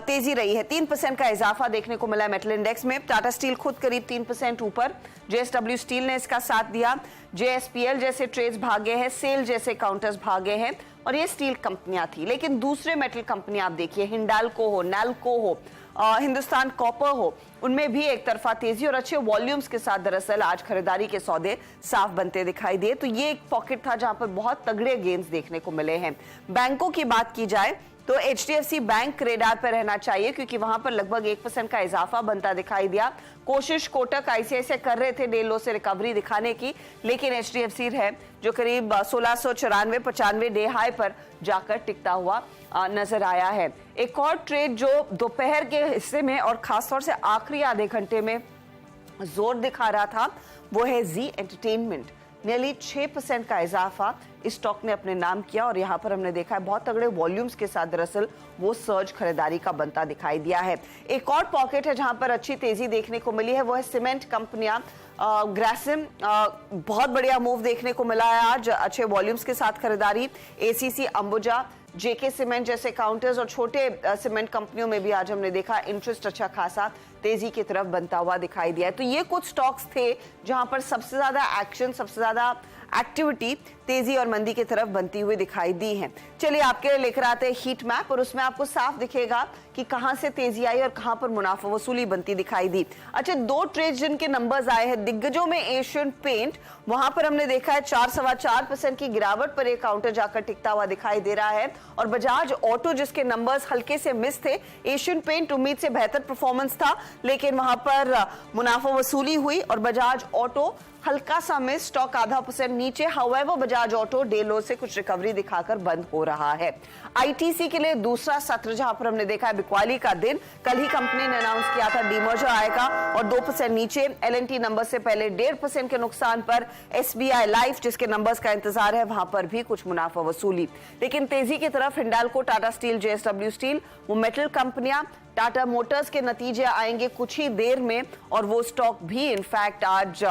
तेजी रही है। 3% का इजाफा देखने को मिला है मेटल इंडेक्स में। टाटा स्टील खुद करीब 3% ऊपर, जेएसडब्ल्यू स्टील ने इसका साथ दिया। जेएसपीएल जैसे ट्रेड्स भागे हैं, सेल जैसे काउंटर्स भागे हैं, और ये स्टील कंपनियां थी। लेकिन दूसरे मेटल कंपनी आप देखिए, हिंडाल्को हो, नैल्को हो, हिंदुस्तान कॉपर हो, उनमें भी एक तरफा तेजी और अच्छे वॉल्यूम्स के साथ दरअसल आज खरीदारी के सौदे साफ बनते दिखाई दिए। तो ये एक पॉकेट था जहां पर बहुत तगड़े गेन्स देखने को मिले हैं। बैंकों की बात की जाए तो एचडीएफसी बैंक रेडार पर रहना चाहिए क्योंकि वहां पर लगभग 1% का इजाफा बनता दिखाई दिया। कोशिश कोटक, आईसीआईसीआई कर रहे थे डे लो से रिकवरी दिखाने की, लेकिन एचडीएफसी है जो करीब 1694-95 डे हाई पर जाकर टिकता हुआ नजर आया है। एक और ट्रेड जो दोपहर के हिस्से में और खासतौर से आखिरी आधे घंटे में जोर दिखा रहा था वो है जी एंटरटेनमेंट। नियरली 6% का इजाफा इस स्टॉक ने अपने नाम किया और यहां पर हमने देखा है बहुत तगड़े वॉल्यूम्स के साथ दरअसल वो सर्ज खरीदारी का बनता दिखाई दिया है। एक और पॉकेट है जहां पर अच्छी तेजी देखने को मिली है, वो है सीमेंट कंपनियां। ग्रासिम बहुत बढ़िया मूव देखने को मिला है आज, अच्छे वॉल्यूम्स के साथ खरीदारी। एसीसी, अंबुजा, जेके सीमेंट जैसे काउंटर्स और छोटे सीमेंट कंपनियों में भी आज हमने देखा इंटरेस्ट अच्छा खासा तेजी की तरफ बनता हुआ दिखाई दिया है। तो ये कुछ स्टॉक्स थे जहां पर सबसे ज्यादा एक्शन, सबसे ज्यादा एक्टिविटी तेजी और मंदी की तरफ बनती हुई दिखाई दी है। चलिए आपके लिए लेकर आते हैं हीट मैप और उसमें आपको साफ दिखेगा कि कहां से तेजी आई और कहां पर मुनाफा वसूली बनती दिखाई दी। अच्छा, 2 ट्रेड जिनके नंबर्स आए हैं दिग्गजों में एशियन पेंट, वहां पर हमने देखा है 4.25% की गिरावट पर एक काउंटर जाकर टिकता हुआ दिखाई दे रहा है। और बजाज ऑटो जिसके नंबर्स हल्के से मिस थे, एशियन पेंट उम्मीद से बेहतर परफॉर्मेंस था लेकिन वहां पर मुनाफा वसूली हुई और बजाज ऑटो हल्का सा मिस, स्टॉक 0.5% नीचे। हाउएवर बजाज ऑटो डे लो से कुछ रिकवरी दिखाकर बंद हो रहा है। आईटीसी के लिए दूसरा सत्र जहां पर हमने देखा है बिकवाली का दिन, कल ही कंपनी ने अनाउंस किया था डीमर्जर आएगा और 2% नीचे। एलएनटी नंबर से पहले 1.5% के नुकसान पर। एसबीआई लाइफ जिसके नंबर्स का इंतजार है वहां पर भी कुछ मुनाफा वसूली, लेकिन तेजी की तरफ Hindalco, Tata steel, JSW steel, वो मेटल कंपनियां। टाटा मोटर्स के नतीजे आएंगे कुछ ही देर में और वो स्टॉक भी इनफैक्ट आज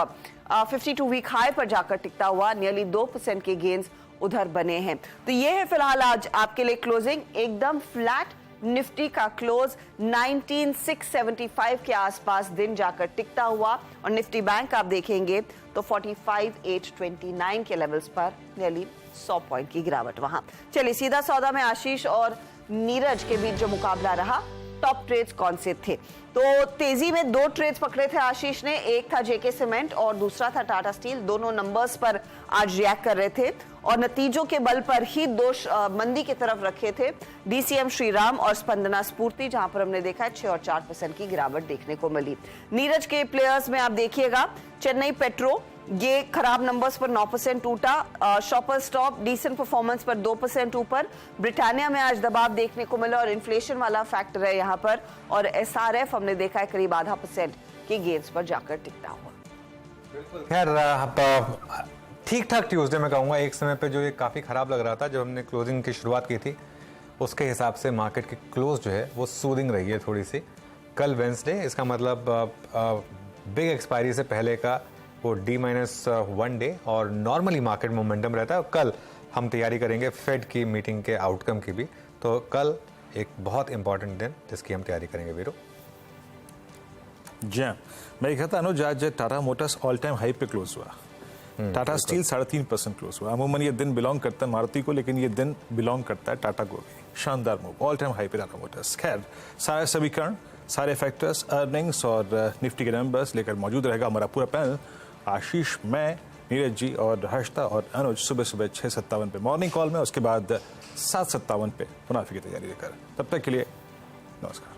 52 वीक हाई पर जाकर टिकता हुआ, नियरली 2% के गेन्स उधर बने हैं। तो ये है फिलहाल आज आपके लिए क्लोजिंग, एकदम फ्लैट। निफ्टी का क्लोज 19,675 के आसपास दिन जाकर टिकता हुआ और निफ्टी बैंक आप देखेंगे तो 45,829 के लेवल्स पर नियरली 100 पॉइंट की गिरावट वहां। चलिए सीधा सौदा में आशीष और नीरज के बीच जो मुकाबला रहा, टॉप ट्रेड्स कौन से थे? तो तेजी में 2 ट्रेड्स पकड़े थे आशीष ने, एक था जेके सीमेंट और दूसरा था टाटा स्टील। दोनों नंबर्स पर आज रिएक्ट कर रहे थे और नतीजों के बल पर ही दोष मंदी की तरफ रखे थे डीसीएम श्रीराम और स्पंदना स्फूर्ति, जहां पर हमने देखा है 6 और 4% की गिरावट देखने को मिली। नीरज के प्लेयर्स में आप देखिएगा चेन्नई पेट्रो, ये खराब नंबर्स पर 9% टूटा। शॉपर स्टॉप डिसेंट परफॉर्मेंस पर 2% ऊपर। ब्रिटानिया में आज दबाव देखने को मिला और इन्फ्लेशन वाला फैक्टर है यहाँ पर। और एसआरएफ हमने देखा है करीब 0.5% के गेन्स पर जाकर टिकता हुआ। खैर ठीक ठाक ट्यूसडे में कहूँगा। एक समय पे जो ये काफ़ी ख़राब लग रहा था जब हमने क्लोजिंग की शुरुआत की थी, उसके हिसाब से मार्केट की क्लोज जो है वो सूदिंग रही है थोड़ी सी। कल वेंसडे, इसका मतलब बिग एक्सपायरी से पहले का वो D-1 डे और नॉर्मली मार्केट मोमेंटम रहता है। और कल हम तैयारी करेंगे फेड की मीटिंग के आउटकम की भी, तो कल एक बहुत इंपॉर्टेंट दिन जिसकी हम तैयारी करेंगे वीरो। जी मैं कहता अनुज, आज Tata Motors all time high पे क्लोज हुआ। टाटा स्टील 3.5% क्लोज हुआ। अमूमन ये दिन बिलोंग करता है मारुति को, लेकिन ये दिन बिलोंग करता है टाटा को भी। शानदार मूव, ऑल टाइम हाई पे टाटा मोटर्स। खैर सारे समीकरण, सारे फैक्टर्स, अर्निंग्स और निफ्टी के नंबर्स लेकर मौजूद रहेगा हमारा पूरा पैनल। आशीष, मैं, नीरज जी और हर्षता और अनुज सुबह 6:57 पे मॉर्निंग कॉल में, उसके बाद 7:57 पे मुनाफे की तैयारी लेकर। तब तक के लिए नमस्कार।